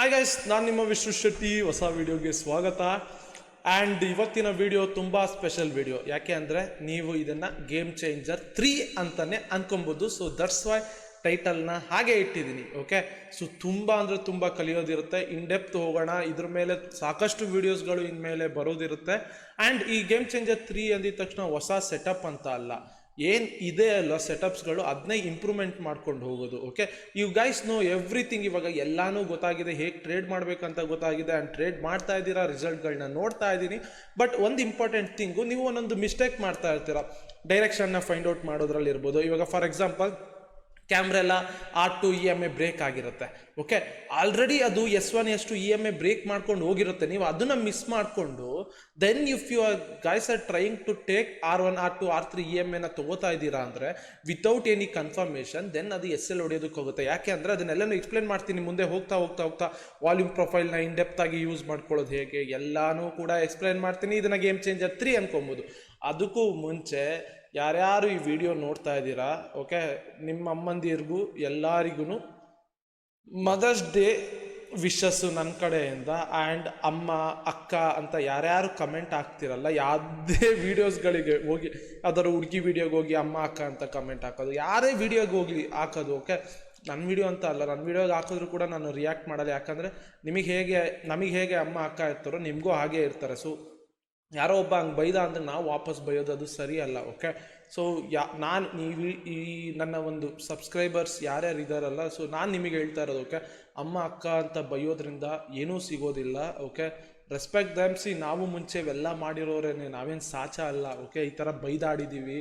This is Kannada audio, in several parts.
ಹಾಯ್ ಗೈಸ್, ನಾನು ನಿಮ್ಮ ವಿಷ್ಣು ಶೆಟ್ಟಿ. ಹೊಸ ವಿಡಿಯೋಗೆ ಸ್ವಾಗತ. ಆ್ಯಂಡ್ ಇವತ್ತಿನ ವಿಡಿಯೋ ತುಂಬ ಸ್ಪೆಷಲ್ ವಿಡಿಯೋ. ಯಾಕೆ ಅಂದರೆ ನೀವು ಇದನ್ನು ಗೇಮ್ ಚೇಂಜರ್ 3 ಅಂತಲೇ ಅನ್ಕೊಬೋದು. ಸೊ ದಟ್ಸ್ ವೈ ಟೈಟಲ್ನ ಹಾಗೆ ಇಟ್ಟಿದ್ದೀನಿ. ಓಕೆ, ಸೊ ತುಂಬ ಅಂದರೆ ತುಂಬ ಕಲಿಯೋದಿರುತ್ತೆ. ಇನ್ ಡೆಪ್ತ್ ಹೋಗೋಣ. ಇದ್ರ ಮೇಲೆ ಸಾಕಷ್ಟು ವೀಡಿಯೋಸ್ಗಳು ಇನ್ಮೇಲೆ ಬರೋದಿರುತ್ತೆ. ಆ್ಯಂಡ್ ಈ ಗೇಮ್ ಚೇಂಜರ್ 3 ಅಂದಿದ ತಕ್ಷಣ ಹೊಸ ಸೆಟಪ್ ಅಂತ ಅಲ್ಲ, ಏನು ಇದೆ ಅಲ್ಲ ಸೆಟಪ್ಸ್ಗಳು, ಅದನ್ನೇ ಇಂಪ್ರೂವ್ಮೆಂಟ್ ಮಾಡ್ಕೊಂಡು ಹೋಗೋದು. Okay, you guys know everything. ಇವಾಗ ಎಲ್ಲಾನು ಗೊತ್ತಾಗಿದೆ, ಹೇಗೆ ಟ್ರೇಡ್ ಮಾಡಬೇಕಂತ ಗೊತ್ತಾಗಿದೆ. ಆ್ಯಂಡ್ ಟ್ರೇಡ್ ಮಾಡ್ತಾ ಇದ್ದೀರಾ, ರಿಸಲ್ಟ್ಗಳನ್ನ ನೋಡ್ತಾ ಇದ್ದೀನಿ. ಬಟ್ ಒಂದು ಇಂಪಾರ್ಟೆಂಟ್ ಥಿಂಗು, ನೀವು ಒಂದೊಂದು ಮಿಸ್ಟೇಕ್ ಮಾಡ್ತಾ ಇರ್ತೀರಾ ಡೈರೆಕ್ಷನ್ನ ಫೈಂಡ್ ಔಟ್ ಮಾಡೋದ್ರಲ್ಲಿ ಇರ್ಬೋದು. ಇವಾಗ ಫಾರ್ ಎಕ್ಸಾಂಪಲ್ ಕ್ಯಾಮ್ರೆಲ್ಲ R2 EMA ಬ್ರೇಕ್ ಆಗಿರುತ್ತೆ. ಓಕೆ, ಆಲ್ರೆಡಿ ಅದು S1 S2 EMA ಬ್ರೇಕ್ ಮಾಡ್ಕೊಂಡು ಹೋಗಿರುತ್ತೆ. ನೀವು ಅದನ್ನು ಮಿಸ್ ಮಾಡಿಕೊಂಡು then if you are guys are trying to take R1 R2 R3 EMA ತಗೋತಾ ಇದ್ದೀರಾ ಅಂದರೆ ವಿತೌಟ್ ಎನಿ ಕನ್ಫರ್ಮೇಷನ್, ದೆನ್ ಅದು SL ಹೊಡೆಯೋದಕ್ಕೆ ಹೋಗುತ್ತೆ. ಯಾಕೆ ಅಂದರೆ ಅದನ್ನೆಲ್ಲನೂ ಎಕ್ಸ್ಪ್ಲೇನ್ ಮಾಡ್ತೀನಿ ಮುಂದೆ ಹೋಗ್ತಾ ಹೋಗ್ತಾ ಹೋಗ್ತಾ. ವಾಲ್ಯೂಮ್ ಪ್ರೊಫೈಲ್ನ ಇನ್ ಡೆಪ್ತ್ ಆಗಿ ಯೂಸ್ ಮಾಡ್ಕೊಳ್ಳೋದು ಹೇಗೆ ಎಲ್ಲಾನು ಕೂಡ ಎಕ್ಸ್ಪ್ಲೇನ್ ಮಾಡ್ತೀನಿ. ಇದನ್ನು ಗೇಮ್ ಚೇಂಜರ್ 3 ಅನ್ಕೊಬೋದು. ಅದಕ್ಕೂ ಮುಂಚೆ ಯಾರ್ಯಾರು ಈ ವಿಡಿಯೋ ನೋಡ್ತಾ ಇದ್ದೀರಾ, ಓಕೆ, ನಿಮ್ಮ ಅಮ್ಮಂದಿರಿಗೂ ಎಲ್ಲರಿಗೂ ಮದರ್ಸ್ ಡೇ ವಿಶಸ್ಸು ನನ್ನ ಕಡೆಯಿಂದ. ಆ್ಯಂಡ್ ಅಮ್ಮ ಅಕ್ಕ ಅಂತ ಯಾರ್ಯಾರು ಕಮೆಂಟ್ ಹಾಕ್ತಿರಲ್ಲ, ಯಾವುದೇ ವೀಡಿಯೋಸ್ಗಳಿಗೆ ಹೋಗಿ ಯಾವ್ದಾದ್ರು ಹುಡುಗಿ ವೀಡಿಯೋಗೆ ಹೋಗಿ ಅಮ್ಮ ಅಕ್ಕ ಅಂತ ಕಮೆಂಟ್ ಹಾಕೋದು, ಯಾರೇ ವೀಡಿಯೋಗೆ ಹೋಗಿ ಹಾಕೋದು. ಓಕೆ, ನನ್ನ ವೀಡಿಯೋ ಅಂತ ಅಲ್ಲ, ನನ್ನ ವೀಡಿಯೋಗೆ ಹಾಕಿದ್ರು ಕೂಡ ನಾನು ರಿಯಾಕ್ಟ್ ಮಾಡಲ್ಲ. ಯಾಕಂದರೆ ನಮಗೆ ಹೇಗೆ ಅಮ್ಮ ಅಕ್ಕ ಇರ್ತಾರೋ ನಿಮಗೂ ಹಾಗೇ ಇರ್ತಾರೆ. ಸೊ ಯಾರೋ ಒಬ್ಬ ಹಂಗೆ ಬೈದ ಅಂದರೆ ನಾವು ವಾಪಸ್ ಬೈಯೋದು ಅದು ಸರಿ ಅಲ್ಲ. ಓಕೆ, ಸೊ ನಾನು ಈ ನನ್ನ ಒಂದು ಸಬ್ಸ್ಕ್ರೈಬರ್ಸ್ ಯಾರ್ಯಾರು ಇದ್ದಾರಲ್ಲ, ಸೊ ನಾನು ನಿಮಗೆ ಹೇಳ್ತಾ ಇರೋದು, ಓಕೆ, ಅಮ್ಮ ಅಕ್ಕ ಅಂತ ಬೈಯೋದ್ರಿಂದ ಏನೂ ಸಿಗೋದಿಲ್ಲ. ಓಕೆ, ರೆಸ್ಪೆಕ್ಟ್ ದಮ್. ನಾವು ಮುಂಚೆ ಇವೆಲ್ಲ ಮಾಡಿರೋರೇನೆ, ನಾವೇನು ಸಾಚ ಅಲ್ಲ. ಓಕೆ, ಈ ಥರ ಬೈದಾಡಿದ್ದೀವಿ.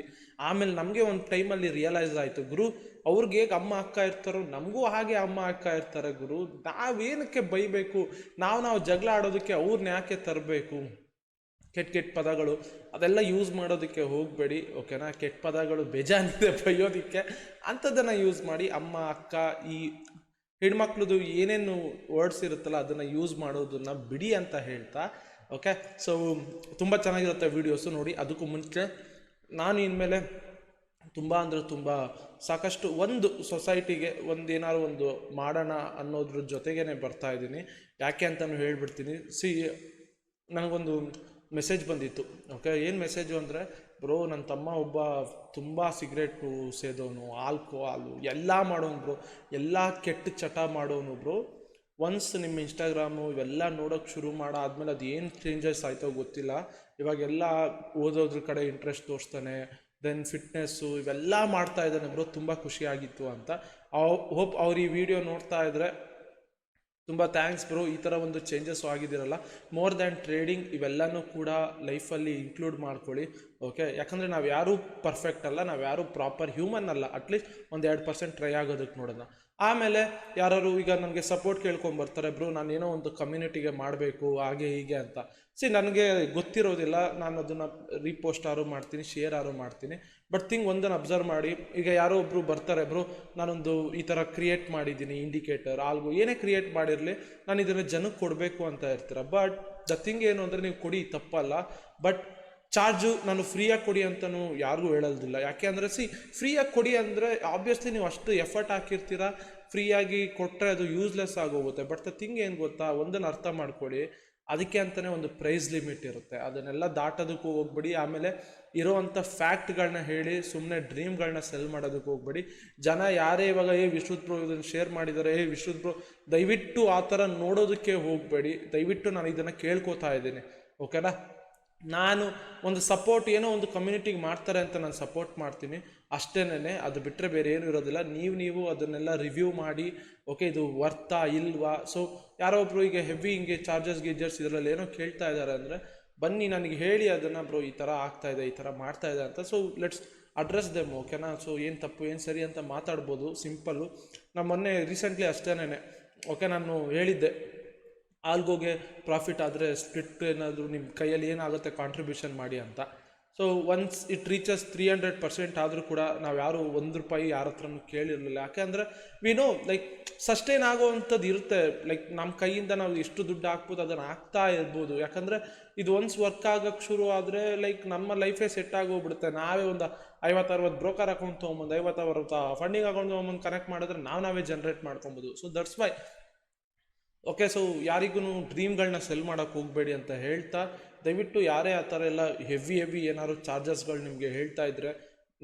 ಆಮೇಲೆ ನಮಗೆ ಒಂದು ಟೈಮಲ್ಲಿ ರಿಯಲೈಸ್ ಆಯಿತು, ಗುರು ಅವ್ರಿಗೆ ಹೇಗೆ ಅಮ್ಮ ಅಕ್ಕ ಇರ್ತಾರೋ ನಮಗೂ ಹಾಗೆ ಅಮ್ಮ ಅಕ್ಕ ಇರ್ತಾರೆ ಗುರು. ನಾವೇನಕ್ಕೆ ಬೈಬೇಕು? ನಾವು ಜಗಳ ಆಡೋದಕ್ಕೆ ಅವ್ರನ್ನ ಯಾಕೆ ತರಬೇಕು? ಕೆಟ್ಟ ಪದಗಳು ಅದೆಲ್ಲ ಯೂಸ್ ಮಾಡೋದಕ್ಕೆ ಹೋಗಬೇಡಿ. ಓಕೆನಾ? ಕೆಟ್ಟ ಪದಗಳು ಬೇಜಾನಿದೆ ಬೈಯೋದಕ್ಕೆ, ಅಂಥದ್ದನ್ನು ಯೂಸ್ ಮಾಡಿ. ಅಮ್ಮ ಅಕ್ಕ ಈ ಹೆಣ್ಮಕ್ಳದು ಏನೇನು ವರ್ಡ್ಸ್ ಇರುತ್ತಲ್ಲ ಅದನ್ನು ಯೂಸ್ ಮಾಡೋದನ್ನು ಬಿಡಿ ಅಂತ ಹೇಳ್ತಾ. ಓಕೆ, ಸೊ ತುಂಬ ಚೆನ್ನಾಗಿರುತ್ತೆ ವೀಡಿಯೋಸು ನೋಡಿ. ಅದಕ್ಕೂ ಮುಂಚೆ ನಾನು ಇನ್ಮೇಲೆ ತುಂಬ ಅಂದರೆ ತುಂಬ ಸಾಕಷ್ಟು ಒಂದು ಸೊಸೈಟಿಗೆ ಏನಾದ್ರು ಒಂದು ಮಾಡೋಣ ಅನ್ನೋದ್ರ ಜೊತೆಗೇ ಬರ್ತಾ ಇದ್ದೀನಿ. ಯಾಕೆ ಅಂತಲೂ ಹೇಳ್ಬಿಡ್ತೀನಿ. ನನಗೊಂದು ಮೆಸೇಜ್ ಬಂದಿತ್ತು. ಓಕೆ, ಏನು ಮೆಸೇಜು ಅಂದರೆ, ಬ್ರೋ ನನ್ನ ತಮ್ಮ ಒಬ್ಬ ತುಂಬ ಸಿಗರೇಟು ಸೇದೋನು, ಆಲ್ಕೋಹಾಲು ಎಲ್ಲ ಮಾಡೋನು ಬ್ರೋ, ಎಲ್ಲ ಕೆಟ್ಟ ಚಟ ಮಾಡೋನು ಬ್ರೋ. ಒನ್ಸ್ ನಿಮ್ಮ ಇನ್ಸ್ಟಾಗ್ರಾಮು ಇವೆಲ್ಲ ನೋಡೋಕ್ಕೆ ಶುರು ಆದಮೇಲೆ ಅದು ಏನು ಚೇಂಜಸ್ ಆಯಿತೋ ಗೊತ್ತಿಲ್ಲ. ಇವಾಗೆಲ್ಲ ಓದೋದ್ರ ಕಡೆ ಇಂಟ್ರೆಸ್ಟ್ ತೋರಿಸ್ತಾನೆ, ದೆನ್ ಫಿಟ್ನೆಸ್ಸು ಇವೆಲ್ಲ ಮಾಡ್ತಾ ಇದ್ದಾನೆ ಬ್ರೋ. ತುಂಬ ಖುಷಿಯಾಗಿತ್ತು ಅಂತ. ಹೋಪ್ ಅವ್ರು ಈ ವಿಡಿಯೋ ನೋಡ್ತಾ ಇದ್ದರೆ ತುಂಬ ಥ್ಯಾಂಕ್ಸ್ ಬ್ರೋ. ಈ ಥರ ಒಂದು ಚೇಂಜಸ್ಸು ಆಗಿದ್ದೀರಲ್ಲ. ಮೋರ್ ದ್ಯಾನ್ ಟ್ರೇಡಿಂಗ್ ಇವೆಲ್ಲನೂ ಕೂಡ ಲೈಫಲ್ಲಿ ಇನ್ಕ್ಲೂಡ್ ಮಾಡ್ಕೊಳ್ಳಿ. ಓಕೆ, ಯಾಕಂದರೆ ನಾವು ಯಾರೂ ಪರ್ಫೆಕ್ಟ್ ಅಲ್ಲ, ನಾವು ಯಾರೂ ಪ್ರಾಪರ್ ಹ್ಯೂಮನ್ ಅಲ್ಲ. ಅಟ್ಲೀಸ್ಟ್ ಒಂದು 2% ಟ್ರೈ ಆಗೋದಕ್ಕೆ ನೋಡೋಣ. ಆಮೇಲೆ ಯಾರು ಈಗ ನನಗೆ ಸಪೋರ್ಟ್ ಕೇಳ್ಕೊಂಬರ್ತಾರೆ, ಬ್ರೋ ನಾನೇನೋ ಒಂದು ಕಮ್ಯುನಿಟಿಗೆ ಮಾಡಬೇಕು ಹಾಗೆ ಹೀಗೆ ಅಂತ. ನನಗೆ ಗೊತ್ತಿರೋದಿಲ್ಲ, ನಾನು ಅದನ್ನು ರೀಪೋಸ್ಟ್ ಆರು ಮಾಡ್ತೀನಿ, ಶೇರ್ ಆರು ಮಾಡ್ತೀನಿ. ಬಟ್ ಒಂದನ್ನು ಅಬ್ಸರ್ವ್ ಮಾಡಿ. ಈಗ ಯಾರೋ ಒಬ್ಬರು ಬರ್ತಾರೆ, ಬ್ರೋ ನಾನೊಂದು ಈ ಥರ ಕ್ರಿಯೇಟ್ ಮಾಡಿದ್ದೀನಿ, ಇಂಡಿಕೇಟರ್ ಆಲ್ಗೋ ಏನೇ ಕ್ರಿಯೇಟ್ ಮಾಡಿರಲಿ, ನಾನು ಇದನ್ನು ಜನಕ್ಕೆ ಕೊಡಬೇಕು ಅಂತ ಇರ್ತೀರ. ಬಟ್ ದ ಥಿಂಗ್ ಏನು ಅಂದರೆ, ನೀವು ಕೊಡಿ ತಪ್ಪಲ್ಲ, ಬಟ್ ಚಾರ್ಜು ನಾನು ಫ್ರೀಯಾಗಿ ಕೊಡಿ ಅಂತಲೂ ಯಾರಿಗೂ ಹೇಳೋದಿಲ್ಲ. ಯಾಕೆ ಅಂದರೆ ಫ್ರೀಯಾಗಿ ಕೊಡಿ ಅಂದರೆ ಆಬ್ವಿಯಸ್ಲಿ ನೀವು ಅಷ್ಟು ಎಫರ್ಟ್ ಹಾಕಿರ್ತೀರ. ಫ್ರೀಯಾಗಿ ಕೊಟ್ಟರೆ ಅದು ಯೂಸ್ಲೆಸ್ ಆಗೋಗುತ್ತೆ. ಬಟ್ ದ ಥಿಂಗ್ ಏನು ಗೊತ್ತಾ, ಒಂದನ್ನು ಅರ್ಥ ಮಾಡ್ಕೊಳ್ಳಿ, ಅದಕ್ಕೆ ಅಂತಲೇ ಒಂದು ಪ್ರೈಸ್ ಲಿಮಿಟ್ ಇರುತ್ತೆ. ಅದನ್ನೆಲ್ಲ ದಾಟೋದಕ್ಕೂ ಹೋಗ್ಬೇಡಿ. ಆಮೇಲೆ ಇರೋವಂಥ ಫ್ಯಾಕ್ಟ್ಗಳನ್ನ ಹೇಳಿ ಸುಮ್ಮನೆ ಡ್ರೀಮ್ಗಳನ್ನ ಸೆಲ್ ಮಾಡೋದಕ್ಕೆ ಹೋಗ್ಬೇಡಿ. ಜನ ಯಾರೇ ಇವಾಗ ವಿಶ್ರುತ್ ಬ್ರೋ ಇದನ್ನು ಶೇರ್ ಮಾಡಿದ್ದಾರೆ, ವಿಶ್ರುತ್ ಬ್ರೋ ದಯವಿಟ್ಟು ಆ ಥರ ನೋಡೋದಕ್ಕೆ ಹೋಗಬೇಡಿ. ದಯವಿಟ್ಟು ನಾನು ಇದನ್ನು ಕೇಳ್ಕೊತಾ ಇದ್ದೀನಿ. ಓಕೆನಾ? ನಾನು ಒಂದು ಸಪೋರ್ಟ್ ಏನೋ ಒಂದು ಕಮ್ಯುನಿಟಿಗೆ ಮಾಡ್ತಾರೆ ಅಂತ ನಾನು ಸಪೋರ್ಟ್ ಮಾಡ್ತೀನಿ ಅಷ್ಟೇನೆ. ಅದು ಬಿಟ್ಟರೆ ಬೇರೆ ಏನೂ ಇರೋದಿಲ್ಲ. ನೀವು ಅದನ್ನೆಲ್ಲ ರಿವ್ಯೂ ಮಾಡಿ, ಓಕೆ ಇದು ವರ್ತಾ ಇಲ್ವಾ. ಸೊ ಯಾರೋ ಒಬ್ಬರು ಈಗ ಹೆವಿ ಹಿಂಗೆ ಚಾರ್ಜಸ್ ಗೀಜರ್ಸ್ ಇದರಲ್ಲಿ ಏನೋ ಕೇಳ್ತಾ ಇದ್ದಾರೆ ಅಂದರೆ ಬನ್ನಿ ನನಗೆ ಹೇಳಿ ಅದನ್ನು, ಬ್ರೋ ಈ ಥರ ಆಗ್ತಾಯಿದೆ, ಈ ಥರ ಮಾಡ್ತಾಯಿದೆ ಅಂತ. So let's address them. ಓಕೆನಾ? ಸೊ ಏನು ತಪ್ಪು ಏನು ಸರಿ ಅಂತ ಮಾತಾಡ್ಬೋದು, ಸಿಂಪಲ್ಲು. ನಾನು ಮೊನ್ನೆ ರೀಸೆಂಟ್ಲಿ ಅಷ್ಟೇನೆ, ಓಕೆ, ನಾನು ಹೇಳಿದ್ದೆ ಆಲ್ಗೋಗೆ ಪ್ರಾಫಿಟ್ ಆದರೆ ಸ್ಪ್ಲಿಟ್ ಏನಾದರೂ ನಿಮ್ಮ ಕೈಯಲ್ಲಿ ಏನಾಗುತ್ತೆ ಕಾಂಟ್ರಿಬ್ಯೂಷನ್ ಮಾಡಿ ಅಂತ. ಸೊ ಒನ್ಸ್ ಇಟ್ ರೀಚಸ್ 300% ಆದರೂ ಕೂಡ ನಾವು ಯಾರು ₹1 ಯಾರ ಹತ್ರನೂ ಕೇಳಿರಲಿಲ್ಲ. ಯಾಕೆ ಅಂದರೆ ವಿ ನೋ ಲೈಕ್ ಸಸ್ಟೈನ್ ಆಗೋವಂಥದ್ದು ಇರುತ್ತೆ. ಲೈಕ್ ನಮ್ಮ ಕೈಯಿಂದ ನಾವು ಎಷ್ಟು ದುಡ್ಡು ಹಾಕ್ಬೋದು ಅದನ್ನು ಹಾಕ್ತಾ ಇರ್ಬೋದು. ಯಾಕಂದರೆ ಇದು ಒನ್ಸ್ ವರ್ಕ್ ಆಗೋಕ್ಕೆ ಶುರು ಆದರೆ ಲೈಕ್ ನಮ್ಮ ಲೈಫೇ ಸೆಟ್ ಆಗೋಗ್ಬಿಡುತ್ತೆ. ನಾವೇ ಒಂದು 50-60 ಬ್ರೋಕರ್ ಅಕೌಂಟ್ ತೊಗೊಂಬಂದು 50-60 ಫಂಡಿಂಗ್ ಅಕೌಂಟ್ ತೊಗೊಂಬಂದು ಕನೆಕ್ಟ್ ಮಾಡಿದ್ರೆ ನಾವೇ ಜನ್ರೇಟ್ ಮಾಡ್ಕೊಬೋದು. So that's why okay, so ಯಾರಿಗೂ ಡ್ರೀಮ್ಗಳನ್ನ ಸೆಲ್ ಮಾಡೋಕ್ಕೆ ಹೋಗಬೇಡಿ ಅಂತ ಹೇಳ್ತಾ, ದಯವಿಟ್ಟು ಯಾರೇ ಆ ಥರ ಎಲ್ಲ ಹೆವಿ ಏನಾದ್ರು ಚಾರ್ಜಸ್ಗಳು ನಿಮಗೆ ಹೇಳ್ತಾ ಇದ್ರೆ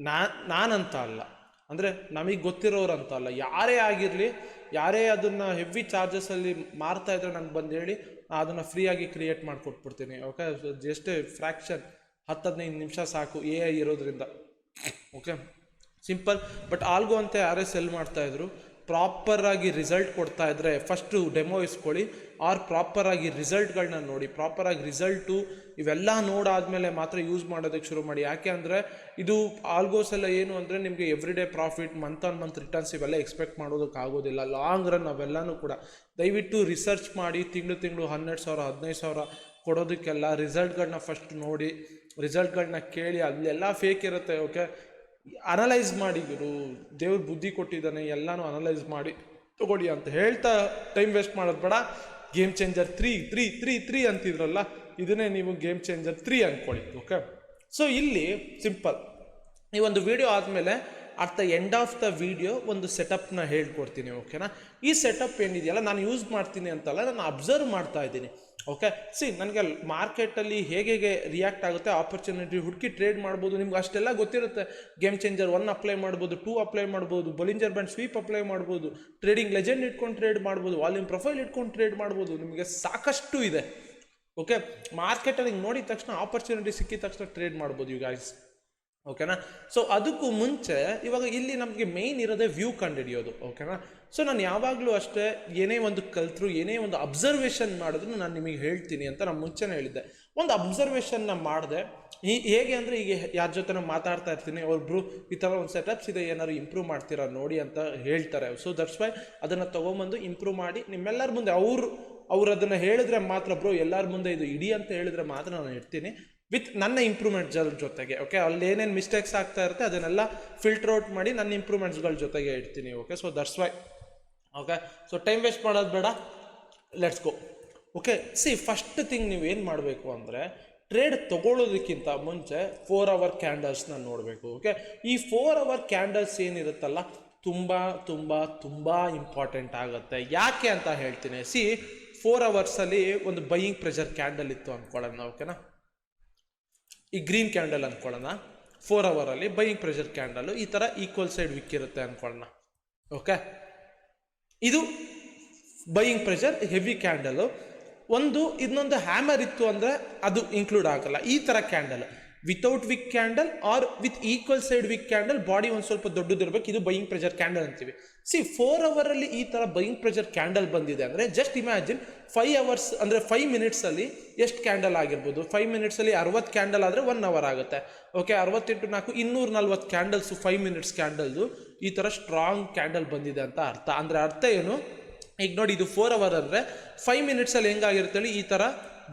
ನಾನಂತ ಅಲ್ಲ, ಅಂದರೆ ನಮಗೆ ಗೊತ್ತಿರೋರಂತ ಅಲ್ಲ, ಯಾರೇ ಆಗಿರಲಿ, ಯಾರೇ ಅದನ್ನು ಹೆವಿ ಚಾರ್ಜಸಲ್ಲಿ ಮಾರ್ತಾ ಇದ್ರೆ ನನಗೆ ಬಂದು ಹೇಳಿ, ಅದನ್ನು ಫ್ರೀಯಾಗಿ ಕ್ರಿಯೇಟ್ ಮಾಡಿಕೊಟ್ಬಿಡ್ತೀನಿ. ಓಕೆ, ಜಸ್ಟ್ ಫ್ರ್ಯಾಕ್ಷನ್ 10-15 ನಿಮಿಷ ಸಾಕು AI ಇರೋದ್ರಿಂದ. Okay, simple. ಬಟ್ ಆಲ್ಗೋ ಅಂತ ಯಾರೇ ಸೆಲ್ ಮಾಡ್ತಾಯಿದ್ರು, ಪ್ರಾಪರಾಗಿ ರಿಸಲ್ಟ್ ಕೊಡ್ತಾ ಇದ್ರೆ ಫಸ್ಟು ಡೆಮೋ ಇಸ್ಕೊಳ್ಳಿ, ಆರ್ ಪ್ರಾಪರಾಗಿ ರಿಸಲ್ಟ್ಗಳನ್ನ ನೋಡಿ. ಪ್ರಾಪರಾಗಿ ರಿಸಲ್ಟು ಇವೆಲ್ಲ ನೋಡಾದ್ಮೇಲೆ ಮಾತ್ರ ಯೂಸ್ ಮಾಡೋದಕ್ಕೆ ಶುರು ಮಾಡಿ. ಯಾಕೆ ಅಂದರೆ ಇದು ಆಲ್ಗೋಸ್ ಎಲ್ಲ ಏನು ಅಂದರೆ ನಿಮಗೆ every day profit, month on month returns ಇವೆಲ್ಲ ಎಕ್ಸ್ಪೆಕ್ಟ್ ಮಾಡೋದಕ್ಕಾಗೋದಿಲ್ಲ. ಲಾಂಗ್ ರನ್ ಅವೆಲ್ಲನೂ ಕೂಡ ದಯವಿಟ್ಟು ರಿಸರ್ಚ್ ಮಾಡಿ. ತಿಂಗಳು 12,000 15,000 ಕೊಡೋದಕ್ಕೆಲ್ಲ ರಿಸಲ್ಟ್ಗಳನ್ನ ಫಸ್ಟ್ ನೋಡಿ, ರಿಸಲ್ಟ್ಗಳನ್ನ ಕೇಳಿ. ಅಲ್ಲೆಲ್ಲ ಫೇಕ್ ಇರುತ್ತೆ. ಓಕೆ, ಅನಲೈಸ್ ಮಾಡಿ. ದೇವ್ರ ಬುದ್ಧಿ ಕೊಟ್ಟಿದ್ದಾನೆ, ಎಲ್ಲನೂ ಅನಲೈಸ್ ಮಾಡಿ ತಗೊಳ್ಳಿ ಅಂತ ಹೇಳ್ತಾ ಟೈಮ್ ವೇಸ್ಟ್ ಮಾಡೋದು ಬೇಡ. ಗೇಮ್ ಚೇಂಜರ್ 3 ಅಂತಿದ್ರಲ್ಲ, ಇದನ್ನೇ ನೀವು ಗೇಮ್ ಚೇಂಜರ್ 3 ಅಂದ್ಕೊಳ್ಳಿ. ಓಕೆ, ಸೊ ಇಲ್ಲಿ ಸಿಂಪಲ್, ಈ ಒಂದು ವಿಡಿಯೋ ಆದಮೇಲೆ at the end of the video ಒಂದು ಸೆಟಪ್ನ ಹೇಳ್ಕೊಡ್ತೀನಿ. ಓಕೆನಾ, ಈ ಸೆಟಪ್ ಏನಿದೆಯಲ್ಲ ನಾನು ಯೂಸ್ ಮಾಡ್ತೀನಿ ಅಂತಲ್ಲ, ನಾನು ಅಬ್ಸರ್ವ್ ಮಾಡ್ತಾ ಇದ್ದೀನಿ. ಓಕೆ, ನನಗೆ ಮಾರ್ಕೆಟಲ್ಲಿ ಹೇಗೆ ರಿಯಾಕ್ಟ್ ಆಗುತ್ತೆ, ಆಪರ್ಚುನಿಟಿ ಹುಡುಕಿ ಟ್ರೇಡ್ ಮಾಡ್ಬೋದು. ನಿಮ್ಗೆ ಅಷ್ಟೆಲ್ಲ ಗೊತ್ತಿರುತ್ತೆ. ಗೇಮ್ ಚೇಂಜರ್ 1 ಅಪ್ಲೈ ಮಾಡ್ಬೋದು, 2 ಅಪ್ಲೈ ಮಾಡ್ಬೋದು, ಬೊಲಿಂಜರ್ ಬ್ಯಾಂಡ್ ಸ್ವೀಪ್ ಅಪ್ಲೈ ಮಾಡ್ಬೋದು, ಟ್ರೇಡಿಂಗ್ ಲೆಜೆಂಡ್ ಇಟ್ಕೊಂಡು ಟ್ರೇಡ್ ಮಾಡ್ಬೋದು, ವಾಲ್ಯೂಮ್ ಪ್ರೊಫೈಲ್ ಇಟ್ಕೊಂಡು ಟ್ರೇಡ್ ಮಾಡ್ಬೋದು. ನಿಮಗೆ ಸಾಕಷ್ಟು ಇದೆ. ಓಕೆ, ಮಾರ್ಕೆಟಲ್ಲಿ ನೋಡಿದ ತಕ್ಷಣ ಆಪರ್ಚುನಿಟಿ ಸಿಕ್ಕಿದ ತಕ್ಷಣ ಟ್ರೇಡ್ ಮಾಡ್ಬೋದು ಯು ಗೈಸ್. ಓಕೆನಾ, ಸೊ ಅದಕ್ಕೂ ಮುಂಚೆ ಇವಾಗ ಇಲ್ಲಿ ನಮಗೆ ಮೇಯ್ನ್ ಇರೋದೇ ವ್ಯೂ ಕಂಡುಹಿಡಿಯೋದು. ಓಕೆನಾ, ಸೊ ನಾನು ಯಾವಾಗಲೂ ಅಷ್ಟೇ ಏನೇ ಒಂದು ಕಲ್ತರು, ಏನೇ ಒಂದು ಅಬ್ಸರ್ವೇಷನ್ ಮಾಡಿದ್ರು ನಾನು ನಿಮಗೆ ಹೇಳ್ತೀನಿ ಅಂತ ನಾನು ಮುಂಚೆನೇ ಹೇಳಿದ್ದೆ. ಒಂದು ಅಬ್ಸರ್ವೇಷನ್ನ ಮಾಡಿದೆ. ಹೇಗೆ ಅಂದರೆ, ಈಗ ಯಾರ ಜೊತೆ ನಾನು ಮಾತಾಡ್ತಾ ಇರ್ತೀನಿ, ಒಬ್ಬರು ಈ ಥರ ಒಂದು ಸೆಟಪ್ಸ್ ಇದೆ, ಏನಾದ್ರು ಇಂಪ್ರೂವ್ ಮಾಡ್ತೀರಾ ನೋಡಿ ಅಂತ ಹೇಳ್ತಾರೆ. ಸೊ ದಟ್ಸ್ ವೈ ಅದನ್ನು ತೊಗೊಂಬಂದು ಇಂಪ್ರೂವ್ ಮಾಡಿ ನಿಮ್ಮೆಲ್ಲರ ಮುಂದೆ ಅವ್ರು ಅದನ್ನು ಹೇಳಿದ್ರೆ ಮಾತ್ರ, ಬ್ರೋ ಎಲ್ಲರ ಮುಂದೆ ಇದು ಇಡಿ ಅಂತ ಹೇಳಿದ್ರೆ ಮಾತ್ರ ನಾನು ಇಡ್ತೀನಿ, ವಿತ್ ನನ್ನ ಇಂಪ್ರೂವ್ಮೆಂಟ್ಸ್ ಜೊತೆಗೆ. ಓಕೆ, ಅಲ್ಲಿ ಏನೇನು ಮಿಸ್ಟೇಕ್ಸ್ ಆಗ್ತಾ ಇರುತ್ತೆ ಅದನ್ನೆಲ್ಲ ಫಿಲ್ಟರ್ ಔಟ್ ಮಾಡಿ ನನ್ನ ಇಂಪ್ರೂವ್ಮೆಂಟ್ಸ್ಗಳ ಜೊತೆಗೆ ಇಡ್ತೀನಿ. Okay, so that's why. Okay, so time waste ಮಾಡೋದು ಬೇಡ, let's go. Okay, first thing ನೀವು ಏನು ಮಾಡಬೇಕು ಅಂದರೆ, ಟ್ರೇಡ್ ತೊಗೊಳ್ಳೋದಕ್ಕಿಂತ ಮುಂಚೆ 4 ಅವರ್ ಕ್ಯಾಂಡಲ್ಸ್ನ ನೋಡಬೇಕು. ಓಕೆ, ಈ 4 ಅವರ್ ಕ್ಯಾಂಡಲ್ಸ್ ಏನಿರುತ್ತಲ್ಲ ತುಂಬ ತುಂಬ ತುಂಬ ಇಂಪಾರ್ಟೆಂಟ್ ಆಗುತ್ತೆ. ಯಾಕೆ ಅಂತ ಹೇಳ್ತೀನಿ. 4 ಅವರ್ಸಲ್ಲಿ ಒಂದು ಬೈಯಿಂಗ್ ಪ್ರೆಷರ್ ಕ್ಯಾಂಡಲ್ ಇತ್ತು ಅಂದ್ಕೊಳ್ಳೋಣ. ಓಕೆನಾ, ಈ ಗ್ರೀನ್ ಕ್ಯಾಂಡಲ್ ಅಂದ್ಕೊಳ್ಳೋಣ. 4 ಅವರಲ್ಲಿ ಬೈಯಿಂಗ್ ಪ್ರೆಷರ್ ಕ್ಯಾಂಡಲ್ ಈ ಥರ ಈಕ್ವಲ್ ಸೈಡ್ ವಿಕ್ ಇರುತ್ತೆ ಅಂದ್ಕೊಳ್ಳೋಣ. ಓಕೆ, ಇದು ಬೈಯಿಂಗ್ ಪ್ರೆಷರ್ ಹೆವಿ ಕ್ಯಾಂಡಲು. ಇನ್ನೊಂದು ಹ್ಯಾಮರ್ ಇತ್ತು ಅಂದರೆ ಅದು ಇನ್ಕ್ಲೂಡ್ ಆಗಲ್ಲ. ಈ ಥರ candle without wick candle or with equal side wick candle, body ಒಂದು ಸ್ವಲ್ಪ ದೊಡ್ಡದಿರ್ಬೇಕು, ಇದು ಬೈಯಿಂಗ್ ಪ್ರೆಷರ್ ಕ್ಯಾಂಡಲ್ ಅಂತೀವಿ. 4 ಅವರಲ್ಲಿ ಈ ಥರ ಬೈಯಿಂಗ್ ಪ್ರೆಷರ್ ಕ್ಯಾಂಡಲ್ ಬಂದಿದೆ ಅಂದರೆ ಜಸ್ಟ್ ಇಮ್ಯಾಜಿನ್ 5 ಅವರ್ಸ್ ಅಂದರೆ 5 ಮಿನಿಟ್ಸಲ್ಲಿ ಎಷ್ಟು ಕ್ಯಾಂಡಲ್ ಆಗಿರ್ಬೋದು. 5 ಮಿನಿಟ್ಸಲ್ಲಿ 60 ಕ್ಯಾಂಡಲ್ ಆದರೆ 1 ಅವರ್ ಆಗುತ್ತೆ. ಓಕೆ, 60 × 4 240 ಕ್ಯಾಂಡಲ್ಸು 5 ಮಿನಿಟ್ಸ್ ಕ್ಯಾಂಡಲ್ದು ಈ ಥರ ಸ್ಟ್ರಾಂಗ್ ಕ್ಯಾಂಡಲ್ ಬಂದಿದೆ ಅಂತ ಅರ್ಥ. ಅಂದರೆ ಅರ್ಥ ಏನು, ಈಗ ನೋಡಿ, ಇದು 4 ಅವರ್ ಅಂದರೆ 5 ಮಿನಿಟ್ಸಲ್ಲಿ ಹೆಂಗಾಗಿರುತ್ತೆ, ಈ ಥರ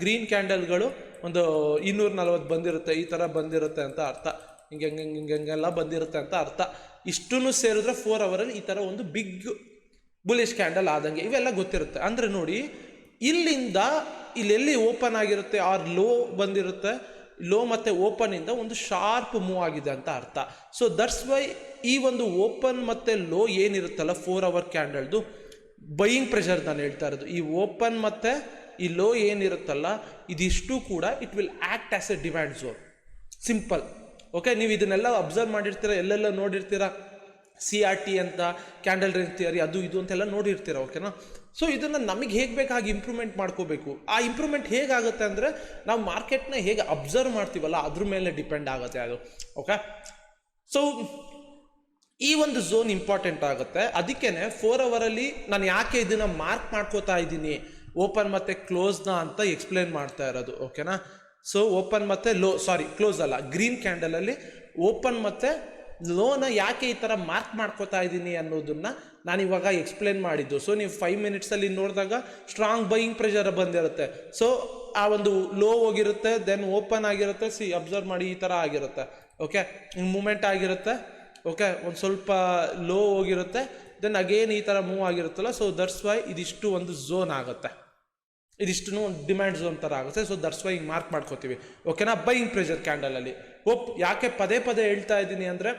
ಗ್ರೀನ್ ಕ್ಯಾಂಡಲ್ಗಳು ಒಂದು 240 ಬಂದಿರುತ್ತೆ, ಈ ಥರ ಬಂದಿರುತ್ತೆ ಅಂತ ಅರ್ಥ. ಹಿಂಗೆಲ್ಲ ಬಂದಿರುತ್ತೆ ಅಂತ ಅರ್ಥ. ಇಷ್ಟೂ ಸೇರಿದ್ರೆ 4 ಅವರಲ್ಲಿ ಈ ಥರ ಒಂದು ಬಿಗ್ ಬುಲಿಶ್ ಕ್ಯಾಂಡಲ್ ಆದಂಗೆ ಇವೆಲ್ಲ ಗೊತ್ತಿರುತ್ತೆ. ಅಂದರೆ ನೋಡಿ, ಇಲ್ಲಿಂದ ಇಲ್ಲೆಲ್ಲಿ ಓಪನ್ ಆಗಿರುತ್ತೆ ಆರ್ ಲೋ ಬಂದಿರುತ್ತೆ, ಲೋ ಮತ್ತು ಓಪನಿಂದ ಒಂದು ಶಾರ್ಪ್ ಮೂವ್ ಆಗಿದೆ ಅಂತ ಅರ್ಥ. ಸೊ ದಟ್ಸ್ ವೈ ಈ ಒಂದು ಓಪನ್ ಮತ್ತು ಲೋ ಏನಿರುತ್ತಲ್ಲ 4 ಅವರ್ ಕ್ಯಾಂಡಲ್ದು ಬೈಯಿಂಗ್ ಪ್ರೆಷರ್ ನಾನು ಹೇಳ್ತಾ ಇರೋದು. ಈ ಓಪನ್ ಮತ್ತು ಈ ಲೋ ಏನಿರುತ್ತಲ್ಲ ಇದಿಷ್ಟು ಕೂಡ it will act as A demand zone. Simple. Okay, ನೀವು ಇದನ್ನೆಲ್ಲ ಅಬ್ಸರ್ವ್ ಮಾಡಿರ್ತೀರ, ಎಲ್ಲೆಲ್ಲ ನೋಡಿರ್ತೀರ. CRT ಅಂತ, ಕ್ಯಾಂಡಲ್ ರೇಂಜ್ ಥಿಯರಿ, ಅದು ಇದು ಅಂತೆಲ್ಲ ನೋಡಿರ್ತೀರ. ಓಕೆನಾ, ಸೊ ಇದನ್ನು ನಮಗೆ ಹೇಗೆ ಬೇಕಾಗಿ ಇಂಪ್ರೂವ್ಮೆಂಟ್ ಮಾಡ್ಕೋಬೇಕು. ಆ ಇಂಪ್ರೂವ್ಮೆಂಟ್ ಹೇಗಾಗುತ್ತೆ ಅಂದರೆ ನಾವು ಮಾರ್ಕೆಟ್ನ ಹೇಗೆ ಅಬ್ಸರ್ವ್ ಮಾಡ್ತೀವಲ್ಲ ಅದ್ರ ಮೇಲೆ ಡಿಪೆಂಡ್ ಆಗುತ್ತೆ ಅದು. ಓಕೆ, ಸೊ ಈ ಒಂದು ಝೋನ್ ಇಂಪಾರ್ಟೆಂಟ್ ಆಗುತ್ತೆ. ಅದಕ್ಕೇನೆ 4 ಅವರಲ್ಲಿ ನಾನು ಯಾಕೆ ಇದನ್ನು ಮಾರ್ಕ್ ಮಾಡ್ಕೋತಾ ಇದ್ದೀನಿ, ಓಪನ್ ಮತ್ತು ಕ್ಲೋಸ್ನ ಅಂತ ಎಕ್ಸ್ಪ್ಲೇನ್ ಮಾಡ್ತಾ ಇರೋದು. ಓಕೆನಾ, ಸೊ ಓಪನ್ ಮತ್ತು ಕ್ಲೋಸ್ ಅಲ್ಲ, ಗ್ರೀನ್ ಕ್ಯಾಂಡಲಲ್ಲಿ ಓಪನ್ ಮತ್ತು ಲೋನ ಯಾಕೆ ಈ ಥರ ಮಾರ್ಕ್ ಮಾಡ್ಕೋತಾ ಇದ್ದೀನಿ ಅನ್ನೋದನ್ನು ನಾನು ಇವಾಗ ಎಕ್ಸ್ಪ್ಲೇನ್ ಮಾಡಿದ್ದು. ಸೊ ನೀವು 5 ಮಿನಿಟ್ಸಲ್ಲಿ ನೋಡಿದಾಗ ಸ್ಟ್ರಾಂಗ್ ಬೈಯಿಂಗ್ ಪ್ರೆಷರ್ ಬಂದಿರುತ್ತೆ. ಸೊ ಆ ಒಂದು ಲೋ ಹೋಗಿರುತ್ತೆ, ದೆನ್ ಓಪನ್ ಆಗಿರುತ್ತೆ. ಅಬ್ಸರ್ವ್ ಮಾಡಿ, ಈ ಥರ ಆಗಿರುತ್ತೆ. ಓಕೆ, ಮೂಮೆಂಟ್ ಆಗಿರುತ್ತೆ. ಓಕೆ, ಒಂದು ಸ್ವಲ್ಪ ಲೋ ಹೋಗಿರುತ್ತೆ, ದೆನ್ ಅಗೇನ್ ಈ ಥರ ಮೂವ್ ಆಗಿರುತ್ತಲ್ಲ. ಸೊ ದಟ್ಸ್ ವೈ ಇದಿಷ್ಟು ಒಂದು ಝೋನ್ ಆಗುತ್ತೆ, ಇದಿಷ್ಟು ಒಂದು ಡಿಮ್ಯಾಂಡ್ ಝೋನ್ ಥರ ಆಗುತ್ತೆ. ಸೊ ದಟ್ಸ್ ವೈ ಹಿಂಗೆ ಮಾರ್ಕ್ ಮಾಡ್ಕೋತೀವಿ. ಓಕೆನಾ, ಬೈಯಿಂಗ್ ಪ್ರೆಷರ್ ಕ್ಯಾಂಡಲಲ್ಲಿ ಯಾಕೆ ಪದೇ ಹೇಳ್ತಾ ಇದ್ದೀನಿ ಅಂದರೆ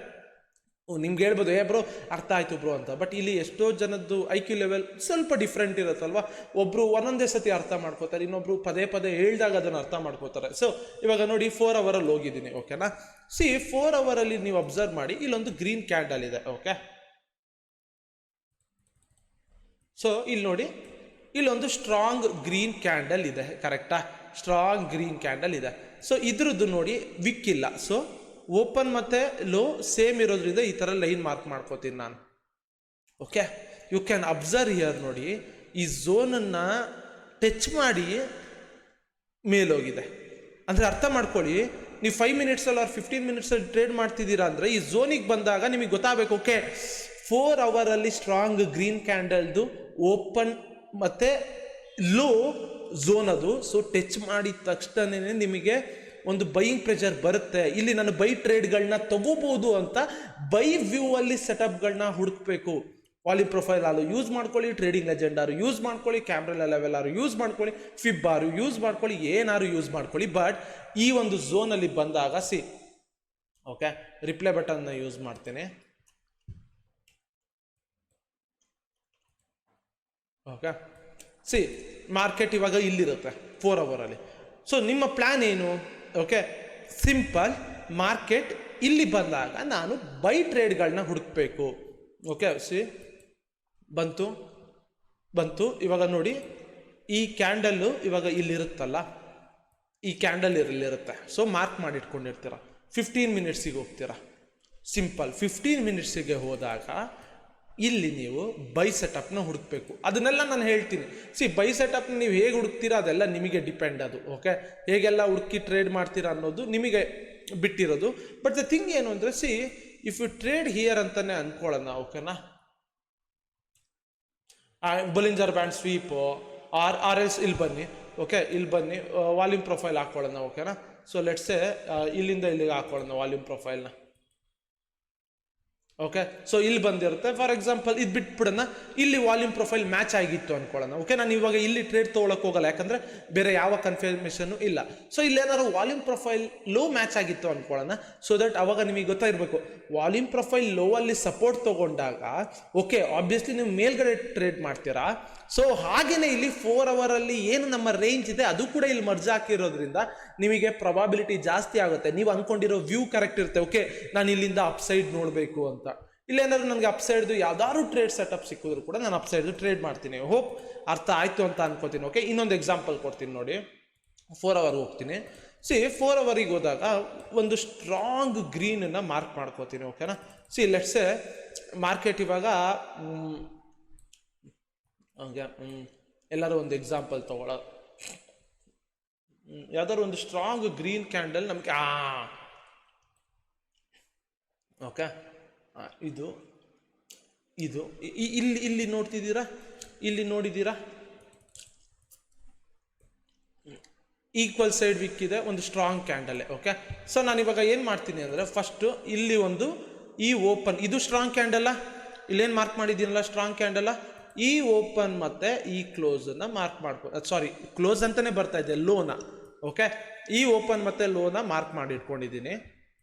ನಿಮ್ಗೆ ಹೇಳ್ಬೋದು ಬ್ರೋ ಅರ್ಥ ಆಯ್ತು ಬ್ರೋ ಅಂತ, ಬಟ್ ಇಲ್ಲಿ ಎಷ್ಟೋ ಜನದ್ದು IQ ಲೆವೆಲ್ ಸ್ವಲ್ಪ ಡಿಫ್ರೆಂಟ್ ಇರುತ್ತಲ್ವಾ. ಒಬ್ರು ಒಂದೊಂದೇ ಸತಿ ಅರ್ಥ ಮಾಡ್ಕೋತಾರೆ, ಇನ್ನೊಬ್ರು ಪದೇ ಪದೇ ಹೇಳ್ದಾಗ ಅದನ್ನು ಅರ್ಥ ಮಾಡ್ಕೋತಾರೆ. ಸೊ ಇವಾಗ ನೋಡಿ 4 ಅವರಲ್ಲಿ ಹೋಗಿದ್ದೀನಿ, ಓಕೆನಾ. 4 ಅವರಲ್ಲಿ ನೀವು ಅಬ್ಸರ್ವ್ ಮಾಡಿ, ಇಲ್ಲೊಂದು ಗ್ರೀನ್ ಕ್ಯಾಂಡಲ್ ಇದೆ, ಓಕೆ. ಸೊ ಇಲ್ಲಿ ನೋಡಿ, ಇಲ್ಲೊಂದು ಸ್ಟ್ರಾಂಗ್ ಗ್ರೀನ್ ಕ್ಯಾಂಡಲ್ ಇದೆ, ಕರೆಕ್ಟಾ. ಸ್ಟ್ರಾಂಗ್ ಗ್ರೀನ್ ಕ್ಯಾಂಡಲ್ ಇದೆ. ಸೊ ಇದ್ರದ್ದು ನೋಡಿ ವಿಕ್ ಇಲ್ಲ. ಸೊ ಓಪನ್ ಮತ್ತು ಲೋ ಸೇಮ್ ಇರೋದ್ರಿಂದ ಈ ಥರ ಲೈನ್ ಮಾರ್ಕ್ ಮಾಡ್ಕೋತೀನಿ ನಾನು, okay. You can observe here ನೋಡಿ, ಈ ಝೋನನ್ನು ಟಚ್ ಮಾಡಿ ಮೇಲೋಗಿದೆ. ಅಂದರೆ ಅರ್ಥ ಮಾಡ್ಕೊಳ್ಳಿ, ನೀವು 5 ಮಿನಿಟ್ಸಲ್ಲಿ ಆರ್ 15 ಮಿನಿಟ್ಸಲ್ಲಿ ಟ್ರೇಡ್ ಮಾಡ್ತಿದ್ದೀರಾ ಅಂದರೆ ಈ ಝೋನಿಗೆ ಬಂದಾಗ ನಿಮಗೆ ಗೊತ್ತಾಗಬೇಕು, ಓಕೆ 4 ಅವರಲ್ಲಿ ಸ್ಟ್ರಾಂಗ್ ಗ್ರೀನ್ ಕ್ಯಾಂಡಲ್ದು ಓಪನ್ ಮತ್ತು ಲೋ ಝೋನ್ ಅದು. ಸೊ ಟಚ್ ಮಾಡಿದ ತಕ್ಷಣವೇ ನಿಮಗೆ ಒಂದು ಬೈಯಿಂಗ್ ಪ್ರೆಷರ್ ಬರುತ್ತೆ. ಇಲ್ಲಿ ನಾನು ಬೈ ಟ್ರೇಡ್ಗಳನ್ನ ತಗೋಬಹುದು ಅಂತ ಬೈ ವ್ಯೂ ಅಲ್ಲಿ ಸೆಟಪ್ಗಳನ್ನ ಹುಡುಕ್ಬೇಕು. ವಾಲ್ಯೂಮ್ ಪ್ರೊಫೈಲ್ ಆರು ಯೂಸ್ ಮಾಡ್ಕೊಳ್ಳಿ, ಟ್ರೇಡಿಂಗ್ ಲೆಜೆಂಡ್ ಆರು ಯೂಸ್ ಮಾಡ್ಕೊಳ್ಳಿ, ಕ್ಯಾಮ್ರಾ ಲೆವೆಲ್ ಆರು ಯೂಸ್ ಮಾಡ್ಕೊಳ್ಳಿ, ಫಿಬ್ ಆರು ಯೂಸ್ ಮಾಡ್ಕೊಳ್ಳಿ, ಏನಾರು ಯೂಸ್ ಮಾಡ್ಕೊಳ್ಳಿ. ಬಟ್ ಈ ಒಂದು ಝೋನಲ್ಲಿ ಬಂದಾಗ ಓಕೆ ರಿಪ್ಲೈ ಬಟನ್ನ ಯೂಸ್ ಮಾಡ್ತೇನೆ, ಓಕೆ. ಮಾರ್ಕೆಟ್ ಇವಾಗ ಇಲ್ಲಿರುತ್ತೆ 4 ಅವರಲ್ಲಿ. ಸೊ ನಿಮ್ಮ ಪ್ಲಾನ್ ಏನು? ಓಕೆ ಸಿಂಪಲ್, ಮಾರ್ಕೆಟ್ ಇಲ್ಲಿ ಬಂದಾಗ ನಾನು ಬೈ ಟ್ರೇಡ್ಗಳನ್ನ ಹುಡುಕ್ಬೇಕು. ಓಕೆ ಬಂತು ಇವಾಗ ನೋಡಿ, ಈ ಕ್ಯಾಂಡಲ್ಲು ಇವಾಗ ಇಲ್ಲಿರುತ್ತಲ್ಲ, ಈ ಕ್ಯಾಂಡಲ್ ಇಲ್ಲಿರುತ್ತೆ. ಸೊ ಮಾರ್ಕ್ ಮಾಡಿ ಇಟ್ಕೊಂಡಿರ್ತೀರ, 15 ಮಿನಿಟ್ಸಿಗೆ ಹೋಗ್ತೀರಾ. ಸಿಂಪಲ್ 15 ಮಿನಿಟ್ಸಿಗೆ ಹೋದಾಗ ಇಲ್ಲಿ ನೀವು ಬೈ ಸೆಟಪ್ನ ಹುಡುಕ್ಬೇಕು. ಅದನ್ನೆಲ್ಲ ನಾನು ಹೇಳ್ತೀನಿ. ಬೈ ಸೆಟಪ್ನ ನೀವು ಹೇಗೆ ಹುಡುಕ್ತೀರಾ ಅದೆಲ್ಲ ನಿಮಗೆ ಡಿಪೆಂಡ್ ಅದು, ಓಕೆ. ಹೇಗೆಲ್ಲ ಹುಡುಕಿ ಟ್ರೇಡ್ ಮಾಡ್ತೀರಾ ಅನ್ನೋದು ನಿಮಗೆ ಬಿಟ್ಟಿರೋದು. ಬಟ್ ದ ಥಿಂಗ್ ಏನು ಅಂದರೆ ಇಫ್ ಯು ಟ್ರೇಡ್ ಹಿಯರ್ ಅಂತಾನೆ ಅನ್ಕೊಳ್ಳೋಣ, ಓಕೆನಾ. ಬೊಲಿಂಜರ್ ಬ್ಯಾಂಡ್ ಸ್ವೀಪು ಆರ್ ಎಲ್ಸ್ ಇಲ್ಲಿ ಬನ್ನಿ, ಓಕೆ ಇಲ್ಲಿ ಬನ್ನಿ, ವಾಲ್ಯೂಮ್ ಪ್ರೊಫೈಲ್ ಹಾಕ್ಕೊಳ್ಳೋಣ, ಓಕೆನಾ. ಸೊ ಲೆಟ್ಸೆ ಇಲ್ಲಿಂದ ಇಲ್ಲಿಗೆ ಹಾಕ್ಕೊಳ್ಳೋಣ ವಾಲ್ಯೂಮ್ ಪ್ರೊಫೈಲ್ನ, ಓಕೆ. ಸೊ ಇಲ್ಲಿ ಬಂದಿರುತ್ತೆ. ಫಾರ್ ಎಕ್ಸಾಂಪಲ್ ಇದು ಬಿಟ್ಬಿಡೋಣ, ಇಲ್ಲಿ ವಾಲ್ಯೂಮ್ ಪ್ರೊಫೈಲ್ ಮ್ಯಾಚ್ ಆಗಿತ್ತು ಅನ್ಕೊಳ್ಳೋಣ, ಓಕೆ. ನಾನು ಇವಾಗ ಇಲ್ಲಿ ಟ್ರೇಡ್ ತೊಗೊಳಕ್ಕೆ ಹೋಗಲ್ಲ, ಯಾಕಂದರೆ ಬೇರೆ ಯಾವ ಕನ್ಫರ್ಮೇಷನ್ನು ಇಲ್ಲ. ಸೊ ಇಲ್ಲೇನಾದ್ರು ವಾಲ್ಯೂಮ್ ಪ್ರೊಫೈಲ್ ಲೋ ಮ್ಯಾಚ್ ಆಗಿತ್ತು ಅನ್ಕೊಳ್ಳೋಣ. ಸೊ ದಟ್ ಅವಾಗ ನಿಮಗೆ ಗೊತ್ತಾಗಿರಬೇಕು, ವಾಲ್ಯೂಮ್ ಪ್ರೊಫೈಲ್ ಲೋ ಅಲ್ಲಿ ಸಪೋರ್ಟ್ ತೊಗೊಂಡಾಗ ಓಕೆ ಆಬ್ವಿಯಸ್ಲಿ ನೀವು ಮೇಲ್ಗಡೆ ಟ್ರೇಡ್ ಮಾಡ್ತೀರಾ. ಸೊ ಹಾಗೇನೆ ಇಲ್ಲಿ 4 ಅವರಲ್ಲಿ ಏನು ನಮ್ಮ ರೇಂಜ್ ಇದೆ ಅದು ಕೂಡ ಇಲ್ಲಿ ಮರ್ಜ್ ಹಾಕಿರೋದ್ರಿಂದ ನಿಮಗೆ ಪ್ರೊಬಾಬಿಲಿಟಿ ಜಾಸ್ತಿ ಆಗುತ್ತೆ. ನೀವು ಅನ್ಕೊಂಡಿರೋ ವ್ಯೂ ಕರೆಕ್ಟ್ ಇರುತ್ತೆ, ಓಕೆ ನಾನು ಇಲ್ಲಿಂದ ಅಪ್ಸೈಡ್ ನೋಡಬೇಕು ಅಂತ. ಇಲ್ಲೇನಾದ್ರು ನನಗೆ ಅಪ್ಸೈಡ್ದು ಯಾವ್ದಾದ್ರು ಟ್ರೇಡ್ ಸೆಟಪ್ ಸಿಕ್ಕಿದ್ರು ಕೂಡ ನಾನು ಅಪ್ಸೈಡ್ದು ಟ್ರೇಡ್ ಮಾಡ್ತೀನಿ. ಹೋಪ್ ಅರ್ಥ ಆಯಿತು ಅಂತ ಅನ್ಕೋತೀನಿ, ಓಕೆ. ಇನ್ನೊಂದು ಎಕ್ಸಾಂಪಲ್ ಕೊಡ್ತೀನಿ ನೋಡಿ. 4 ಅವರ್ಗೆ ಹೋಗ್ತೀನಿ. 4 ಅವರಿಗೆ ಹೋದಾಗ ಒಂದು ಸ್ಟ್ರಾಂಗ್ ಗ್ರೀನನ್ನು ಮಾರ್ಕ್ ಮಾಡ್ಕೋತೀನಿ, ಓಕೆನಾ. ಲೆಟ್ಸ್ ಮಾರ್ಕೆಟ್ ಇವಾಗ ಹಂಗೆ ಎಲ್ಲರೂ ಒಂದು ಎಕ್ಸಾಂಪಲ್ ತಗೊಳ್ಳೋ, ಯಾವ್ದಾದ್ರು ಒಂದು ಸ್ಟ್ರಾಂಗ್ ಗ್ರೀನ್ ಕ್ಯಾಂಡಲ್ ನಮಗೆ ಓಕೆ ಇದು ಇಲ್ಲಿ ನೋಡ್ತಿದ್ದೀರಾ, ಇಲ್ಲಿ ನೋಡಿದ್ದೀರಾ ಈಕ್ವಲ್ ಸೈಡ್ ವಿಕ್ ಇದೆ, ಒಂದು ಸ್ಟ್ರಾಂಗ್ ಕ್ಯಾಂಡಲ್, ಓಕೆ. ಸೊ ನಾನು ಇವಾಗ ಏನು ಮಾಡ್ತೀನಿ ಅಂದರೆ ಫಸ್ಟು ಇಲ್ಲಿ ಒಂದು ಈ ಓಪನ್, ಇದು ಸ್ಟ್ರಾಂಗ್ ಕ್ಯಾಂಡಲ್ಲ, ಇಲ್ಲೇನು ಮಾರ್ಕ್ ಮಾಡಿದ್ದೀನಲ್ಲ ಸ್ಟ್ರಾಂಗ್ ಕ್ಯಾಂಡಲ್ಲ, ಈ ಓಪನ್ ಮತ್ತು ಈ ಕ್ಲೋಸನ್ನು ಮಾರ್ಕ್ ಸಾರಿ ಕ್ಲೋಸ್ ಅಂತಲೇ ಬರ್ತಾ ಇದೆ ಲೋನ, ಓಕೆ. ಈ ಓಪನ್ ಮತ್ತು ಲೋನ ಮಾರ್ಕ್ ಮಾಡಿ ಇಟ್ಕೊಂಡಿದ್ದೀನಿ,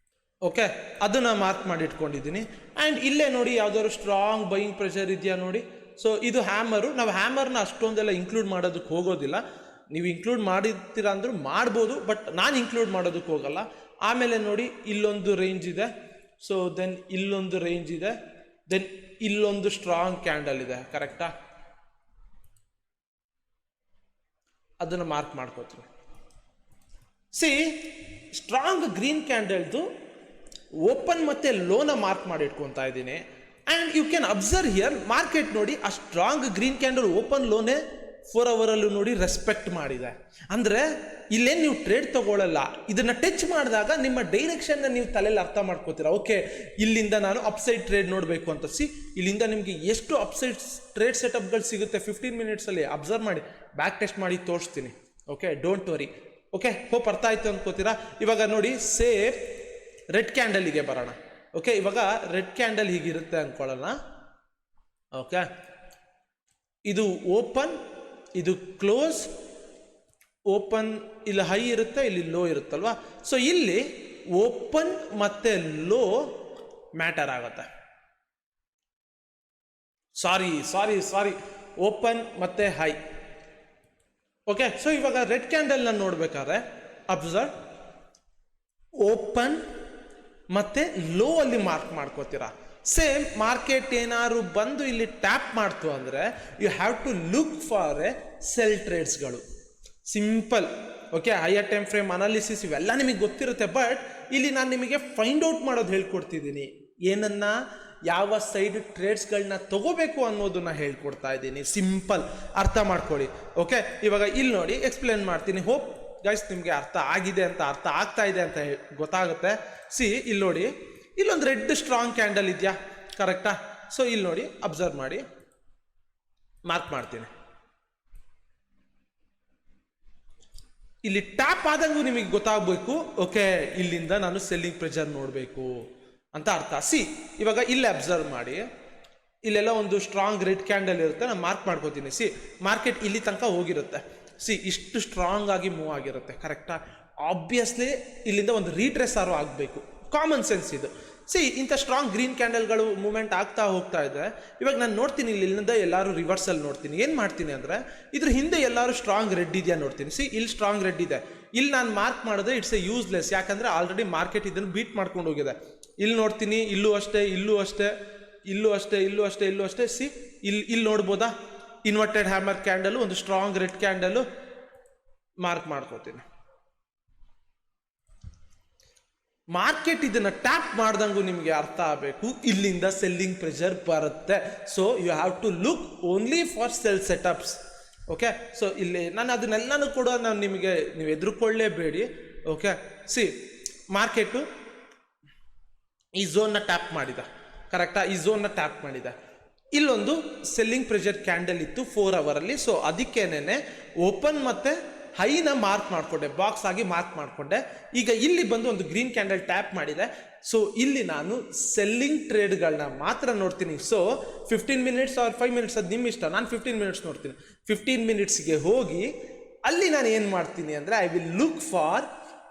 ಓಕೆ. ಅದನ್ನು ಮಾರ್ಕ್ ಮಾಡಿ ಇಟ್ಕೊಂಡಿದ್ದೀನಿ. ಆ್ಯಂಡ್ ಇಲ್ಲೇ ನೋಡಿ ಯಾವ್ದಾದ್ರು ಸ್ಟ್ರಾಂಗ್ ಬೈಯಿಂಗ್ ಪ್ರೆಷರ್ ಇದೆಯಾ ನೋಡಿ. ಸೊ ಇದು ಹ್ಯಾಮರು, ನಾವು ಹ್ಯಾಮರ್ನ ಅಷ್ಟೊಂದೆಲ್ಲ ಇನ್ಕ್ಲೂಡ್ ಮಾಡೋದಕ್ಕೆ ಹೋಗೋದಿಲ್ಲ. ನೀವು ಇನ್ಕ್ಲೂಡ್ ಮಾಡಿರ್ತೀರಾ ಅಂದರೂ ಮಾಡ್ಬೋದು, ಬಟ್ ನಾನು ಇನ್ಕ್ಲೂಡ್ ಮಾಡೋದಕ್ಕೆ ಹೋಗಲ್ಲ. ಆಮೇಲೆ ನೋಡಿ ಇಲ್ಲೊಂದು ರೇಂಜ್ ಇದೆ, ಸೊ ದೆನ್ ಇಲ್ಲೊಂದು ರೇಂಜ್ ಇದೆ, ದೆನ್ ಇಲ್ಲೊಂದು ಸ್ಟ್ರಾಂಗ್ ಕ್ಯಾಂಡಲ್ ಇದೆ, ಕರೆಕ್ಟಾ. ಅದನ್ನು ಮಾರ್ಕ್ ಮಾಡ್ಕೋತೀವಿ. ಸ್ಟ್ರಾಂಗ್ ಗ್ರೀನ್ ಕ್ಯಾಂಡಲ್ದು ಓಪನ್ ಮತ್ತೆ ಲೋನ ಮಾರ್ಕ್ ಮಾಡಿ ಇಟ್ಕೊತಾ ಇದ್ದೀನಿ. And you can observe here market ನೋಡಿ, ಆ ಸ್ಟ್ರಾಂಗ್ ಗ್ರೀನ್ ಕ್ಯಾಂಡಲ್ ಓಪನ್ ಲೋನೇ 4 ಅವರಲ್ಲೂ ನೋಡಿ ರೆಸ್ಪೆಕ್ಟ್ ಮಾಡಿದೆ. ಅಂದರೆ ಇಲ್ಲೇನು ನೀವು ಟ್ರೇಡ್ ತಗೊಳ್ಳಲ್ಲ, ಇದನ್ನು ಟಚ್ ಮಾಡಿದಾಗ ನಿಮ್ಮ ಡೈರೆಕ್ಷನ್ನ ನೀವು ತಲೆಯಲ್ಲಿ ಅರ್ಥ ಮಾಡ್ಕೋತೀರಾ. ಓಕೆ ಇಲ್ಲಿಂದ ನಾನು ಅಪ್ಸೈಡ್ ಟ್ರೇಡ್ ನೋಡಬೇಕು ಅಂತ. ಇಲ್ಲಿಂದ ನಿಮಗೆ ಎಷ್ಟು ಅಪ್ಸೈಡ್ ಟ್ರೇಡ್ ಸೆಟಪ್ಗಳು ಸಿಗುತ್ತೆ 15 ಮಿನಿಟ್ಸಲ್ಲಿ ಅಬ್ಸರ್ವ್ ಮಾಡಿ, ಬ್ಯಾಕ್ ಟೆಸ್ಟ್ ಮಾಡಿ ತೋರಿಸ್ತೀನಿ, okay. Don't worry, okay. Hope ಅರ್ಥ ಆಯ್ತು ಅಂದ್ಕೋತೀರಾ. ಇವಾಗ ನೋಡಿ ಸೇಫ್ ರೆಡ್ ಕ್ಯಾಂಡಲಿಗೆ ಬರೋಣ, ಓಕೆ. ಇವಾಗ ರೆಡ್ ಕ್ಯಾಂಡಲ್ ಹೀಗಿರುತ್ತೆ ಅಂದ್ಕೊಳ್ಳೋಣ, ಓಕೆ. ಇದು ಓಪನ್, ಇದು ಕ್ಲೋಸ್, ಓಪನ್ ಇಲ್ಲಿ ಹೈ ಇರುತ್ತೆ, ಇಲ್ಲಿ ಲೋ ಇರುತ್ತಲ್ವಾ. ಸೊ ಇಲ್ಲಿ ಓಪನ್ ಮತ್ತೆ ಲೋ ಮ್ಯಾಟರ್ ಆಗುತ್ತೆ. ಸಾರಿ ಓಪನ್ ಮತ್ತೆ ಹೈ. ಓಕೆ, ಸೊ ಇವಾಗ ರೆಡ್ ಕ್ಯಾಂಡಲ್ನ ನೋಡ್ಬೇಕಾದ್ರೆ ಅಬ್ಸರ್ವ್, ಓಪನ್ ಮತ್ತೆ ಲೋ ಅಲ್ಲಿ ಮಾರ್ಕ್ ಮಾಡ್ಕೋತೀರಾ. ಸೇಮ್ ಮಾರ್ಕೆಟ್ ಏನಾದ್ರು ಬಂದು ಇಲ್ಲಿ ಟ್ಯಾಪ್ ಮಾಡ್ತು ಅಂದರೆ you have to look for a sell ಟ್ರೇಡ್ಸ್ಗಳು. Simple. Okay, higher time frame analysis ಇವೆಲ್ಲ ನಿಮಗೆ ಗೊತ್ತಿರುತ್ತೆ, ಬಟ್ ಇಲ್ಲಿ ನಾನು ನಿಮಗೆ ಫೈಂಡ್ ಔಟ್ ಮಾಡೋದು ಹೇಳ್ಕೊಡ್ತಿದ್ದೀನಿ. ಏನನ್ನ, ಯಾವ ಸೈಡ್ ಟ್ರೇಡ್ಸ್ಗಳನ್ನ ತಗೋಬೇಕು ಅನ್ನೋದನ್ನ ಹೇಳ್ಕೊಡ್ತಾ ಇದ್ದೀನಿ. ಸಿಂಪಲ್, ಅರ್ಥ ಮಾಡ್ಕೊಳ್ಳಿ. ಓಕೆ, ಇವಾಗ ಇಲ್ಲಿ ನೋಡಿ ಎಕ್ಸ್ಪ್ಲೇನ್ ಮಾಡ್ತೀನಿ. ಹೋಪ್ ಗೈಸ್ ನಿಮಗೆ ಅರ್ಥ ಆಗಿದೆ ಅಂತ, ಅರ್ಥ ಆಗ್ತಾ ಇದೆ ಅಂತ ಗೊತ್ತಾಗುತ್ತೆ. ಇಲ್ಲಿ ನೋಡಿ, ಇಲ್ಲೊಂದು ರೆಡ್ ಸ್ಟ್ರಾಂಗ್ ಕ್ಯಾಂಡಲ್ ಇದೆಯಾ, ಕರೆಕ್ಟಾ? ಸೊ ಇಲ್ಲಿ ನೋಡಿ, ಅಬ್ಸರ್ವ್ ಮಾಡಿ, ಮಾರ್ಕ್ ಮಾಡ್ತೀನಿ. ಇಲ್ಲಿ ಟ್ಯಾಪ್ ಆದಂಗೂ ನಿಮಗೆ ಗೊತ್ತಾಗಬೇಕು. ಓಕೆ, ಇಲ್ಲಿಂದ ನಾನು ಸೆಲ್ಲಿಂಗ್ ಪ್ರೆಷರ್ ನೋಡಬೇಕು ಅಂತ ಅರ್ಥ. ಇವಾಗ ಇಲ್ಲಿ ಅಬ್ಸರ್ವ್ ಮಾಡಿ, ಇಲ್ಲೆಲ್ಲ ಒಂದು ಸ್ಟ್ರಾಂಗ್ ರೆಡ್ ಕ್ಯಾಂಡಲ್ ಇರುತ್ತೆ, ನಾನು ಮಾರ್ಕ್ ಮಾಡ್ಕೋತೀನಿ. ಮಾರ್ಕೆಟ್ ಇಲ್ಲಿ ತನಕ ಹೋಗಿರುತ್ತೆ. ಇಷ್ಟು ಸ್ಟ್ರಾಂಗ್ ಆಗಿ ಮೂವ್ ಆಗಿರುತ್ತೆ, ಕರೆಕ್ಟಾ? ಆಬ್ವಿಯಸ್ಲಿ ಇಲ್ಲಿಂದ ಒಂದು ರೀಟ್ರೇಸ್ ಆರು ಆಗಬೇಕು, ಕಾಮನ್ ಸೆನ್ಸ್ ಇದು. ಇಂಥ ಸ್ಟ್ರಾಂಗ್ ಗ್ರೀನ್ ಕ್ಯಾಂಡಲ್ಗಳು ಮೂವ್ಮೆಂಟ್ ಆಗ್ತಾ ಹೋಗ್ತಾ ಇದೆ. ಇವಾಗ ನಾನು ನೋಡ್ತೀನಿ, ಇಲ್ಲಿಂದ ಎಲ್ಲರೂ ರಿವರ್ಸಲ್ಲಿ ನೋಡ್ತೀನಿ. ಏನು ಮಾಡ್ತೀನಿ ಅಂದರೆ, ಇದ್ರ ಹಿಂದೆ ಎಲ್ಲರೂ ಸ್ಟ್ರಾಂಗ್ ರೆಡ್ ಇದೆಯಾ ನೋಡ್ತೀನಿ. ಇಲ್ಲಿ ಸ್ಟ್ರಾಂಗ್ ರೆಡ್ ಇದೆ, ಇಲ್ಲಿ ನಾನು ಮಾರ್ಕ್ ಮಾಡಿದ್ರೆ ಇಟ್ಸ್ ಎ ಯೂಸ್ಲೆಸ್. ಯಾಕಂದರೆ ಆಲ್ರೆಡಿ ಮಾರ್ಕೆಟ್ ಇದನ್ನು ಬೀಟ್ ಮಾಡ್ಕೊಂಡು ಹೋಗಿದೆ. ಇಲ್ಲಿ ನೋಡ್ತೀನಿ, ಇಲ್ಲೂ ಅಷ್ಟೇ, ಇಲ್ಲೂ ಅಷ್ಟೇ, ಇಲ್ಲೂ ಅಷ್ಟೇ, ಇಲ್ಲೂ ಅಷ್ಟೇ, ಇಲ್ಲೂ ಅಷ್ಟೇ. ಇಲ್ಲಿ ನೋಡ್ಬೋದಾ, ಇನ್ವರ್ಟೆಡ್ ಹ್ಯಾಮರ್ ಕ್ಯಾಂಡಲು, ಒಂದು ಸ್ಟ್ರಾಂಗ್ ರೆಡ್ ಕ್ಯಾಂಡಲು ಮಾರ್ಕ್ ಮಾಡ್ಕೋತೀನಿ. ಮಾರ್ಕೆಟ್ ಇದನ್ನ ಟ್ಯಾಪ್ ಮಾಡ್ದಂಗೂ ನಿಮಗೆ ಅರ್ಥ ಆಗಬೇಕು, ಇಲ್ಲಿಂದ ಸೆಲ್ಲಿಂಗ್ ಪ್ರೆಷರ್ ಬರುತ್ತೆ. So you have to look only for sell setups. Okay, so ಇಲ್ಲಿ ನಾನು ಅದನ್ನೆಲ್ಲನೂ ಕೂಡ ನಿಮಗೆ ನೀವು ಎದುರುಕೊಳ್ಳೇಬೇಡಿ. ಓಕೆ, ಮಾರ್ಕೆಟು ಈ ಝೋನ್ನ ಟ್ಯಾಪ್ ಮಾಡಿದ, ಕರೆಕ್ಟಾ? ಈ ಝೋನ್ನ ಟ್ಯಾಪ್ ಮಾಡಿದ. ಇಲ್ಲೊಂದು ಸೆಲ್ಲಿಂಗ್ ಪ್ರೆಷರ್ ಕ್ಯಾಂಡಲ್ ಇತ್ತು 4 ಅವರಲ್ಲಿ. ಸೊ ಅದಕ್ಕೇನೆ ಓಪನ್ ಮತ್ತೆ ಹೈನ ಮಾರ್ಕ್ ಮಾಡಿಕೊಂಡೆ, ಬಾಕ್ಸ್ ಆಗಿ ಮಾರ್ಕ್ ಮಾಡಿಕೊಂಡೆ. ಈಗ ಇಲ್ಲಿ ಬಂದು ಒಂದು ಗ್ರೀನ್ ಕ್ಯಾಂಡಲ್ ಟ್ಯಾಪ್ ಮಾಡಿದೆ. ಸೊ ಇಲ್ಲಿ ನಾನು ಸೆಲ್ಲಿಂಗ್ ಟ್ರೇಡ್ಗಳನ್ನ ಮಾತ್ರ ನೋಡ್ತೀನಿ. ಸೊ 15 ಮಿನಿಟ್ಸ್ ಆರ್ 5 ಮಿನಿಟ್ಸ್, ಅದು ನಿಮ್ಮ ಇಷ್ಟ. ನಾನು 15 ಮಿನಿಟ್ಸ್ ನೋಡ್ತೀನಿ. 15 ಮಿನಿಟ್ಸ್ಗೆ ಹೋಗಿ ಅಲ್ಲಿ ನಾನು ಏನು ಮಾಡ್ತೀನಿ ಅಂದರೆ, I will look for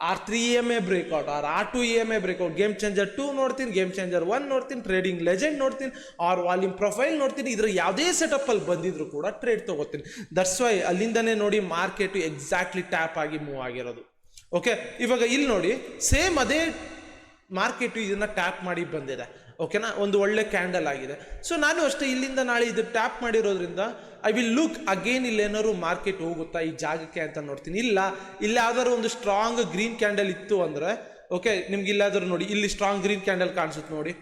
R3 EMA breakout or R2 EMA breakout. Game changer 2 ನೋಡ್ತೀನಿ, ಗೇಮ್ ಚೇಂಜರ್ 1 ನೋಡ್ತೀನಿ, ಟ್ರೇಡಿಂಗ್ ಲೆಜೆಂಡ್ ನೋಡ್ತೀನಿ, ಆರ್ ವಾಲ್ಯೂಮ್ ಪ್ರೊಫೈಲ್ ನೋಡ್ತೀನಿ. ಇದ್ರ ಯಾವುದೇ ಸೆಟಪ್ ಅಲ್ಲಿ ಬಂದಿದ್ರು ಕೂಡ ಟ್ರೇಡ್ ತಗೋತೀನಿ. ದಟ್ಸ್ ವೈ ಅಲ್ಲಿಂದನೇ ನೋಡಿ ಮಾರ್ಕೆಟ್ ಎಕ್ಸಾಕ್ಟ್ಲಿ ಟ್ಯಾಪ್ ಆಗಿ ಮೂವ್ ಆಗಿರೋದು. ಓಕೆ, ಇವಾಗ ಇಲ್ಲಿ ನೋಡಿ, ಸೇಮ್ ಅದೇ ಮಾರ್ಕೆಟ್ ಇದನ್ನ ಟ್ಯಾಪ್ ಮಾಡಿ ಬಂದಿದೆ. ಓಕೆನಾ, ಒಂದು ಒಳ್ಳೆ ಕ್ಯಾಂಡಲ್ ಆಗಿದೆ. ಸೊ ನಾನು ಅಷ್ಟೇ ಇಲ್ಲಿಂದ ನಾಳೆ ಇದು ಟ್ಯಾಪ್ ಮಾಡಿರೋದ್ರಿಂದ ಐ ವಿಲ್ ಲುಕ್ ಅಗೇನ್, ಇಲ್ಲೇನಾದ್ರು ಮಾರ್ಕೆಟ್ ಹೋಗುತ್ತಾ ಈ ಜಾಗಕ್ಕೆ ಅಂತ ನೋಡ್ತೀನಿ. ಇಲ್ಲಿ ಯಾವ್ದಾದ್ರು ಒಂದು ಸ್ಟ್ರಾಂಗ್ ಗ್ರೀನ್ ಕ್ಯಾಂಡಲ್ ಇತ್ತು ಅಂದರೆ, ಓಕೆ, ನಿಮ್ಗೆ ಇಲ್ಲಾದ್ರೂ ನೋಡಿ, ಇಲ್ಲಿ ಸ್ಟ್ರಾಂಗ್ ಗ್ರೀನ್ ಕ್ಯಾಂಡಲ್ ಕಾಣಿಸುತ್ತೆ ನೋಡಿ.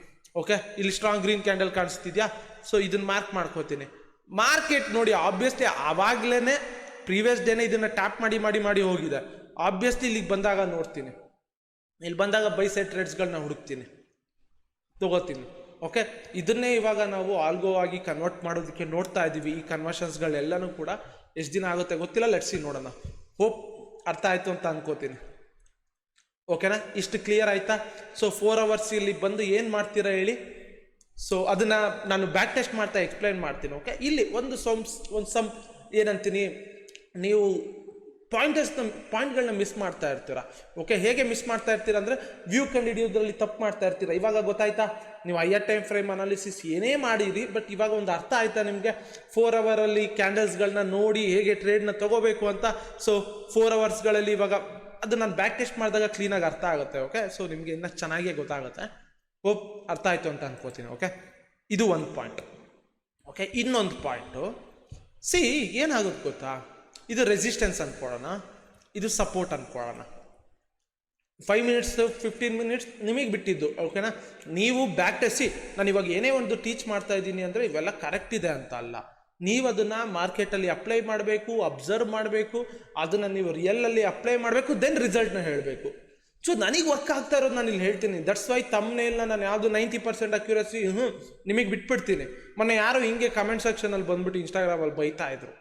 ಓಕೆ, ಇಲ್ಲಿ ಸ್ಟ್ರಾಂಗ್ ಗ್ರೀನ್ ಕ್ಯಾಂಡಲ್ ಕಾಣಿಸ್ತಿದ್ಯಾ? ಸೊ ಇದನ್ನ ಮಾರ್ಕ್ ಮಾಡ್ಕೋತೀನಿ. ಮಾರ್ಕೆಟ್ ನೋಡಿ, ಆಬ್ವಿಯಸ್ಲಿ ಆವಾಗ್ಲೇ ಪ್ರೀವಿಯಸ್ ಡೇನೇ ಇದನ್ನ ಟ್ಯಾಪ್ ಮಾಡಿ ಹೋಗಿದೆ. ಆಬ್ವಿಯಸ್ಲಿ ಇಲ್ಲಿಗೆ ಬಂದಾಗ ನೋಡ್ತೀನಿ, ಇಲ್ಲಿ ಬಂದಾಗ ಬೈ ಸೈಡ್ ಟ್ರೇಡ್ಸ್ಗಳನ್ನ ಹುಡುಕ್ತೀನಿ, ತಗೋತೀನಿ. ಓಕೆ, ಇದನ್ನೇ ಇವಾಗ ನಾವು ಆಲ್ಗೋ ಆಗಿ ಕನ್ವರ್ಟ್ ಮಾಡೋದಕ್ಕೆ ನೋಡ್ತಾ ಇದ್ದೀವಿ. ಈ ಕನ್ವರ್ಷನ್ಸ್ಗಳೆಲ್ಲನೂ ಕೂಡ ಎಷ್ಟು ದಿನ ಆಗುತ್ತೆ ಗೊತ್ತಿಲ್ಲ, ಲೆಟ್ಸಿ ನೋಡೋಣ. ಹೋಪ್ ಅರ್ಥ ಆಯಿತು ಅಂತ ಅನ್ಕೋತೀನಿ. ಓಕೆನಾ, ಇಷ್ಟು ಕ್ಲಿಯರ್ ಆಯ್ತಾ? ಸೊ 4 ಅವರ್ಸ್ ಇಲ್ಲಿ ಬಂದು ಏನು ಮಾಡ್ತೀರಾ ಹೇಳಿ? ಸೊ ಅದನ್ನ ನಾನು ಬ್ಯಾಕ್ ಟೆಸ್ಟ್ ಮಾಡ್ತಾ ಎಕ್ಸ್ಪ್ಲೈನ್ ಮಾಡ್ತೀನಿ. ಓಕೆ, ಇಲ್ಲಿ ಒಂದು ಸಮ್ ಏನಂತೀನಿ, ನೀವು ಪಾಯಿಂಟ್ಗಳನ್ನ ಮಿಸ್ ಮಾಡ್ತಾ ಇರ್ತೀರಾ. ಓಕೆ, ಹೇಗೆ ಮಿಸ್ ಮಾಡ್ತಾ ಇರ್ತೀರಾ ಅಂದರೆ, ವ್ಯೂ ಕಂಡುಹಿಡಿಯೋದ್ರಲ್ಲಿ ತಪ್ಪು ಮಾಡ್ತಾ ಇರ್ತೀರಾ. ಇವಾಗ ಗೊತ್ತಾಯ್ತಾ? ನೀವು ಹೈಯರ್ ಟೈಮ್ ಫ್ರೇಮ್ ಅನಾಲಿಸಿಸ್ ಏನೇ ಮಾಡಿರಿ, ಬಟ್ ಇವಾಗ ಒಂದು ಅರ್ಥ ಆಯ್ತಾ ನಿಮಗೆ? 4 ಅವರಲ್ಲಿ ಕ್ಯಾಂಡಲ್ಸ್ಗಳನ್ನ ನೋಡಿ ಹೇಗೆ ಟ್ರೇಡ್ನ ತಗೋಬೇಕು ಅಂತ. ಸೊ 4 ಅವರ್ಸ್ಗಳಲ್ಲಿ ಇವಾಗ ಅದು ನಾನು ಬ್ಯಾಕ್ ಟೆಸ್ಟ್ ಮಾಡಿದಾಗ ಕ್ಲೀನಾಗಿ ಅರ್ಥ ಆಗುತ್ತೆ. ಓಕೆ, ಸೊ ನಿಮಗೆ ಇನ್ನೂ ಚೆನ್ನಾಗೇ ಗೊತ್ತಾಗುತ್ತೆ. ಹೋಪ್ ಅರ್ಥ ಆಯಿತು ಅಂತ ಅನ್ಕೋತೀನಿ. ಓಕೆ, ಇದು ಒಂದು ಪಾಯಿಂಟ್. ಓಕೆ, ಇನ್ನೊಂದು ಪಾಯಿಂಟು, ಏನಾಗುತ್ತೆ ಗೊತ್ತಾ? ಇದು ರೆಸಿಸ್ಟೆನ್ಸ್ ಅನ್ಕೊಳ್ಳೋಣ, ಇದು ಸಪೋರ್ಟ್ ಅನ್ಕೊಳ್ಳೋಣ. 5 ಮಿನಿಟ್ಸ್ 15 ಮಿನಿಟ್ಸ್ ನಿಮಗೆ ಬಿಟ್ಟಿದ್ದು. ಓಕೆನಾ, ನೀವು ಬ್ಯಾಕ್ ಟೆಸ್ಟ್. ನಾನು ಇವಾಗ ಏನೇ ಒಂದು ಟೀಚ್ ಮಾಡ್ತಾ ಇದ್ದೀನಿ ಅಂದರೆ ಇವೆಲ್ಲ ಕರೆಕ್ಟ್ ಇದೆ ಅಂತ ಅಲ್ಲ. ನೀವು ಅದನ್ನು ಮಾರ್ಕೆಟಲ್ಲಿ ಅಪ್ಲೈ ಮಾಡಬೇಕು, ಅಬ್ಸರ್ವ್ ಮಾಡಬೇಕು, ಅದನ್ನು ನೀವು ರಿಯಲಲ್ಲಿ ಅಪ್ಲೈ ಮಾಡಬೇಕು, ದೆನ್ ರಿಸಲ್ಟ್ನ ಹೇಳಬೇಕು. ಸೊ ನನಗೆ ವರ್ಕ್ ಆಗ್ತಾ ಇರೋದು ನಾನು ಇಲ್ಲಿ ಹೇಳ್ತೀನಿ. ದಟ್ಸ್ ವೈ ತಮ್ನೇಲ್ನ ನಾನು ಯಾವುದು 90% ಅಕ್ಯುರಸಿ ನಿಮಗೆ ಬಿಟ್ಬಿಡ್ತೀನಿ. ಮೊನ್ನೆ ಯಾರು ಹಿಂಗೆ ಕಮೆಂಟ್ ಸೆಕ್ಷನಲ್ಲಿ ಬಂದ್ಬಿಟ್ಟು ಇನ್ಸ್ಟಾಗ್ರಾಮಲ್ಲಿ ಬೈತಾ ಇದ್ರು.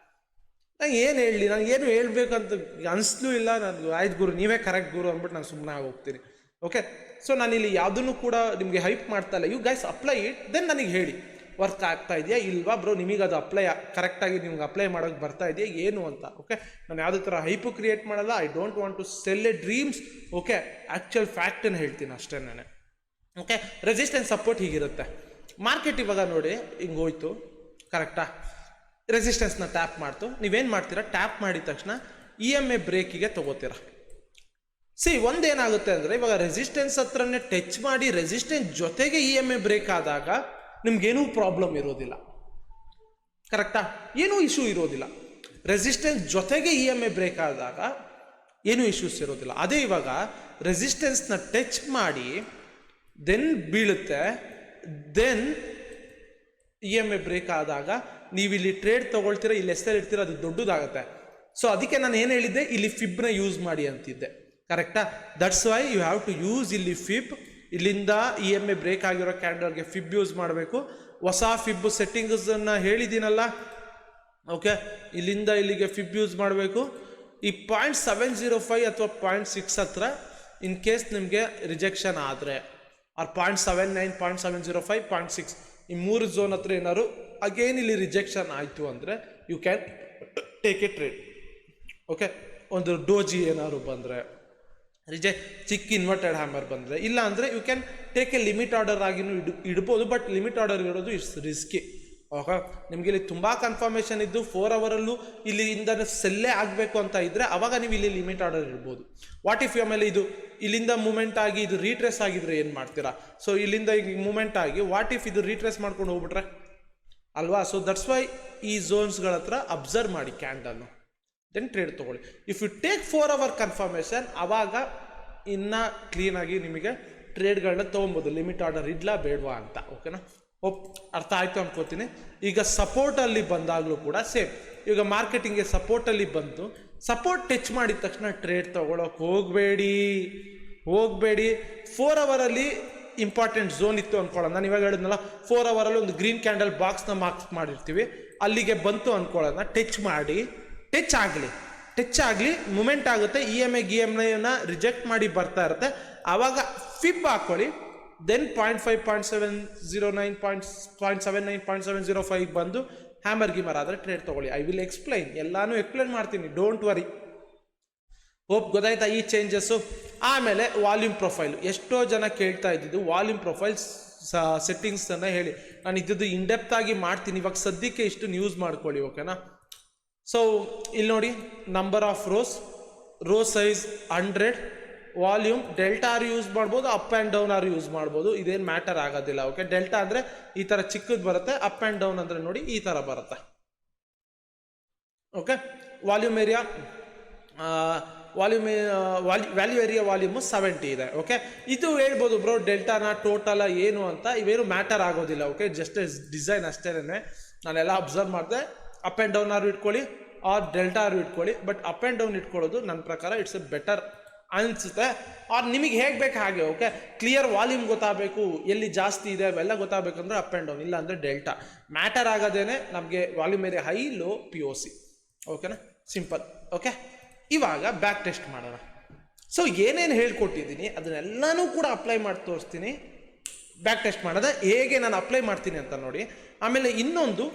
ನಾನು ಏನು ಹೇಳಲಿ, ನನಗೇನು ಹೇಳ್ಬೇಕಂತ ಅನಿಸ್ಲೂ ಇಲ್ಲ. ನನಗೆ ಆಯ್ತು ಗುರು, ನೀವೇ ಕರೆಕ್ಟ್ ಗುರು ಅಂದ್ಬಿಟ್ಟು ನಾನು ಸುಮ್ಮನೆ ಹೋಗ್ತೀನಿ. ಓಕೆ, ಸೊ ನಾನಿಲ್ಲಿ ಯಾವುದನ್ನು ಕೂಡ ನಿಮಗೆ ಹೈಪ್ ಮಾಡ್ತಾ ಇಲ್ಲ. You guys apply it, then ನನಗೆ ಹೇಳಿ ವರ್ಕ್ ಆಗ್ತಾ ಇದೆಯಾ ಇಲ್ವಾ ಬ್ರೋ, ನಿಮಗೆ ಅದು ಕರೆಕ್ಟಾಗಿ ನಿಮ್ಗೆ ಅಪ್ಲೈ ಮಾಡೋಕ್ಕೆ ಬರ್ತಾ ಇದೆಯಾ ಏನು ಅಂತ. ಓಕೆ, ನಾನು ಯಾವುದೇ ಥರ ಹೈಪು ಕ್ರಿಯೇಟ್ ಮಾಡಲ್ಲ. I don't want to sell a dreams. Okay, actual ಫ್ಯಾಕ್ಟನ್ನು ಹೇಳ್ತೀನಿ ಅಷ್ಟೇ ನಾನು. ಓಕೆ, ರೆಸಿಸ್ಟೆನ್ಸ್ ಸಪೋರ್ಟ್ ಹೀಗಿರುತ್ತೆ. ಮಾರ್ಕೆಟ್ ಇವಾಗ ನೋಡಿ ಹಿಂಗೆ ಹೋಯ್ತು. ಕರೆಕ್ಟಾ? ರೆಸಿಸ್ಟೆನ್ಸ್ನ ಟ್ಯಾಪ್ ಮಾಡ್ತು, ನೀವೇನು ಮಾಡ್ತೀರಾ, ಟ್ಯಾಪ್ ಮಾಡಿದ ತಕ್ಷಣ EMA ಬ್ರೇಕಿಗೆ ತಗೋತೀರಾ. ಒಂದೇನಾಗುತ್ತೆ ಅಂದರೆ, ಇವಾಗ ರೆಸಿಸ್ಟೆನ್ಸ್ ಹತ್ರನೇ ಟಚ್ ಮಾಡಿ ರೆಸಿಸ್ಟೆನ್ಸ್ ಜೊತೆಗೆ EMA ಬ್ರೇಕ್ ಆದಾಗ ನಿಮ್ಗೇನೂ ಪ್ರಾಬ್ಲಮ್ ಇರೋದಿಲ್ಲ. ಕರೆಕ್ಟಾ? ಏನೂ ಇಶ್ಯೂ ಇರೋದಿಲ್ಲ. ರೆಸಿಸ್ಟೆನ್ಸ್ ಜೊತೆಗೆ EMA ಬ್ರೇಕ್ ಆದಾಗ ಏನೂ ಇಶ್ಯೂಸ್ ಇರೋದಿಲ್ಲ. ಅದೇ ಇವಾಗ ರೆಸಿಸ್ಟೆನ್ಸ್ನ ಟಚ್ ಮಾಡಿ ದೆನ್ ಬೀಳುತ್ತೆ, ದೆನ್ EMA ಬ್ರೇಕ್ ಆದಾಗ ನೀವು ಇಲ್ಲಿ ಟ್ರೇಡ್ ತೊಗೊಳ್ತೀರಾ, ಇಲ್ಲಿ ಎಷ್ಟೆಲ್ಲ ಇಡ್ತೀರಾ, ಅದು ದೊಡ್ಡದಾಗುತ್ತೆ. ಸೊ ಅದಕ್ಕೆ ನಾನು ಏನು ಹೇಳಿದ್ದೆ, ಇಲ್ಲಿ ಫಿಬ್ನ ಯೂಸ್ ಮಾಡಿ ಅಂತಿದ್ದೆ. ಕರೆಕ್ಟಾ? That's why you have to use ಇಲ್ಲಿ ಫಿಬ್. ಇಲ್ಲಿಂದ EMA ಬ್ರೇಕ್ ಆಗಿರೋ ಕ್ಯಾಂಡಲ್ಗೆ ಫಿಬ್ ಯೂಸ್ ಮಾಡಬೇಕು. ಹೊಸ ಫಿಬ್ ಸೆಟ್ಟಿಂಗ್ಸನ್ನು ಹೇಳಿದ್ದೀನಲ್ಲ, ಓಕೆ, ಇಲ್ಲಿಂದ ಇಲ್ಲಿಗೆ ಫಿಬ್ ಯೂಸ್ ಮಾಡಬೇಕು. ಈ 0.705 ಅಥವಾ 0.6 ಹತ್ರ ಇನ್ ಕೇಸ್ ನಿಮಗೆ ರಿಜೆಕ್ಷನ್ ಆದರೆ, ಆರ್ 0.79, 0.705, 0.6 ಈ 3 ಝೋನ್ ಹತ್ರ ಏನಾದ್ರು ಅಗೇನ್ ಇಲ್ಲಿ ರಿಜೆಕ್ಷನ್ ಆಯಿತು ಅಂದರೆ you can take a trade. Okay, ಒಂದು ಡೋಜಿ ಏನಾದ್ರು ಬಂದರೆ, ಚಿಕ್ಕ ಇನ್ವರ್ಟೆಡ್ ಹ್ಯಾಮರ್ ಬಂದರೆ, ಇಲ್ಲ ಅಂದರೆ you can take a limit order ಆಗಿನೂ ಇಡ್ಬೋದು. ಬಟ್ ಲಿಮಿಟ್ ಆರ್ಡರ್ ಇರೋದು ಇಟ್ಸ್ ರಿಸ್ಕಿ. ಓಕೆ, ನಿಮಗೆ ಇಲ್ಲಿ ತುಂಬ ಕನ್ಫರ್ಮೇಷನ್ ಇದ್ದು 4 ಅವರಲ್ಲೂ ಇಲ್ಲಿಂದ ಸೆಲ್ಲೇ ಆಗಬೇಕು ಅಂತ ಇದ್ದರೆ ಅವಾಗ ನೀವು ಇಲ್ಲಿ ಲಿಮಿಟ್ ಆರ್ಡರ್ ಇಡ್ಬೋದು. ವಾಟ್ ಇಫ್ ಆಮೇಲೆ ಇದು ಇಲ್ಲಿಂದ ಮೂಮೆಂಟ್ ಆಗಿ ಇದು ರೀಟ್ರೇಸ್ ಆಗಿದ್ರೆ ಏನು ಮಾಡ್ತೀರಾ? ಸೊ ಇಲ್ಲಿಂದ ಈಗ ಮೂಮೆಂಟ್ ಆಗಿ ವಾಟ್ ಇಫ್ ಇದು ರೀಟ್ರೇಸ್ ಮಾಡ್ಕೊಂಡು ಹೋಗ್ಬಿಟ್ರೆ ಅಲ್ವಾ? ಸೊ ದಟ್ಸ್ ವೈ ಈ ಝೋನ್ಸ್ಗಳ ಹತ್ರ ಅಬ್ಸರ್ವ್ ಮಾಡಿ ಕ್ಯಾಂಡಲ್ನು, ದೆನ್ ಟ್ರೇಡ್ ತೊಗೊಳ್ಳಿ. If you take 4 hour confirmation, ಆವಾಗ ಇನ್ನೂ ಕ್ಲೀನಾಗಿ ನಿಮಗೆ ಟ್ರೇಡ್ಗಳನ್ನ ತೊಗೊಬೋದು, ಲಿಮಿಟ್ ಆರ್ಡರ್ ಇಡ್ಲಾ ಬೇಡವಾ ಅಂತ. ಓಕೆನಾ? ಅರ್ಥ ಆಯಿತು ಅನ್ಕೋತೀನಿ. ಈಗ ಸಪೋರ್ಟಲ್ಲಿ ಬಂದಾಗಲೂ ಕೂಡ ಸೇಮ್. ಈಗ ಮಾರ್ಕೆಟಿಂಗ್ಗೆ ಸಪೋರ್ಟಲ್ಲಿ ಬಂತು, ಸಪೋರ್ಟ್ ಟಚ್ ಮಾಡಿದ ತಕ್ಷಣ ಟ್ರೇಡ್ ತೊಗೊಳಕ್ಕೆ ಹೋಗಬೇಡಿ. 4 ಅವರಲ್ಲಿ ಇಂಪಾರ್ಟೆಂಟ್ ಝೋನ್ ಇತ್ತು ಅಂದ್ಕೊಳ್ಳೋಣ. ನಾನು ಇವಾಗ ಹೇಳಿದ್ನಲ್ಲ, 4 ಅವರಲ್ಲಿ ಒಂದು ಗ್ರೀನ್ ಕ್ಯಾಂಡಲ್ ಬಾಕ್ಸ್ನ ಮಾರ್ಕ್ಸ್ ಮಾಡಿರ್ತೀವಿ, ಅಲ್ಲಿಗೆ ಬಂತು ಅಂದ್ಕೊಳ್ಳೋಣ. ಟಚ್ ಆಗಲಿ ಮೂಮೆಂಟ್ ಆಗುತ್ತೆ, EMA ರಿಜೆಕ್ಟ್ ಮಾಡಿ ಬರ್ತಾ ಇರುತ್ತೆ, ಆವಾಗ ಫಿಬ್ ಹಾಕೊಳ್ಳಿ. ದೆನ್ 0.5, 0.709, 0.79, 0.705 ಬಂದು ಹ್ಯಾಮರ್ ಆದರೆ ಟ್ರೇಡ್ ತೊಗೊಳ್ಳಿ. ಐ ವಿಲ್ ಎಕ್ಸ್ಪ್ಲೈನ್, ಎಲ್ಲಾನು ಎಕ್ಸ್ಪ್ಲೈನ್ ಮಾಡ್ತೀನಿ, ಡೋಂಟ್ ವರಿ. ಹೋಪ್ ಗೊತ್ತಾಯ್ತಾ ಈ ಚೇಂಜಸ್ಸು? ಆಮೇಲೆ ವಾಲ್ಯೂಮ್ ಪ್ರೊಫೈಲ್, ಎಷ್ಟೋ ಜನ ಕೇಳ್ತಾ ಇದ್ದಿದ್ದು ವಾಲ್ಯೂಮ್ ಪ್ರೊಫೈಲ್ ಸೆಟ್ಟಿಂಗ್ಸನ್ನು ಹೇಳಿ. ನಾನು ಇದ್ದದ್ದು ಇನ್ಡೆಪ್ತ್ ಆಗಿ ಮಾಡ್ತೀನಿ, ಇವಾಗ ಸದ್ಯಕ್ಕೆ ಇಷ್ಟು ಯೂಸ್ ಮಾಡ್ಕೊಳ್ಳಿ. ಓಕೆನಾ? ಸೊ ಇಲ್ಲಿ ನೋಡಿ, number of row size 100, volume delta or use ಮಾಡ್ಬೋದು, up and down or use ಮಾಡ್ಬೋದು, ಇದೇನು ಮ್ಯಾಟರ್ ಆಗೋದಿಲ್ಲ. ಓಕೆ, ಡೆಲ್ಟಾ ಅಂದರೆ ಈ ಥರ ಚಿಕ್ಕದು ಬರುತ್ತೆ, ಅಪ್ ಆ್ಯಂಡ್ ಡೌನ್ ಅಂದರೆ ನೋಡಿ ಈ ಥರ ಬರುತ್ತೆ. ಓಕೆ, ವ್ಯಾಲ್ಯೂ ಏರಿಯಾ ವಾಲ್ಯೂಮು 70 ಇದೆ. ಓಕೆ, ಇದು ಹೇಳ್ಬೋದು ಬ್ರೋ ಡೆಲ್ಟಾನ ಟೋಟಲ ಏನು ಅಂತ, ಇವೇನು ಮ್ಯಾಟರ್ ಆಗೋದಿಲ್ಲ. ಓಕೆ, ಜಸ್ಟ್ ಡಿಸೈನ್ ಅಷ್ಟೇ. ನಾನೆಲ್ಲ ಅಬ್ಸರ್ವ್ ಮಾಡಿದೆ. ಅಪ್ ಆ್ಯಂಡ್ ಡೌನ್ ಆರು ಇಟ್ಕೊಳ್ಳಿ, ಆರ್ ಡೆಲ್ಟಾ ಆರು ಇಟ್ಕೊಳ್ಳಿ. ಬಟ್ ಅಪ್ ಆ್ಯಂಡ್ ಡೌನ್ ಇಟ್ಕೊಳ್ಳೋದು ನನ್ನ ಪ್ರಕಾರ ಇಟ್ಸ್ ಎ ಬೆಟರ್ ಅನಿಸುತ್ತೆ. ಆರ್ ನಿಮಗೆ ಹೇಗೆ ಬೇಕು ಹಾಗೆ. ಓಕೆ, ಕ್ಲಿಯರ್ ವಾಲ್ಯೂಮ್ ಗೊತ್ತಾಗಬೇಕು, ಎಲ್ಲಿ ಜಾಸ್ತಿ ಇದೆ ಅವೆಲ್ಲ ಗೊತ್ತಾಗಬೇಕಂದ್ರೆ ಅಪ್ ಆ್ಯಂಡ್ ಡೌನ್, ಇಲ್ಲ ಅಂದರೆ ಡೆಲ್ಟಾ. ಮ್ಯಾಟರ್ ಆಗೋದೇನೆ ನಮಗೆ volume area high, low, POC. ಓಕೆನಾ? ಸಿಂಪಲ್. ಓಕೆ, ಇವಾಗ ಬ್ಯಾಕ್ ಟೆಸ್ಟ್ ಮಾಡೋಣ. ಸೊ ಏನೇನು ಹೇಳ್ಕೊಟ್ಟಿದ್ದೀನಿ ಅದನ್ನೆಲ್ಲನೂ ಕೂಡ ಅಪ್ಲೈ ಮಾಡಿ ತೋರಿಸ್ತೀನಿ. ಬ್ಯಾಕ್ ಟೆಸ್ಟ್ ಮಾಡೋದ ಹೇಗೆ ನಾನು ಅಪ್ಲೈ ಮಾಡ್ತೀನಿ ಅಂತ ನೋಡಿ. ಆಮೇಲೆ ಇನ್ನೊಂದು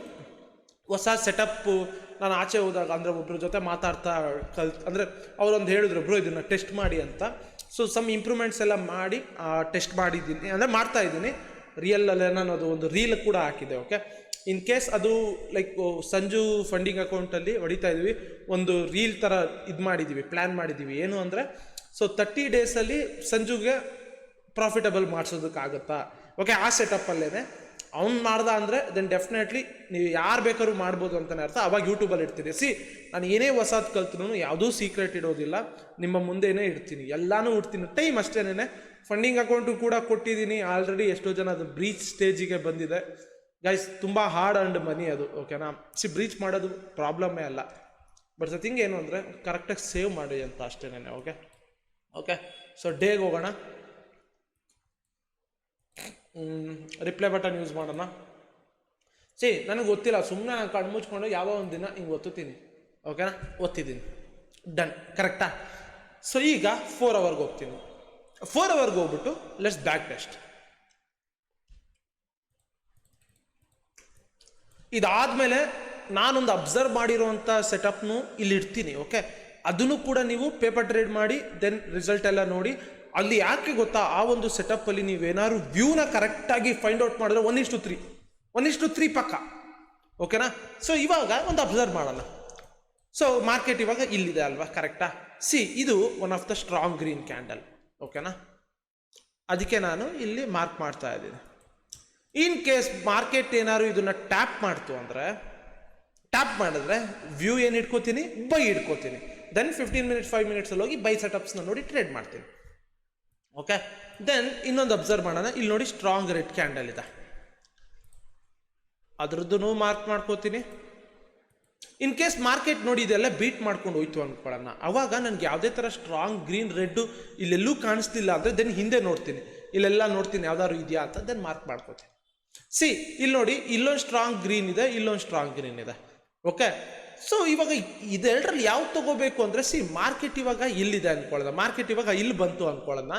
ಹೊಸ ಸೆಟಪ್ಪು, ನಾನು ಆಚೆ ಹೋದಾಗ ಅಂದರೆ ಒಬ್ಬರ ಜೊತೆ ಮಾತಾಡ್ತಾ ಅಂದರೆ ಅವರೊಂದು ಹೇಳಿದ್ರು, ಬ್ರೋ ಇದನ್ನು ಟೆಸ್ಟ್ ಮಾಡಿ ಅಂತ. ಸೊ ಸಮ್ ಇಂಪ್ರೂವ್ಮೆಂಟ್ಸ್ ಎಲ್ಲ ಮಾಡಿ ಟೆಸ್ಟ್ ಮಾಡಿದ್ದೀನಿ, ಅಂದರೆ ಮಾಡ್ತಾ ಇದ್ದೀನಿ. ರಿಯಲಲ್ಲೇ ನಾನು ಅದು ಒಂದು ರೀಲ್ ಕೂಡ ಹಾಕಿದೆ. ಓಕೆ, ಇನ್ ಕೇಸ್ ಅದು ಲೈಕ್ ಸಂಜು ಫಂಡಿಂಗ್ ಅಕೌಂಟಲ್ಲಿ ಹೊಡಿತಾ ಇದ್ವಿ, ಒಂದು ರೀಲ್ ಥರ ಇದು ಮಾಡಿದ್ದೀವಿ, ಪ್ಲ್ಯಾನ್ ಮಾಡಿದ್ದೀವಿ. ಏನು ಅಂದರೆ, ಸೊ 30 ಡೇಸಲ್ಲಿ ಸಂಜುಗೆ ಪ್ರಾಫಿಟಬಲ್ ಮಾಡಿಸೋದಕ್ಕಾಗುತ್ತಾ? ಓಕೆ, ಆ ಸೆಟಪ್ಪಲ್ಲೇ ಅವ್ನು ಮಾಡ್ದ ಅಂದರೆ ದೆನ್ ಡೆಫಿನೆಟ್ಲಿ ನೀವು ಯಾರು ಬೇಕಾದ್ರೂ ಮಾಡ್ಬೋದು ಅಂತಲೇ ಅರ್ಥ. ಅವಾಗ ಯೂಟ್ಯೂಬಲ್ಲಿ ಇಡ್ತೀನಿ. ನಾನು ಏನೇ ಹೊಸದು ಕಲ್ತ್ರೂ ಯಾವುದೂ ಸೀಕ್ರೆಟ್ ಇಡೋದಿಲ್ಲ, ನಿಮ್ಮ ಮುಂದೆನೇ ಇಡ್ತೀನಿ, ಎಲ್ಲನೂ ಇಡ್ತೀನಿ. ಟೈಮ್ ಅಷ್ಟೇನೆ. ಫಂಡಿಂಗ್ ಅಕೌಂಟು ಕೂಡ ಕೊಟ್ಟಿದ್ದೀನಿ ಆಲ್ರೆಡಿ. ಎಷ್ಟೋ ಜನ ಅದು ಬ್ರೀಚ್ ಸ್ಟೇಜಿಗೆ ಬಂದಿದೆ ಗೈಸ್, ತುಂಬ ಹಾರ್ಡ್ ಅಂಡ್ ಮನಿ ಅದು. ಓಕೆನಾ? ಬ್ರೀಚ್ ಮಾಡೋದು ಪ್ರಾಬ್ಲಮ್ಮೇ ಅಲ್ಲ. ಬಟ್ ದ ಥಿಂಗ್ ಏನು ಅಂದರೆ ಕರೆಕ್ಟಾಗಿ ಸೇವ್ ಮಾಡಿ ಅಂತ ಅಷ್ಟೇನೆ. ಓಕೆ, ಸೊ ಡೇಗೆ ಹೋಗೋಣ. ರಿಪ್ಲೈ ಬಟನ್ ಯೂಸ್ ಮಾಡೋಣ. ನನಗೆ ಗೊತ್ತಿಲ್ಲ, ಸುಮ್ಮನೆ ನಾನು ಕಣ್ಣು ಮುಚ್ಕೊಂಡು ಯಾವ ಒಂದು ದಿನ ಹಿಂಗೆ ಒತ್ತುತ್ತೀನಿ. ಓಕೆನಾ? ಒತ್ತಿದ್ದೀನಿ, ಡನ್. ಕರೆಕ್ಟಾ? ಸೊ ಈಗ 4 ಅವರ್ಗೆ ಹೋಗ್ತೀನಿ. 4 ಅವರ್ಗೆ ಹೋಗ್ಬಿಟ್ಟು ಲೆಟ್ಸ್ ಬ್ಯಾಕ್ ಟೆಸ್ಟ್. ಇದಾದಮೇಲೆ ನಾನೊಂದು ಅಬ್ಸರ್ವ್ ಮಾಡಿರೋವಂಥ ಸೆಟಪ್ನು ಇಲ್ಲಿ ಇಡ್ತೀನಿ. ಓಕೆ, ಅದನ್ನು ಕೂಡ ನೀವು ಪೇಪರ್ ಟ್ರೇಡ್ ಮಾಡಿ ದೆನ್ ರಿಸಲ್ಟ್ ಎಲ್ಲ ನೋಡಿ. ಅಲ್ಲಿ ಯಾಕೆ ಗೊತ್ತಾ, ಆ ಒಂದು ಸೆಟಪ್ಪಲ್ಲಿ ನೀವೇನಾದ್ರು ವ್ಯೂನ ಕರೆಕ್ಟಾಗಿ ಫೈಂಡ್ ಔಟ್ ಮಾಡಿದ್ರೆ 1:3 ಪಕ್ಕ. ಓಕೆನಾ. ಸೊ ಇವಾಗ ಒಂದು ಅಬ್ಸರ್ವ್ ಮಾಡೋಣ. ಸೊ ಮಾರ್ಕೆಟ್ ಇವಾಗ ಇಲ್ಲಿದೆ ಅಲ್ವಾ, ಕರೆಕ್ಟಾ. ಸಿ ಇದು one of the strong green candle, ಓಕೆನಾ. ಅದಕ್ಕೆ ನಾನು ಇಲ್ಲಿ ಮಾರ್ಕ್ ಮಾಡ್ತಾ ಇದ್ದೀನಿ. ಇನ್ ಕೇಸ್ ಮಾರ್ಕೆಟ್ ಏನಾದ್ರು ಇದನ್ನ ಟ್ಯಾಪ್ ಮಾಡ್ತು ಅಂದರೆ, ಟ್ಯಾಪ್ ಮಾಡಿದ್ರೆ ವ್ಯೂ ಏನು ಇಟ್ಕೋತೀನಿ, ಬೈ ಇಟ್ಕೋತೀನಿ. ದೆನ್ 15 ಮಿನಿಟ್ಸ್ 5 ಮಿನಿಟ್ಸಲ್ಲಿ ಹೋಗಿ ಬೈ ಸೆಟಪ್ಸ್ನ ನೋಡಿ ಟ್ರೇಡ್ ಮಾಡ್ತೀನಿ. ಓಕೆ. ದೆನ್ ಇನ್ನೊಂದು ಅಬ್ಸರ್ವ್ ಮಾಡೋಣ. ಇಲ್ಲಿ ನೋಡಿ ಸ್ಟ್ರಾಂಗ್ ರೆಡ್ ಕ್ಯಾಂಡಲ್ ಇದೆ, ಅದ್ರದ್ದು ಮಾರ್ಕ್ ಮಾಡ್ಕೋತೀನಿ. ಇನ್ ಕೇಸ್ ಮಾರ್ಕೆಟ್ ನೋಡಿ ಇದೆಲ್ಲ ಬೀಟ್ ಮಾಡ್ಕೊಂಡು ಹೋಯ್ತು ಅಂದ್ಕೊಳ್ಳೋಣ, ಅವಾಗ ನನಗೆ ಯಾವುದೇ ಥರ ಸ್ಟ್ರಾಂಗ್ ಗ್ರೀನ್ ರೆಡ್ಡು ಇಲ್ಲೆಲ್ಲೂ ಕಾಣಿಸ್ತಿಲ್ಲ ಅಂದರೆ ದೆನ್ ಹಿಂದೆ ನೋಡ್ತೀನಿ, ಇಲ್ಲೆಲ್ಲ ನೋಡ್ತೀನಿ ಯಾವ್ದಾದ್ರು ಇದೆಯಾ ಅಂತ, ದೆನ್ ಮಾರ್ಕ್ ಮಾಡ್ಕೋತೀನಿ. ಸಿ ಇಲ್ಲಿ ನೋಡಿ, ಇಲ್ಲೊಂದು ಸ್ಟ್ರಾಂಗ್ ಗ್ರೀನ್ ಇದೆ, ಇಲ್ಲೊಂದು ಸ್ಟ್ರಾಂಗ್ ಗ್ರೀನ್ ಇದೆ. ಓಕೆ. ಸೊ ಇವಾಗ ಇದೆರಡರಲ್ಲಿ ಯಾವ್ದು ತಗೋಬೇಕು ಅಂದರೆ, ಸಿ ಮಾರ್ಕೆಟ್ ಇವಾಗ ಇಲ್ಲಿದೆ ಅಂದ್ಕೊಳ್ಳೋಣ, ಮಾರ್ಕೆಟ್ ಇವಾಗ ಇಲ್ಲಿ ಬಂತು ಅಂದ್ಕೊಳ್ಳೋಣ.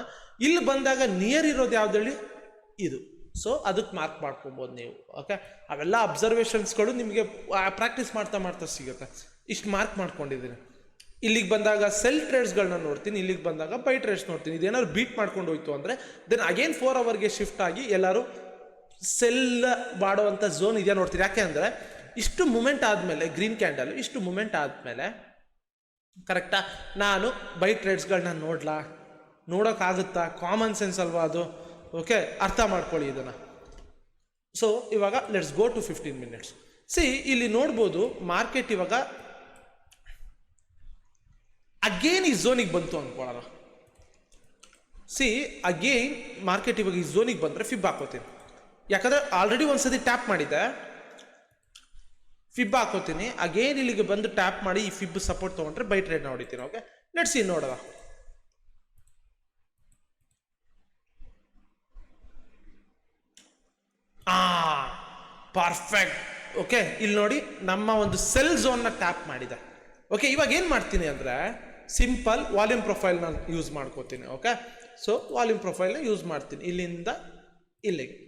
ಇಲ್ಲಿ ಬಂದಾಗ ನಿಯರ್ ಇರೋದು ಯಾವ್ದು ಹೇಳಿ, ಇದು. ಸೊ ಅದಕ್ಕೆ ಮಾರ್ಕ್ ಮಾಡ್ಕೊಬೋದು ನೀವು. ಓಕೆ. ಅವೆಲ್ಲ ಅಬ್ಸರ್ವೇಷನ್ಸ್ಗಳು ನಿಮಗೆ ಪ್ರಾಕ್ಟೀಸ್ ಮಾಡ್ತಾ ಮಾಡ್ತಾ ಸಿಗುತ್ತೆ. ಇಷ್ಟು ಮಾರ್ಕ್ ಮಾಡ್ಕೊಂಡಿದ್ದೀನಿ. ಇಲ್ಲಿಗೆ ಬಂದಾಗ ಸೆಲ್ ಟ್ರೇಡ್ಸ್ಗಳನ್ನ ನೋಡ್ತೀನಿ, ಇಲ್ಲಿಗೆ ಬಂದಾಗ ಬೈ ಟ್ರೇಡ್ಸ್ ನೋಡ್ತೀನಿ. ಇದೇನಾದ್ರು ಬೀಟ್ ಮಾಡ್ಕೊಂಡು ಹೋಯ್ತು ಅಂದರೆ ದೆನ್ ಅಗೇನ್ 4 ಅವರ್ಗೆ ಶಿಫ್ಟ್ ಆಗಿ ಎಲ್ಲರೂ ಸೆಲ್ ಮಾಡುವಂಥ ಝೋನ್ ಇದೆಯಾ ನೋಡ್ತೀನಿ. ಯಾಕೆ ಅಂದರೆ ಇಷ್ಟು ಮೂಮೆಂಟ್ ಆದಮೇಲೆ, ಗ್ರೀನ್ ಕ್ಯಾಂಡಲ್ ಇಷ್ಟು ಮೂಮೆಂಟ್ ಆದಮೇಲೆ ಕರೆಕ್ಟಾ, ನಾನು ಬೈ ಟ್ರೇಡ್ಸ್ಗಳನ್ನ ನೋಡೋಕ್ಕಾಗುತ್ತಾ? ಕಾಮನ್ ಸೆನ್ಸ್ ಅಲ್ವಾ ಅದು. ಓಕೆ, ಅರ್ಥ ಮಾಡ್ಕೊಳ್ಳಿ ಇದನ್ನು. ಸೊ ಇವಾಗ let's go to 15 minutes. See ಇಲ್ಲಿ ನೋಡ್ಬೋದು ಮಾರ್ಕೆಟ್ ಇವಾಗ ಅಗೇನ್ ಈ ಝೋನಿಗೆ ಬಂತು ಅಂದ್ಕೊಳ್ಳೋಣ. ಸಿ ಅಗೇನ್ ಮಾರ್ಕೆಟ್ ಇವಾಗ ಈ ಝೋನಿಗೆ ಬಂದರೆ ಫಿಬ್ ಹಾಕೋತೀನಿ. ಯಾಕಂದರೆ ಆಲ್ರೆಡಿ ಒಂದ್ಸತಿ ಟ್ಯಾಪ್ ಮಾಡಿದ್ದೆ, ಫಿಬ್ ಹಾಕೋತೀನಿ. ಅಗೇನ್ ಇಲ್ಲಿಗೆ ಬಂದು ಟ್ಯಾಪ್ ಮಾಡಿ ಈ ಫಿಬ್ ಸಪೋರ್ಟ್ ತೊಗೊಂಡ್ರೆ ಬೈ ಟ್ರೇಡ್ನ ಹೊಡಿತೀನಿ. ಓಕೆ, ಲೆಟ್ಸ್ ಸಿ ನೋಡೋಣ. ಪರ್ಫೆಕ್ಟ್. ಓಕೆ, ಇಲ್ಲಿ ನೋಡಿ ನಮ್ಮ ಒಂದು ಸೆಲ್ ಝೋನ್ನ ಟ್ಯಾಪ್ ಮಾಡಿದೆ. ಓಕೆ, ಇವಾಗ ಏನು ಮಾಡ್ತೀನಿ ಅಂದರೆ ಸಿಂಪಲ್ ವಾಲ್ಯೂಮ್ ಪ್ರೊಫೈಲ್ನ ಯೂಸ್ ಮಾಡ್ಕೋತೀನಿ. ಓಕೆ, ಸೊ ವಾಲ್ಯೂಮ್ ಪ್ರೊಫೈಲ್ನ ಯೂಸ್ ಮಾಡ್ತೀನಿ ಇಲ್ಲಿಂದ ಇಲ್ಲಿಗೆ.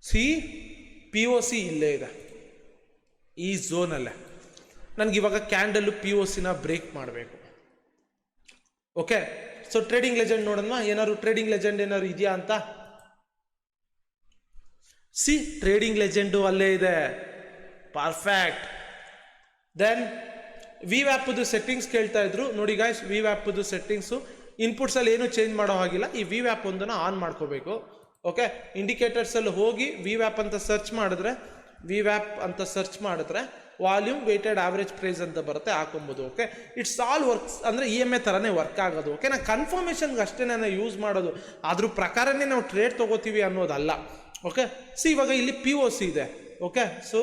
ಸಿ POC ಇಲ್ಲೇ ಇದೆ ಈ ಝೋನಲ್ಲೇ. ನನಗೆ ಇವಾಗ ಕ್ಯಾಂಡಲ್ POCನ ಬ್ರೇಕ್ ಮಾಡಬೇಕು. ಓಕೆ, ಸೊ ಟ್ರೇಡಿಂಗ್ ಲೆಜೆಂಡ್ ನೋಡೋಣ, ಏನಾದ್ರು ಟ್ರೇಡಿಂಗ್ ಲೆಜೆಂಡ್ ಏನಾದ್ರು ಇದೆಯಾ ಅಂತ. ಸಿ ಟ್ರೇಡಿಂಗ್ ಲೆಜೆಂಡು ಅಲ್ಲೇ ಇದೆ. ಪರ್ಫೆಕ್ಟ್. ದೆನ್ VWAPದು ಸೆಟ್ಟಿಂಗ್ಸ್ ಕೇಳ್ತಾ ಇದ್ರು ನೋಡಿ ಗಾಯ್ಸ್. VWAPದು ಸೆಟ್ಟಿಂಗ್ಸು ಇನ್ಪುಟ್ಸಲ್ಲಿ ಏನು ಚೇಂಜ್ ಮಾಡೋ ಹಾಗಿಲ್ಲ. ಈ VWAP ಒಂದನ್ನು ಆನ್ ಮಾಡ್ಕೋಬೇಕು. ಓಕೆ, ಇಂಡಿಕೇಟರ್ಸಲ್ಲಿ ಹೋಗಿ VWAP ಅಂತ ಸರ್ಚ್ ಮಾಡಿದ್ರೆ ವಾಲ್ಯೂಮ್ ವೇಟೆಡ್ ಆವ್ರೇಜ್ ಪ್ರೈಸ್ ಅಂತ ಬರುತ್ತೆ, ಹಾಕೊಬೋದು. ಓಕೆ, ಇಟ್ಸ್ ಆಲ್ ವರ್ಕ್ಸ್ ಅಂದರೆ EMA ಥರನೇ ವರ್ಕ್ ಆಗೋದು. ಓಕೆ, ನಾನು ಕನ್ಫರ್ಮೇಷನ್ಗೆ ಅಷ್ಟೇ ನಾನು ಯೂಸ್ ಮಾಡೋದು, ಅದ್ರ ಪ್ರಕಾರನೇ ನಾವು ಟ್ರೇಡ್ ತೊಗೋತೀವಿ ಅನ್ನೋದಲ್ಲ. ಓಕೆ, ಸಿ ಇವಾಗ ಇಲ್ಲಿ POC ಇದೆ. ಓಕೆ, ಸೊ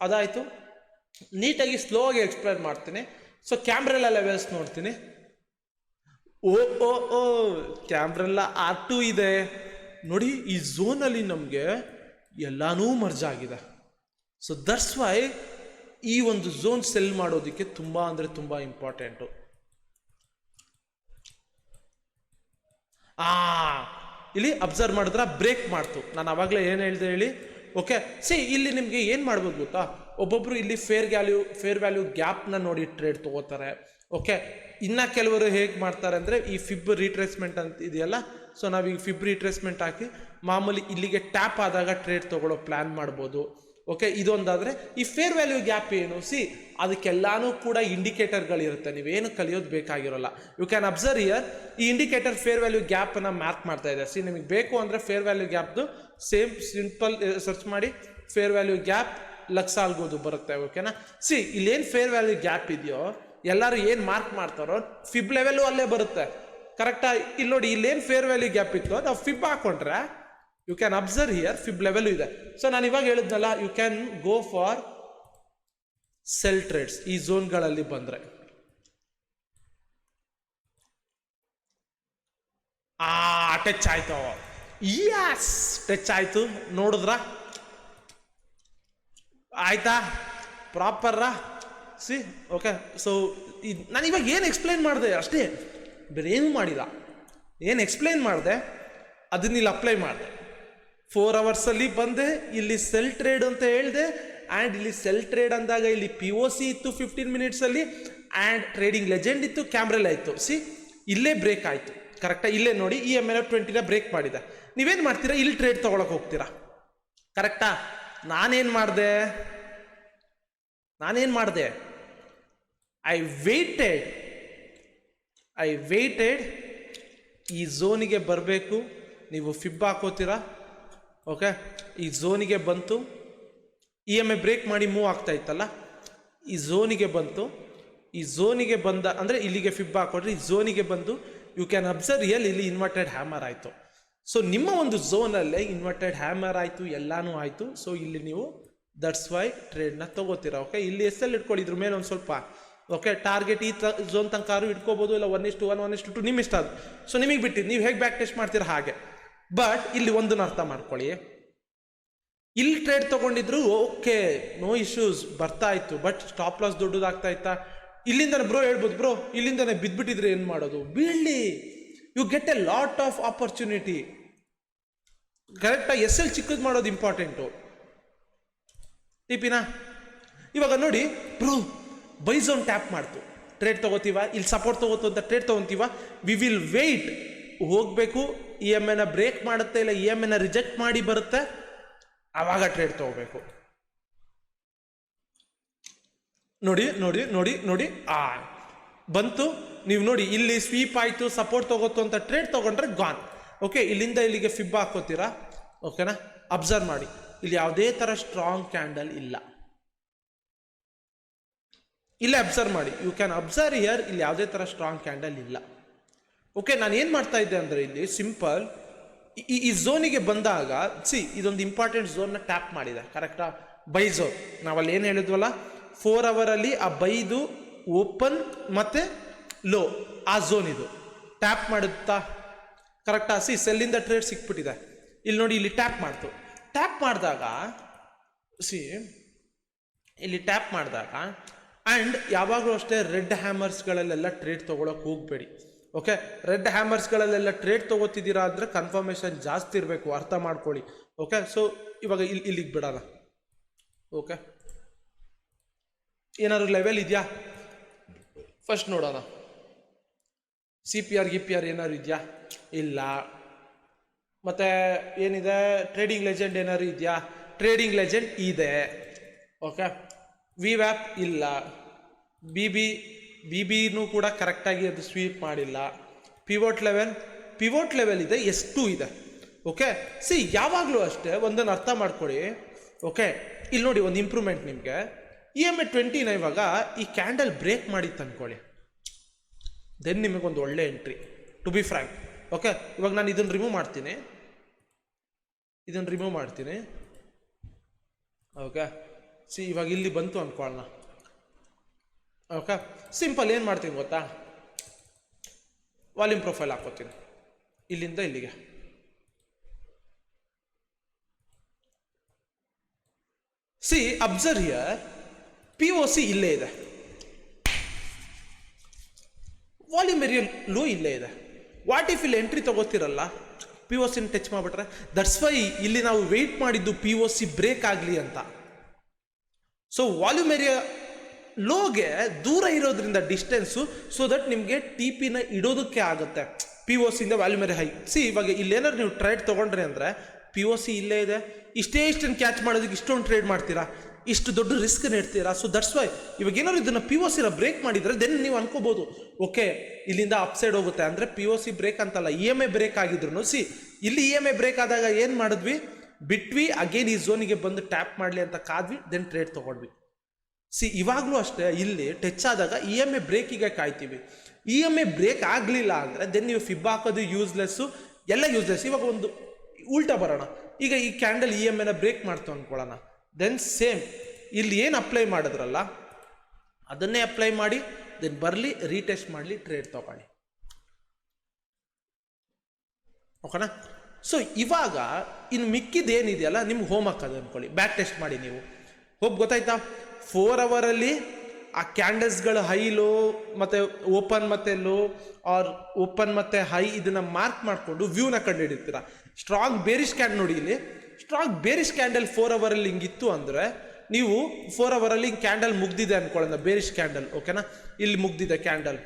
ಅದಾಯಿತು. ನೀಟಾಗಿ ಸ್ಲೋ ಆಗಿ ಎಕ್ಸ್ಪ್ಲೇನ್ ಮಾಡ್ತೀನಿ. ಸೊ ಕ್ಯಾಮ್ರೆಲ್ಲ ಲೆವೆಲ್ಸ್ ನೋಡ್ತೀನಿ. ಓ ಕ್ಯಾಮ್ರೆಲ್ಲ R2 ಇದೆ ನೋಡಿ. ಈ ಝೋನಲ್ಲಿ ನಮಗೆ ಎಲ್ಲಾನೂ ಮರ್ಜ್ ಆಗಿದೆ. ಸೊ ದಟ್ಸ್ ವೈ ಈ ಒಂದು ಝೋನ್ ಸೆಲ್ ಮಾಡೋದಕ್ಕೆ ತುಂಬ ಅಂದರೆ ತುಂಬ ಇಂಪಾರ್ಟೆಂಟು. ಇಲ್ಲಿ ಅಬ್ಸರ್ವ್ ಮಾಡಿದ್ರೆ ಬ್ರೇಕ್ ಮಾಡ್ತು. ನಾನು ಆವಾಗಲೇ ಏನು ಹೇಳಿದೆ ಹೇಳಿ. ಓಕೆ, ಸಿ ಇಲ್ಲಿ ನಿಮಗೆ ಏನು ಮಾಡ್ಬೋದು ಗೊತ್ತಾ, ಒಬ್ಬೊಬ್ಬರು ಇಲ್ಲಿ ಫೇರ್ ವ್ಯಾಲ್ಯೂ ಗ್ಯಾಪ್ನ ನೋಡಿ ಟ್ರೇಡ್ ತೊಗೋತಾರೆ. ಓಕೆ, ಇನ್ನು ಕೆಲವರು ಹೇಗೆ ಮಾಡ್ತಾರೆ ಅಂದರೆ ಈ ಫಿಬ್ ರಿಟ್ರೇಸ್ಮೆಂಟ್ ಅಂತ ಇದೆಯಲ್ಲ, ಸೊ ನಾವೀಗ ಫಿಬ್ ರಿಟ್ರೇಸ್ಮೆಂಟ್ ಹಾಕಿ ಮಾಮೂಲಿ ಇಲ್ಲಿಗೆ ಟ್ಯಾಪ್ ಆದಾಗ ಟ್ರೇಡ್ ತೊಗೊಳ್ಳೋ ಪ್ಲ್ಯಾನ್ ಮಾಡ್ಬೋದು. ಓಕೆ, ಇದೊಂದಾದರೆ ಈ ಫೇರ್ ವ್ಯಾಲ್ಯೂ ಗ್ಯಾಪ್ ಏನು, ಸಿ ಅದಕ್ಕೆಲ್ಲಾನು ಕೂಡ ಇಂಡಿಕೇಟರ್ಗಳಿರುತ್ತೆ, ನೀವೇನು ಕಲಿಯೋದು ಬೇಕಾಗಿರೋಲ್ಲ. ಯು ಕ್ಯಾನ್ ಅಬ್ಸರ್ವ್ ಇಯರ್, ಈ ಇಂಡಿಕೇಟರ್ ಫೇರ್ ವ್ಯಾಲ್ಯೂ ಗ್ಯಾಪನ್ನು ಮ್ಯಾಪ್ ಮಾಡ್ತಾ ಇದೆ. ಸಿ ನಿಮಗೆ ಬೇಕು ಅಂದರೆ ಫೇರ್ ವ್ಯಾಲ್ಯೂ ಗ್ಯಾಪ್ದು ಸೇಮ್ ಸಿಂಪಲ್ ಸರ್ಚ್ ಮಾಡಿ ಫೇರ್ ವ್ಯಾಲ್ಯೂ ಗ್ಯಾಪ್ ಲಕ್ಸಾಲ್ಗೋದು ಬರುತ್ತೆ. ಓಕೆನಾ. ಸಿ ಇಲ್ಲೇನು ಫೇರ್ ವ್ಯಾಲ್ಯೂ ಗ್ಯಾಪ್ ಇದೆಯೋ ಎಲ್ಲರೂ ಏನು ಮಾರ್ಕ್ ಮಾಡ್ತಾರೋ ಫಿಬ್ ಲೆವೆಲು ಅಲ್ಲೇ ಬರುತ್ತೆ. ಕರೆಕ್ಟಾ. ಇಲ್ಲಿ ನೋಡಿ, ಇಲ್ಲೇನು ಫೇರ್ ವ್ಯಾಲ್ಯೂ ಗ್ಯಾಪ್ ಇತ್ತು ನಾವು ಫಿಬ್ ಹಾಕೊಂಡ್ರೆ you can observe here fib level ಇದೆ. ಸೊ ನಾನು ಇವಾಗ ಹೇಳಿದ್ನಲ್ಲ, you can go for sell trades ಈ ಝೋನ್ಗಳಲ್ಲಿ ಬಂದರೆ. ಟಚ್ ಆಯ್ತು. ಯಸ್, ಟಚ್ ಆಯ್ತು. ನೋಡಿದ್ರ ಆಯ್ತಾ, ಪ್ರಾಪರ್ರಾ. ಸಿ ಓಕೆ, ಸೊ ನಾನು ಇವಾಗ ಏನು ಎಕ್ಸ್ಪ್ಲೈನ್ ಮಾಡಿದೆ ಅಷ್ಟೇ, ಬೇರೆ ಏನೂ ಮಾಡಿಲ್ಲ. ಏನು ಎಕ್ಸ್ಪ್ಲೈನ್ ಮಾಡಿದೆ ಅದನ್ನ ಇಲ್ಲಿ ಅಪ್ಲೈ ಮಾಡಿದೆ. 4 ಅವರ್ಸಲ್ಲಿ ಬಂದೆ, ಇಲ್ಲಿ ಸೆಲ್ ಟ್ರೇಡ್ ಅಂತ ಹೇಳಿದೆ. ಆ್ಯಂಡ್ ಇಲ್ಲಿ ಸೆಲ್ ಟ್ರೇಡ್ ಅಂದಾಗ ಇಲ್ಲಿ POC ಇತ್ತು 15 ಮಿನಿಟ್ಸಲ್ಲಿ, ಆ್ಯಂಡ್ ಟ್ರೇಡಿಂಗ್ ಲೆಜೆಂಡ್ ಇತ್ತು, ಕ್ಯಾಮ್ರೆಲ್ಲ ಇತ್ತು. ಸಿ ಇಲ್ಲೇ ಬ್ರೇಕ್ ಆಯಿತು. ಕರೆಕ್ಟಾಗಿ ಇಲ್ಲೇ ನೋಡಿ EMA 20ನ ಬ್ರೇಕ್ ಮಾಡಿದೆ. ನೀವೇನು ಮಾಡ್ತೀರಾ, ಇಲ್ಲಿ ಟ್ರೇಡ್ ತೊಗೊಳಕ್ಕೆ ಹೋಗ್ತೀರಾ. ಕರೆಕ್ಟಾ. ನಾನೇನು ಮಾಡಿದೆ ಐ ವೇಟೆಡ್ ಈ ಝೋನಿಗೆ ಬರಬೇಕು, ನೀವು ಫಿಬ್ ಹಾಕೋತೀರಾ. ಓಕೆ, ಈ ಝೋನಿಗೆ ಬಂತು, EMA ಬ್ರೇಕ್ ಮಾಡಿ ಮೂವ್ ಆಗ್ತಾ ಇತ್ತಲ್ಲ, ಈ ಝೋನಿಗೆ ಬಂತು. ಈ ಝೋನಿಗೆ ಬಂದ ಅಂದರೆ ಇಲ್ಲಿಗೆ ಫಿಬ್ ಹಾಕೊಟ್ರೆ ಈ ಝೋನಿಗೆ ಬಂದು ಯು ಕ್ಯಾನ್ ಅಬ್ಸರ್ವ್ ಇಲ್ಲಿ ಇನ್ವರ್ಟೆಡ್ ಹ್ಯಾಮರ್ ಆಯಿತು. ಸೊ ನಿಮ್ಮ ಒಂದು ಝೋನಲ್ಲೇ ಇನ್ವರ್ಟೆಡ್ ಹ್ಯಾಮರ್ ಆಯಿತು, ಎಲ್ಲನೂ ಆಯಿತು. ಸೊ ಇಲ್ಲಿ ನೀವು ದಟ್ಸ್ ವೈ ಟ್ರೇಡ್ನ ತಗೋತೀರಾ. ಓಕೆ, ಇಲ್ಲಿ SL ಇಟ್ಕೊಳ್ಳಿ, ಇದ್ರ ಮೇಲೆ ಒಂದು ಸ್ವಲ್ಪ. ಓಕೆ, ಟಾರ್ಗೆಟ್ ಈ ಝೋನ್ ತನಕ ಇಟ್ಕೋಬೋದು, ಇಲ್ಲ 1:1 1:2 ನಿಮ್ಮ ಇಷ್ಟ ಅದು. ಸೊ ನಿಮಗೆ ಬಿಟ್ಟಿದ್ದು, ನೀವು ಹೇಗೆ ಬ್ಯಾಕ್ ಟೆಸ್ಟ್ ಮಾಡ್ತೀರಾ ಹಾಗೆ. ಬಟ್ ಇಲ್ಲಿ ಒಂದನ್ನು ಅರ್ಥ ಮಾಡ್ಕೊಳ್ಳಿ, ಇಲ್ಲಿ ಟ್ರೇಡ್ ತಗೊಂಡಿದ್ರು ಓಕೆ, ನೋ ಇಶ್ಯೂಸ್ ಬರ್ತಾ ಇತ್ತು. ಬಟ್ ಸ್ಟಾಪ್ ಲಾಸ್ ದೊಡ್ಡದಾಗ್ತಾ ಇತ್ತಾ, ಇಲ್ಲಿಂದನೇ ಬ್ರೋ ಹೇಳ್ಬೋದು, ಬ್ರೋ ಇಲ್ಲಿಂದನೇ ಬಿದ್ದುಬಿಟ್ಟಿದ್ರೆ ಏನು ಮಾಡೋದು, ಬೀಳ್ಳಿ, you get a lot of opportunity. ಕರೆಕ್ಟಾಗಿ SL ಚಿಕ್ಕದು ಮಾಡೋದು ಇಂಪಾರ್ಟೆಂಟು. ಟಿಪಿನಾ ಇವಾಗ ನೋಡಿ ಬ್ರೋ, ಬೈ ಝೋನ್ ಟ್ಯಾಪ್ ಮಾಡ್ತು, ಟ್ರೇಡ್ ತಗೋತೀವ, ಇಲ್ಲಿ ಸಪೋರ್ಟ್ ತಗೋತು ಅಂತ ಟ್ರೇಡ್ ತಗೊಂತೀವ, ವಿ ವಿಲ್ ವೆಯ್ಟ್. ಹೋಗಬೇಕು, EMAನ ಬ್ರೇಕ್ ಮಾಡುತ್ತೆ, ಇಲ್ಲ EMAನ ರಿಜೆಕ್ಟ್ ಮಾಡಿ ಬರುತ್ತೆ, ಆವಾಗ ಟ್ರೇಡ್ ತಗೋಬೇಕು. ನೋಡಿ ನೋಡಿ ನೋಡಿ ನೋಡಿ ಬಂತು. ನೀವು ನೋಡಿ ಇಲ್ಲಿ ಸ್ವೀಪ್ ಆಯಿತು, ಸಪೋರ್ಟ್ ತಗೋತು ಅಂತ ಟ್ರೇಡ್ ತಗೊಂಡ್ರೆ ಗಾನ್. ಓಕೆ, ಇಲ್ಲಿಂದ ಇಲ್ಲಿಗೆ ಫಿಬ್ ಹಾಕೋತೀರಾ. ಓಕೆನಾ, ಅಬ್ಸರ್ವ್ ಮಾಡಿ, ಇಲ್ಲಿ ಯಾವುದೇ ಥರ ಸ್ಟ್ರಾಂಗ್ ಕ್ಯಾಂಡಲ್ ಇಲ್ಲ. ಇಲ್ಲೇ ಅಬ್ಸರ್ವ್ ಮಾಡಿ, ಯು ಕ್ಯಾನ್ ಅಬ್ಸರ್ವ್ ಹಿಯರ್, ಇಲ್ಲಿ ಯಾವುದೇ ಥರ ಸ್ಟ್ರಾಂಗ್ ಕ್ಯಾಂಡಲ್ ಇಲ್ಲ. ಓಕೆ, ನಾನು ಏನು ಮಾಡ್ತಾ ಇದ್ದೆ ಅಂದರೆ ಇಲ್ಲಿ ಸಿಂಪಲ್ ಈ ಝೋನಿಗೆ ಬಂದಾಗ ಇದೊಂದು ಇಂಪಾರ್ಟೆಂಟ್ ಝೋನ್ನ ಟ್ಯಾಪ್ ಮಾಡಿದೆ. ಕರೆಕ್ಟಾ, ಬೈ ಝೋನ್. ನಾವಲ್ಲಿ ಏನು ಹೇಳಿದ್ವಲ್ಲ, 4 ಅವರಲ್ಲಿ ಆ ಬೈದು ಓಪನ್ ಮತ್ತು ಲೋ ಆ ಝೋನ್ ಇದು ಟ್ಯಾಪ್ ಮಾಡುತ್ತಾ. ಕರೆಕ್ಟಾ, ಸೆಲ್ಲಿಂದ ಟ್ರೇಡ್ ಸಿಕ್ಬಿಟ್ಟಿದೆ. ಇಲ್ಲಿ ನೋಡಿ, ಇಲ್ಲಿ ಟ್ಯಾಪ್ ಮಾಡ್ತು. ಟ್ಯಾಪ್ ಮಾಡಿದಾಗ ಇಲ್ಲಿ ಟ್ಯಾಪ್ ಮಾಡಿದಾಗ ಆ್ಯಂಡ್ ಯಾವಾಗಲೂ ಅಷ್ಟೇ ರೆಡ್ ಹ್ಯಾಮರ್ಸ್ಗಳಲ್ಲೆಲ್ಲ ಟ್ರೇಡ್ ತೊಗೊಳಕ್ಕೆ ಹೋಗಬೇಡಿ. ಓಕೆ, ರೆಡ್ ಹ್ಯಾಮರ್ಸ್ಗಳಲ್ಲೆಲ್ಲ ಟ್ರೇಡ್ ತೊಗೋತಿದ್ದೀರಾ ಅಂದರೆ ಕನ್ಫರ್ಮೇಷನ್ ಜಾಸ್ತಿ ಇರಬೇಕು, ಅರ್ಥ ಮಾಡ್ಕೊಳ್ಳಿ. ಓಕೆ, ಸೊ ಇವಾಗ ಇಲ್ಲಿಗೆ ಬಿಡೋಣ. ಓಕೆ, ಏನಾದ್ರು ಲೆವೆಲ್ ಇದೆಯಾ ಫಸ್ಟ್ ನೋಡೋಣ. CPR GPR ಏನಾದ್ರು ಇದೆಯಾ? ಇಲ್ಲ. ಮತ್ತು ಏನಿದೆ, ಟ್ರೇಡಿಂಗ್ ಲೆಜೆಂಡ್ ಏನಾದ್ರು ಇದೆಯಾ? ಟ್ರೇಡಿಂಗ್ ಲೆಜೆಂಡ್ ಇದೆ. ಓಕೆ, VWAP ಇಲ್ಲ. BBನೂ ಕೂಡ ಕರೆಕ್ಟಾಗಿ ಅದು ಸ್ವೀಪ್ ಮಾಡಿಲ್ಲ. ಪಿವೋಟ್ ಲೆವೆಲ್ ಇದೆ, S2 ಇದೆ. ಓಕೆ, ಯಾವಾಗಲೂ ಅಷ್ಟೇ ಒಂದನ್ನು ಅರ್ಥ ಮಾಡ್ಕೊಳ್ಳಿ. ಓಕೆ, ಇಲ್ಲಿ ನೋಡಿ ಒಂದು ಇಂಪ್ರೂವ್ಮೆಂಟ್ ನಿಮಗೆ. EMA 20ನ ಇವಾಗ ಈ ಕ್ಯಾಂಡಲ್ ಬ್ರೇಕ್ ಮಾಡಿತ್ತು ಅಂದ್ಕೊಳ್ಳಿ, ದೆನ್ ನಿಮಗೊಂದು ಒಳ್ಳೆ entry, to be frank. Okay, ಇವಾಗ ನಾನು ಇದನ್ನು ರಿಮೂವ್ ಮಾಡ್ತೀನಿ. ಓಕೆ, ಇವಾಗ ಇಲ್ಲಿ ಬಂತು ಅಂದ್ಕೊಳ್ಳೋಣ. ಓಕೆ, ಸಿಂಪಲ್ ಏನು ಮಾಡ್ತೀನಿ ಗೊತ್ತಾ, ವಾಲ್ಯೂಮ್ ಪ್ರೊಫೈಲ್ ಹಾಕೋತೀನಿ ಇಲ್ಲಿಂದ ಇಲ್ಲಿಗೆ. ಅಬ್ಸರ್ವ್ ಹಿಯರ್, POC ಇಲ್ಲೇ ಇದೆ, ವಾಲ್ಯೂಮ್ ಏರಿಯಾ ಲೋ ಇಲ್ಲೇ ಇದೆ. ವಾಟ್ ಇಫ್ ಇಲ್ಲಿ ಎಂಟ್ರಿ ತಗೋತಿರಲ್ಲ, POCನ ಟಚ್ ಮಾಡಿಬಿಟ್ರೆ, ದಟ್ಸ್ ವೈ ಇಲ್ಲಿ ನಾವು ವೆಯ್ಟ್ ಮಾಡಿದ್ದು POC ಬ್ರೇಕ್ ಆಗಲಿ ಅಂತ. ಸೊ ವಾಲ್ಯೂಮ್ ಏರಿಯಾ ಲೋಗೆ ದೂರ ಇರೋದ್ರಿಂದ ಡಿಸ್ಟೆನ್ಸು, ಸೊ ದಟ್ ನಿಮಗೆ TPನ ಇಡೋದಕ್ಕೆ ಆಗುತ್ತೆ. POCಯಿಂದ ವ್ಯಾಲ್ಯೂಮ್ ಏರಿಯಾ ಹೈ. ಇವಾಗ ಇಲ್ಲೇನಾದ್ರು ನೀವು ಟ್ರೇಡ್ ತೊಗೊಂಡ್ರಿ ಅಂದರೆ POC ಇಲ್ಲೇ ಇದೆ, ಇಷ್ಟನ್ನು ಕ್ಯಾಚ್ ಮಾಡೋದಕ್ಕೆ ಇಷ್ಟೊಂದು ಟ್ರೇಡ್ ಮಾಡ್ತೀರಾ, ಇಷ್ಟು ದೊಡ್ಡ ರಿಸ್ಕ್ ನೀಡ್ತೀರಾ. ಸೊ ದಟ್ಸ್ ವೈ ಇವಾಗ ಏನಾದ್ರು ಇದನ್ನು POCನ ಬ್ರೇಕ್ ಮಾಡಿದರೆ ದೆನ್ ನೀವು ಅನ್ಕೋಬೋದು ಓಕೆ ಇಲ್ಲಿಂದ ಅಪ್ಸೈಡ್ ಹೋಗುತ್ತೆ ಅಂದರೆ POC ಬ್ರೇಕ್ ಅಂತಲ್ಲ, EMA ಬ್ರೇಕ್ ಆಗಿದ್ರು. ಇಲ್ಲಿ EMA ಬ್ರೇಕ್ ಆದಾಗ ಏನು ಮಾಡಿದ್ವಿ, ಬಿಟ್ವಿ, ಅಗೇನ್ ಈ ಝೋನಿಗೆ ಬಂದು ಟ್ಯಾಪ್ ಮಾಡಲಿ ಅಂತ ಕಾದ್ವಿ, ದೆನ್ ಟ್ರೇಡ್ ತೊಗೊಂಡ್ವಿ. ಇವಾಗಲೂ ಅಷ್ಟೇ, ಇಲ್ಲಿ ಟಚ್ ಆದಾಗ EMA ಬ್ರೇಕಿಗೆ ಕಾಯ್ತೀವಿ. EMA ಬ್ರೇಕ್ ಆಗಲಿಲ್ಲ ಅಂದರೆ ದೆನ್ ನೀವು ಫಿಬ್ ಹಾಕೋದು ಯೂಸ್ಲೆಸ್ಸು, ಎಲ್ಲ ಯೂಸ್ಲೆಸ್. ಇವಾಗ ಒಂದು ಉಲ್ಟಾ ಬರೋಣ, ಈಗ ಈ ಕ್ಯಾಂಡಲ್ EMAನ ಬ್ರೇಕ್ ಮಾಡ್ತು ಅಂದ್ಕೊಳ್ಳೋಣ, ದೆನ್ ಸೇಮ್ ಇಲ್ಲಿ ಏನು ಅಪ್ಲೈ ಮಾಡಿದ್ರಲ್ಲ ಅದನ್ನೇ ಅಪ್ಲೈ ಮಾಡಿ, ದೆನ್ ಬರಲಿ, ರೀಟೆಸ್ಟ್ ಮಾಡಲಿ, ಟ್ರೇಡ್ ತಗೊಳ್ಳಿ. ಓಕೆನಾ? ಸೊ ಇವಾಗ ಇನ್ನು ಮಿಕ್ಕಿದೇನಿದೆಯಲ್ಲ ನಿಮ್ಗೆ ಹೋಮ್ ಹಾಕೋದು ಅಂದ್ಕೊಳ್ಳಿ, ಬ್ಯಾಕ್ ಟೆಸ್ಟ್ ಮಾಡಿ ನೀವು. ಗೊತ್ತಾಯ್ತಾ? 4 ಅವರಲ್ಲಿ ಆ ಕ್ಯಾಂಡಲ್ಸ್ಗಳು ಹೈ ಲೋ ಮತ್ತು ಓಪನ್ ಮತ್ತು ಲೋ ಆರ್ ಓಪನ್ ಮತ್ತು ಹೈ ಇದನ್ನು ಮಾರ್ಕ್ ಮಾಡಿಕೊಂಡು ವ್ಯೂನ ಕಂಡುಹಿಡಿತೀರ. ಸ್ಟ್ರಾಂಗ್ ಬೇರಿಶ್ ಕ್ಯಾಂಡಲ್ ನೋಡಿ, ಇಲ್ಲಿ ಸ್ಟ್ರಾಂಗ್ ಬೇರಿಶ್ ಕ್ಯಾಂಡಲ್ 4 ಅವರಲ್ಲಿ ಹಿಂಗಿತ್ತು ಅಂದರೆ ನೀವು 4 ಅವರಲ್ಲಿ ಹಿಂಗೆ ಕ್ಯಾಂಡಲ್ ಮುಗ್ದಿದೆ ಅಂದ್ಕೊಳ್ಳೋಣ, ಬೇರಿಶ್ ಕ್ಯಾಂಡಲ್. ಓಕೆನಾ? ಇಲ್ಲಿ ಮುಗ್ದಿದೆ ಕ್ಯಾಂಡಲ್.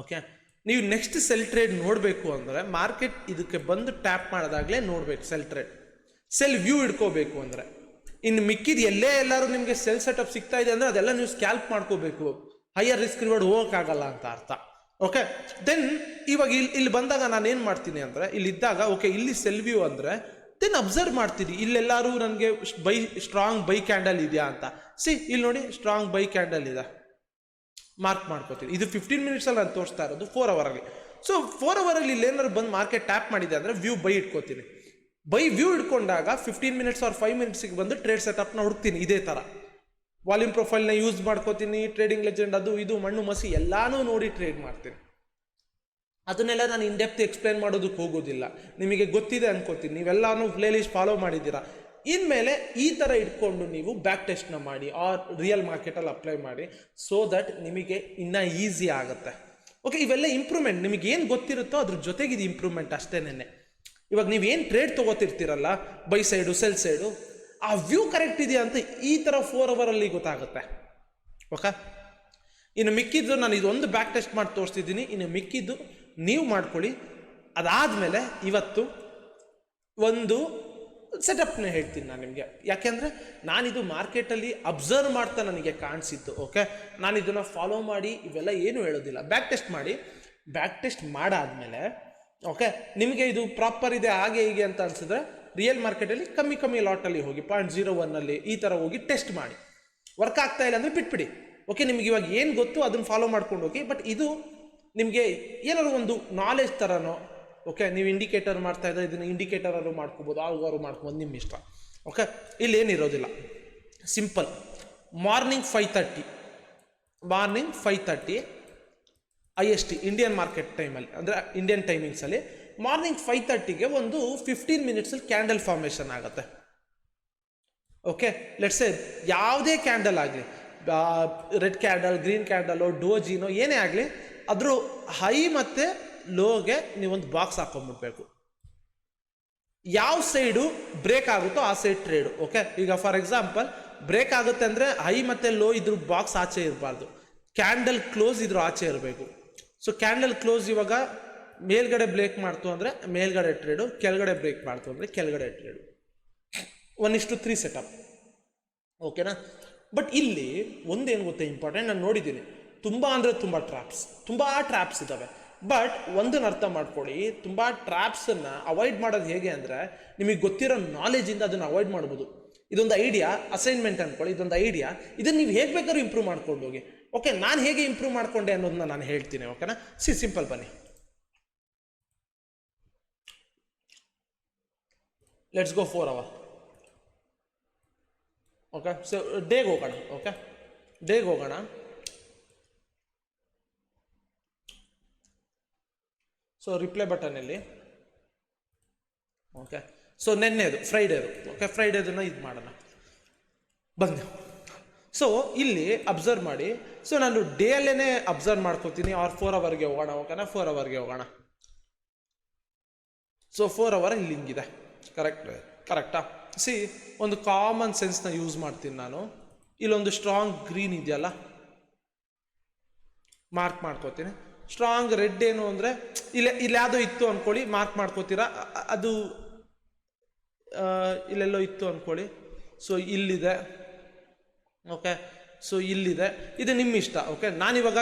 ಓಕೆ, ನೀವು ನೆಕ್ಸ್ಟ್ ಸೆಲ್ ಟ್ರೇಡ್ ನೋಡಬೇಕು ಅಂದರೆ ಮಾರ್ಕೆಟ್ ಇದಕ್ಕೆ ಬಂದು ಟ್ಯಾಪ್ ಮಾಡಿದಾಗಲೇ ನೋಡಬೇಕು ಸೆಲ್ ಟ್ರೇಡ್. ಸೆಲ್ ವ್ಯೂ ಇಡ್ಕೋಬೇಕು ಅಂದರೆ ಇನ್ನು ಮಿಕ್ಕಿದ ಎಲ್ಲರೂ ನಿಮಗೆ ಸೆಲ್ ಸೆಟಪ್ ಸಿಗ್ತಾ ಇದೆ ಅಂದರೆ ಅದೆಲ್ಲ ನೀವು ಸ್ಕ್ಯಾಲ್ಪ್ ಮಾಡ್ಕೋಬೇಕು, ಹೈಯರ್ ರಿಸ್ಕ್ ರಿವಾರ್ಡ್ ಹೋಗೋಕ್ಕಾಗಲ್ಲ ಅಂತ ಅರ್ಥ. ಓಕೆ, ದೆನ್ ಇವಾಗ ಇಲ್ಲಿ ಬಂದಾಗ ನಾನು ಏನು ಮಾಡ್ತೀನಿ ಅಂದರೆ, ಇಲ್ಲಿದ್ದಾಗ ಓಕೆ ಇಲ್ಲಿ ಸೆಲ್ ವ್ಯೂ ಅಂದರೆ ದೆನ್ ಅಬ್ಸರ್ವ್ ಮಾಡ್ತೀನಿ ಇಲ್ಲೆಲ್ಲರೂ ನನಗೆ ಸ್ಟ್ರಾಂಗ್ ಬೈ ಕ್ಯಾಂಡಲ್ ಇದೆಯಾ ಅಂತ. ಇಲ್ಲಿ ನೋಡಿ ಸ್ಟ್ರಾಂಗ್ ಬೈ ಕ್ಯಾಂಡಲ್ ಇದೆ, ಮಾರ್ಕ್ ಮಾಡ್ಕೋತೀನಿ. ಇದು 15 ಮಿನಿಟ್ಸಲ್ಲಿ ನಾನು ತೋರಿಸ್ತಾ ಇರೋದು 4 ಅವರಲ್ಲಿ. ಸೊ 4 ಅವರಲ್ಲಿ ಇಲ್ಲೇನಾದ್ರು ಬಂದು ಮಾರ್ಕೆಟ್ ಟ್ಯಾಪ್ ಮಾಡಿದೆ ಅಂದರೆ ವ್ಯೂ ಬೈ ಇಟ್ಕೋತೀನಿ. ಬೈ ವ್ಯೂ ಇಟ್ಕೊಂಡಾಗ 15 ಮಿನಿಟ್ಸ್ ಆರ್ 5 ಮಿನಿಟ್ಸಿಗೆ ಬಂದು ಟ್ರೇಡ್ ಸೆಟಪ್ನ ಹುಡುಕ್ತೀನಿ. ಇದೇ ಥರ ವಾಲ್ಯೂಮ್ ಪ್ರೊಫೈಲ್ನ ಯೂಸ್ ಮಾಡ್ಕೋತೀನಿ, ಟ್ರೇಡಿಂಗ್ ಲೆಜೆಂಡ್ ಅದು ಇದು ಮಣ್ಣು ಮಸಿ ಎಲ್ಲಾನು ನೋಡಿ ಟ್ರೇಡ್ ಮಾಡ್ತೀನಿ. ಅದನ್ನೆಲ್ಲ ನಾನು ಇನ್ಡೆಪ್ತ್ ಎಕ್ಸ್ಪ್ಲೇನ್ ಮಾಡೋದಕ್ಕೆ ಹೋಗೋದಿಲ್ಲ, ನಿಮಗೆ ಗೊತ್ತಿದೆ ಅನ್ಕೋತೀನಿ, ನೀವೆಲ್ಲಾನು ಪ್ಲೇ ಲಿಸ್ಟ್ ಫಾಲೋ ಮಾಡಿದ್ದೀರಾ. ಇನ್ಮೇಲೆ ಈ ಥರ ಇಟ್ಕೊಂಡು ನೀವು ಬ್ಯಾಕ್ ಟೆಸ್ಟ್ನ ಮಾಡಿ ಆರ್ ರಿಯಲ್ ಮಾರ್ಕೆಟಲ್ಲಿ ಅಪ್ಲೈ ಮಾಡಿ, ಸೋ ದಟ್ ನಿಮಗೆ ಇನ್ನೂ ಈಸಿ ಆಗುತ್ತೆ. ಓಕೆ, ಇವೆಲ್ಲ ಇಂಪ್ರೂವ್ಮೆಂಟ್ ನಿಮಗೆ ಏನು ಗೊತ್ತಿರುತ್ತೋ ಅದ್ರ ಜೊತೆಗೆ ಇದು ಇಂಪ್ರೂವ್ಮೆಂಟ್ ಅಷ್ಟೇನೆ. ಇವಾಗ ನೀವೇನು ಟ್ರೇಡ್ ತೊಗೋತಿರ್ತೀರಲ್ಲ, ಬೈ ಸೈಡು ಸೆಲ್ ಸೈಡು, ಆ ವ್ಯೂ ಕರೆಕ್ಟ್ ಇದೆಯಾ ಅಂತ ಈ ಥರ 4 ಅವರಲ್ಲಿ ಗೊತ್ತಾಗುತ್ತೆ. ಓಕೆ, ಇನ್ನು ಮಿಕ್ಕಿದ್ದು ನಾನು ಇದೊಂದು ಬ್ಯಾಕ್ ಟೆಸ್ಟ್ ಮಾಡಿ ತೋರಿಸ್ತಿದ್ದೀನಿ, ಇನ್ನು ಮಿಕ್ಕಿದ್ದು ನೀವು ಮಾಡ್ಕೊಳ್ಳಿ. ಅದಾದಮೇಲೆ ಇವತ್ತು ಒಂದು ಸೆಟಪ್ನ ಹೇಳ್ತೀನಿ ನಾನು ನಿಮಗೆ, ಯಾಕೆಂದರೆ ನಾನಿದು ಮಾರ್ಕೆಟಲ್ಲಿ ಅಬ್ಸರ್ವ್ ಮಾಡ್ತಾ ನನಗೆ ಕಾಣಿಸಿತ್ತು. ಓಕೆ, ನಾನು ಇದನ್ನು ಫಾಲೋ ಮಾಡಿ ಇವೆಲ್ಲ ಏನೂ ಹೇಳೋದಿಲ್ಲ, ಬ್ಯಾಕ್ ಟೆಸ್ಟ್ ಮಾಡಿ. ಬ್ಯಾಕ್ ಟೆಸ್ಟ್ ಮಾಡಾದಮೇಲೆ ಓಕೆ ನಿಮಗೆ ಇದು ಪ್ರಾಪರ್ ಇದೆ ಹಾಗೆ ಹೀಗೆ ಅಂತ ಅನಿಸಿದ್ರೆ ರಿಯಲ್ ಮಾರ್ಕೆಟಲ್ಲಿ ಕಮ್ಮಿ ಲಾಟಲ್ಲಿ ಹೋಗಿ 0.01 ಈ ಥರ ಹೋಗಿ ಟೆಸ್ಟ್ ಮಾಡಿ. ವರ್ಕ್ ಆಗ್ತಾ ಇಲ್ಲ ಅಂದರೆ ಬಿಟ್ಬಿಡಿ. ಓಕೆ, ನಿಮ್ಗೆ ಇವಾಗ ಏನು ಗೊತ್ತು ಅದನ್ನು ಫಾಲೋ ಮಾಡ್ಕೊಂಡು ಹೋಗಿ. ಬಟ್ ಇದು ನಿಮಗೆ ಏನಾದ್ರು ಒಂದು ನಾಲೆಜ್ ಥರನೋ, ಓಕೆ ನೀವು ಇಂಡಿಕೇಟರ್ ಮಾಡ್ತಾ ಇದ್ದರೆ ಇದನ್ನು ಇಂಡಿಕೇಟರ್ ಮಾಡ್ಕೋಬೋದು, ಆವಾರು ಮಾಡ್ಕೋಬೋದು, ನಿಮ್ಮ ಇಷ್ಟ. ಓಕೆ, ಇಲ್ಲಿ ಏನಿರೋದಿಲ್ಲ, simple. Morning 5:30 IST Indian market ಟೈಮಲ್ಲಿ, ಅಂದರೆ ಇಂಡಿಯನ್ ಟೈಮಿಂಗ್ಸಲ್ಲಿ ಮಾರ್ನಿಂಗ್ 5:30ಗೆ ಒಂದು 15 ಮಿನಿಟ್ಸಲ್ಲಿ ಕ್ಯಾಂಡಲ್ ಫಾರ್ಮೇಷನ್ ಆಗುತ್ತೆ. ಓಕೆ, ಲೆಟ್ಸ್ ಸೇ ಯಾವುದೇ ಕ್ಯಾಂಡಲ್ ಆಗಲಿ, ರೆಡ್ ಕ್ಯಾಂಡಲ್, ಗ್ರೀನ್ ಕ್ಯಾಂಡಲು, ಡೋಜಿನೋ ಏನೇ ಆಗಲಿ, ಅದ್ರ ಹೈ ಮತ್ತು ಲೋಗೆ ನೀವೊಂದು ಬಾಕ್ಸ್ ಹಾಕೊಂಡ್ಬಿಡ್ಬೇಕು. ಯಾವ ಸೈಡು ಬ್ರೇಕ್ ಆಗುತ್ತೋ ಆ ಸೈಡ್ ಟ್ರೇಡು. ಓಕೆ, ಈಗ ಫಾರ್ ಎಕ್ಸಾಂಪಲ್ ಬ್ರೇಕ್ ಆಗುತ್ತೆ ಅಂದರೆ ಹೈ ಮತ್ತು ಲೋ ಇದ್ರ ಬಾಕ್ಸ್ ಆಚೆ ಇರಬಾರ್ದು, ಕ್ಯಾಂಡಲ್ ಕ್ಲೋಸ್ ಇದ್ರ ಆಚೆ ಇರಬೇಕು. ಸೊ ಕ್ಯಾಂಡಲ್ ಕ್ಲೋಸ್ ಇವಾಗ ಮೇಲ್ಗಡೆ ಬ್ರೇಕ್ ಮಾಡ್ತು ಅಂದರೆ ಮೇಲ್ಗಡೆ ಟ್ರೇಡು, ಕೆಳಗಡೆ ಬ್ರೇಕ್ ಮಾಡ್ತು ಅಂದರೆ ಕೆಳಗಡೆ ಟ್ರೇಡು. 1:3 ಸೆಟಪ್. ಓಕೆನಾ? ಬಟ್ ಇಲ್ಲಿ ಒಂದೇನು ಗೊತ್ತಾ ಇಂಪಾರ್ಟೆಂಟ್, ನಾನು ನೋಡಿದ್ದೀನಿ ತುಂಬ ಅಂದರೆ ತುಂಬ ಟ್ರ್ಯಾಪ್ಸ್ ಇದ್ದಾವೆ. ಬಟ್ ಒಂದನ್ನು ಅರ್ಥ ಮಾಡ್ಕೊಳ್ಳಿ, ತುಂಬ ಟ್ರ್ಯಾಪ್ಸನ್ನು ಅವಾಯ್ಡ್ ಮಾಡೋದು ಹೇಗೆ ಅಂದರೆ ನಿಮಗೆ ಗೊತ್ತಿರೋ ನಾಲೆಜಿಂದ ಅದನ್ನು ಅವಾಯ್ಡ್ ಮಾಡ್ಬೋದು. ಇದೊಂದು ಐಡಿಯಾ, ಅಸೈನ್ಮೆಂಟ್ ಅಂದ್ಕೊಳ್ಳಿ, ಇದೊಂದು ಐಡಿಯಾ, ಇದನ್ನು ನೀವು ಹೇಗೆ ಬೇಕಾದ್ರೂ ಇಂಪ್ರೂವ್ ಮಾಡ್ಕೊಂಡು ಹೋಗಿ. ಓಕೆ, ನಾನು ಹೇಗೆ ಇಂಪ್ರೂವ್ ಮಾಡ್ಕೊಂಡೆ ಅನ್ನೋದನ್ನ ನಾನು ಹೇಳ್ತೀನಿ. ಓಕೆನಾ? ಸಿಂಪಲ್ ಬನ್ನಿ, let's go 4 hour. Okay, so ಡೇಗೆ ಹೋಗೋಣ. ಓಕೆ, ಡೇಗೆ ಹೋಗೋಣ. ಸೊ ರಿಪ್ಲೈ ಬಟನಲ್ಲಿ ಓಕೆ, ಸೊ ನೆನ್ನೆದು ಫ್ರೈಡೇದು. ಓಕೆ, ಫ್ರೈಡೇದನ್ನ ಇದು ಮಾಡೋಣ ಬನ್ನಿ. ಸೊ ಇಲ್ಲಿ ಅಬ್ಸರ್ವ್ ಮಾಡಿ. ಸೊ ನಾನು ಡೇ ಅಲ್ಲೇ ಅಬ್ಸರ್ವ್ ಮಾಡ್ಕೋತೀನಿ. 4 ಅವರ್ಗೆ ಹೋಗೋಣ. ಓಕೆನಾ? 4 ಅವರ್ಗೆ ಹೋಗೋಣ. ಸೊ 4 ಅವರ್ ಇಲ್ಲಿ ಹಿಂಗಿದೆ. ಕರೆಕ್ಟಾ? ಒಂದು ಕಾಮನ್ ಸೆನ್ಸ್ನ ಯೂಸ್ ಮಾಡ್ತೀನಿ ನಾನು. ಇಲ್ಲೊಂದು ಸ್ಟ್ರಾಂಗ್ ಗ್ರೀನ್ ಇದೆಯಲ್ಲ, ಮಾರ್ಕ್ ಮಾಡ್ಕೋತೀನಿ. ಸ್ಟ್ರಾಂಗ್ ರೆಡ್ ಏನು ಅಂದರೆ ಇಲ್ಲಿ ಯಾವುದೋ ಇತ್ತು ಅಂದ್ಕೊಳ್ಳಿ, ಮಾರ್ಕ್ ಮಾಡ್ಕೋತೀರಾ. ಅದು ಇಲ್ಲೆಲ್ಲೋ ಇತ್ತು ಅಂದ್ಕೊಳ್ಳಿ. ಸೊ ಇಲ್ಲಿದೆ. ಓಕೆ, ಸೊ ಇಲ್ಲಿದೆ. ಇದು ನಿಮ್ಮ ಇಷ್ಟ. ಓಕೆ, ನಾನಿವಾಗ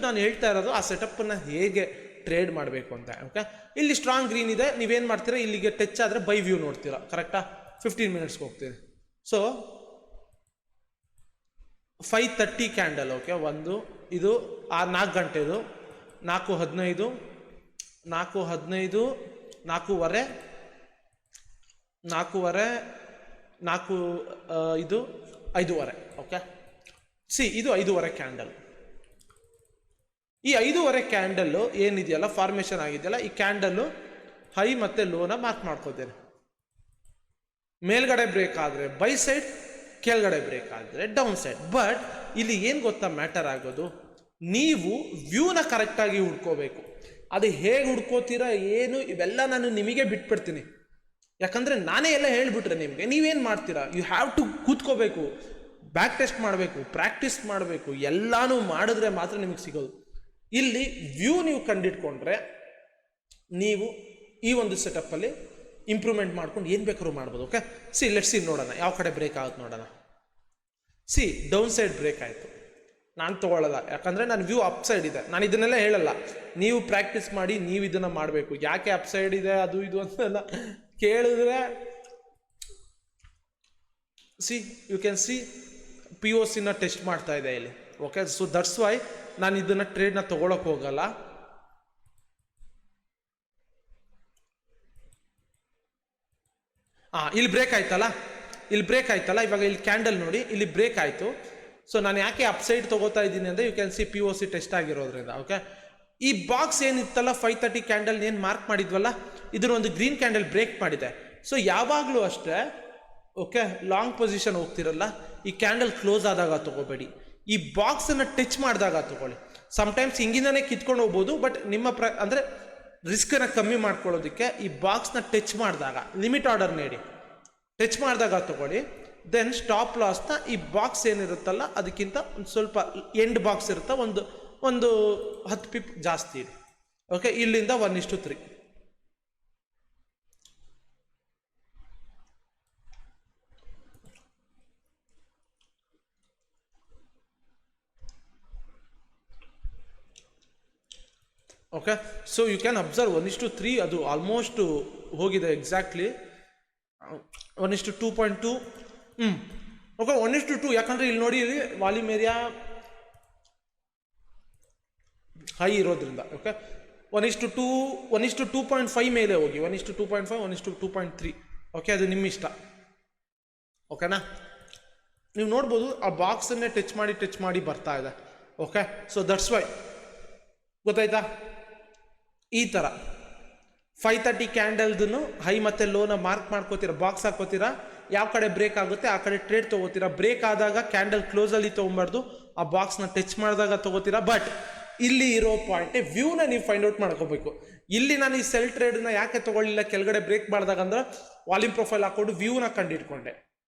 ನಾನು ಹೇಳ್ತಾ ಇರೋದು ಆ ಸೆಟಪ್ಪನ್ನು ಹೇಗೆ ಟ್ರೇಡ್ ಮಾಡಬೇಕು ಅಂತ. ಓಕೆ, ಇಲ್ಲಿ ಸ್ಟ್ರಾಂಗ್ ಗ್ರೀನ್ ಇದೆ, ನೀವೇನು ಮಾಡ್ತೀರಾ, ಇಲ್ಲಿಗೆ ಟಚ್ ಆದರೆ ಬೈ ವ್ಯೂ ನೋಡ್ತೀರಾ. ಕರೆಕ್ಟಾ? 15 ಮಿನಿಟ್ಸ್ಗೆ ಹೋಗ್ತೀನಿ. So 5:30 candle. ಓಕೆ, ಇದು 4 ಗಂಟೆದು, 4:15, 4:15, 4:15, 5:30. ಓಕೆ, ಇದು 5:30 ಕ್ಯಾಂಡಲ್. ಈ 5:30 ಕ್ಯಾಂಡಲ್ಲು ಏನಿದೆಯಲ್ಲ, ಫಾರ್ಮೇಷನ್ ಆಗಿದೆಯಲ್ಲ, ಈ ಕ್ಯಾಂಡಲ್ಲು ಹೈ ಮತ್ತು ಲೋನ ಮಾರ್ಕ್ ಮಾಡ್ಕೋತೇನೆ. ಮೇಲ್ಗಡೆ ಬ್ರೇಕ್ ಆದರೆ ಬೈ ಸೈಡ್, ಕೆಳಗಡೆ ಬ್ರೇಕ್ ಆದರೆ ಡೌನ್ ಸೈಡ್. ಬಟ್ ಇಲ್ಲಿ ಏನು ಗೊತ್ತಾ ಮ್ಯಾಟರ್ ಆಗೋದು, ನೀವು ವ್ಯೂನ ಕರೆಕ್ಟಾಗಿ ಹುಡ್ಕೋಬೇಕು. ಅದು ಹೇಗೆ ಹುಡ್ಕೋತೀರಾ ಏನು, ಇವೆಲ್ಲ ನಾನು ನಿಮಗೆ ಬಿಟ್ಬಿಡ್ತೀನಿ. ಯಾಕಂದರೆ ನಾನೇ ಎಲ್ಲ ಹೇಳಿಬಿಟ್ರೆ ನಿಮಗೆ ನೀವೇನು ಮಾಡ್ತೀರಾ, ಯು ಹ್ಯಾವ್ ಟು ಕೂತ್ಕೋಬೇಕು, ಬ್ಯಾಕ್ ಟೆಸ್ಟ್ ಮಾಡಬೇಕು, ಪ್ರಾಕ್ಟೀಸ್ ಮಾಡಬೇಕು. ಎಲ್ಲನೂ ಮಾಡಿದ್ರೆ ಮಾತ್ರ ನಿಮಗೆ ಸಿಗೋದು. ಇಲ್ಲಿ ವ್ಯೂ ನೀವು ಕಂಡಿಡ್ಕೊಂಡ್ರೆ ನೀವು ಈ ಒಂದು ಸೆಟಪ್ಪಲ್ಲಿ ಇಂಪ್ರೂವ್ಮೆಂಟ್ ಮಾಡ್ಕೊಂಡು ಏನು ಬೇಕಾದ್ರೂ ಮಾಡ್ಬೋದು. ಓಕೆ, ಲೆಟ್ಸ್ ಸಿ ನೋಡೋಣ ಯಾವ ಕಡೆ ಬ್ರೇಕ್ ಆಗುತ್ತೆ ನೋಡೋಣ. ಡೌನ್ ಸೈಡ್ ಬ್ರೇಕ್ ಆಯಿತು, ನಾನು ತೊಗೊಳ್ಳಲ್ಲ, ಯಾಕಂದರೆ ನನ್ನ ವ್ಯೂ ಅಪ್ ಸೈಡ್ ಇದೆ. ನಾನು ಇದನ್ನೆಲ್ಲ ಹೇಳಲ್ಲ, ನೀವು ಪ್ರಾಕ್ಟೀಸ್ ಮಾಡಿ, ನೀವು ಇದನ್ನು ಮಾಡಬೇಕು. ಯಾಕೆ ಅಪ್ ಸೈಡ್ ಇದೆ ಅದು ಇದು ಅಂತೆಲ್ಲ ಕೇಳಿದ್ರೆ ಯು ಕ್ಯಾನ್ ಸಿ POCನ ಟೆಸ್ಟ್ ಮಾಡ್ತಾ ಇದೆ ಇಲ್ಲಿ. ಓಕೆ, ಸೊ ದಟ್ಸ್ ವೈ ನಾನು ಇದನ್ನು ಟ್ರೇಡ್ನ ತೊಗೊಳಕ್ಕೆ ಹೋಗಲ್ಲ. ಇಲ್ಲಿ ಬ್ರೇಕ್ ಆಯ್ತಲ್ಲ, ಇವಾಗ ಇಲ್ಲಿ ಕ್ಯಾಂಡಲ್ ನೋಡಿ, ಇಲ್ಲಿ ಬ್ರೇಕ್ ಆಯಿತು. ಸೊ ನಾನು ಯಾಕೆ ಅಪ್ಸೈಡ್ ತೊಗೋತಾ ಇದ್ದೀನಿ ಅಂದರೆ you can see POC test ಆಗಿರೋದ್ರಿಂದ. ಓಕೆ, ಈ ಬಾಕ್ಸ್ ಏನಿತ್ತಲ್ಲ 530 ಕ್ಯಾಂಡಲ್ ಏನು ಮಾರ್ಕ್ ಮಾಡಿದ್ವಲ್ಲ, ಇದನ್ನ ಒಂದು ಗ್ರೀನ್ ಕ್ಯಾಂಡಲ್ ಬ್ರೇಕ್ ಮಾಡಿದೆ. ಸೊ ಯಾವಾಗಲೂ ಅಷ್ಟೇ, ಓಕೆ, ಲಾಂಗ್ ಪೊಸಿಷನ್ ಹೋಗ್ತಿರಲ್ಲ, ಈ ಕ್ಯಾಂಡಲ್ ಕ್ಲೋಸ್ ಆದಾಗ ತೊಗೋಬೇಡಿ, ಈ ಬಾಕ್ಸನ್ನು ಟಚ್ ಮಾಡಿದಾಗ ತೊಗೊಳ್ಳಿ. ಸಮ್ಟೈಮ್ಸ್ ಹಿಂಗಿಂದನೇ ಕಿತ್ಕೊಂಡು ಹೋಗ್ಬೋದು, ಬಟ್ ನಿಮ್ಮ ಅಂದರೆ ರಿಸ್ಕನ್ನು ಕಮ್ಮಿ ಮಾಡ್ಕೊಳ್ಳೋದಕ್ಕೆ ಈ ಬಾಕ್ಸ್ನ ಟಚ್ ಮಾಡಿದಾಗ, ಲಿಮಿಟ್ ಆರ್ಡರ್ ನೀಡಿ ಟಚ್ ಮಾಡಿದಾಗ ತೊಗೊಳ್ಳಿ. ದೆನ್ ಸ್ಟಾಪ್ ಲಾಸ್ನ ಈ ಬಾಕ್ಸ್ ಏನಿರುತ್ತಲ್ಲ ಅದಕ್ಕಿಂತ ಒಂದು ಸ್ವಲ್ಪ ಎಂಡ್ ಬಾಕ್ಸ್ ಇರುತ್ತೆ, ಒಂದು 10 ಪಿಪ್ ಜಾಸ್ತಿ ಇದೆ. ಓಕೆ, ಇಲ್ಲಿಂದ 1:3. Okay, so you can observe 1:3 ಅದು ಆಲ್ಮೋಸ್ಟ್ ಹೋಗಿದೆ ಎಕ್ಸಾಕ್ಟ್ಲಿ 1:2.2. ಓಕೆ, 1:2, ಯಾಕಂದರೆ ಇಲ್ಲಿ ನೋಡಿ, ಇಲ್ಲಿ ವಾಲ್ಯೂಮ್ ಏರಿಯಾ ಹೈ ಇರೋದ್ರಿಂದ. ಓಕೆ, 1:2, 1:2.5 ಮೇಲೆ ಹೋಗಿ, 1:2.5, 1:2.3. ಓಕೆ, ಅದು ನಿಮ್ಮ ಇಷ್ಟ. ಓಕೆನಾ, ನೀವು ನೋಡ್ಬೋದು ಆ ಬಾಕ್ಸನ್ನೇ ಟಚ್ ಮಾಡಿ ಬರ್ತಾ ಇದೆ. ಓಕೆ, ಸೊ ದಟ್ಸ್ ವೈ, ಗೊತ್ತಾಯ್ತಾ? ಈ ಥರ 530 ಕ್ಯಾಂಡಲ್ದನ್ನು ಹೈ ಮತ್ತು ಲೋನ ಮಾರ್ಕ್ ಮಾಡ್ಕೋತೀರಾ, ಬಾಕ್ಸ್ ಹಾಕೋತೀರಾ, ಯಾವ ಕಡೆ ಬ್ರೇಕ್ ಆಗುತ್ತೆ ಆ ಕಡೆ ಟ್ರೇಡ್ ತೊಗೋತೀರಾ. ಬ್ರೇಕ್ ಆದಾಗ ಕ್ಯಾಂಡಲ್ ಕ್ಲೋಸಲ್ಲಿ ತೊಗೊಬಾರ್ದು, ಆ ಬಾಕ್ಸ್ನ ಟಚ್ ಮಾಡಿದಾಗ ತೊಗೋತೀರಾ. ಬಟ್ ಇಲ್ಲಿ ಇರೋ ಪಾಯಿಂಟೇ ವ್ಯೂನ ನೀವು ಫೈಂಡ್ ಔಟ್ ಮಾಡ್ಕೋಬೇಕು. ಇಲ್ಲಿ ನಾನು ಈ ಸೆಲ್ ಟ್ರೇಡ್ನ ಯಾಕೆ ತೊಗೊಳ್ಳಿಲ್ಲ ಕೆಳಗಡೆ ಬ್ರೇಕ್ ಮಾಡಿದಾಗ ಅಂದ್ರೆ ವಾಲ್ಯೂಮ್ ಪ್ರೊಫೈಲ್ ಹಾಕ್ಕೊಂಡು ವ್ಯೂನ ಕಂಡಿಡ್ಕೊಂಡೆ.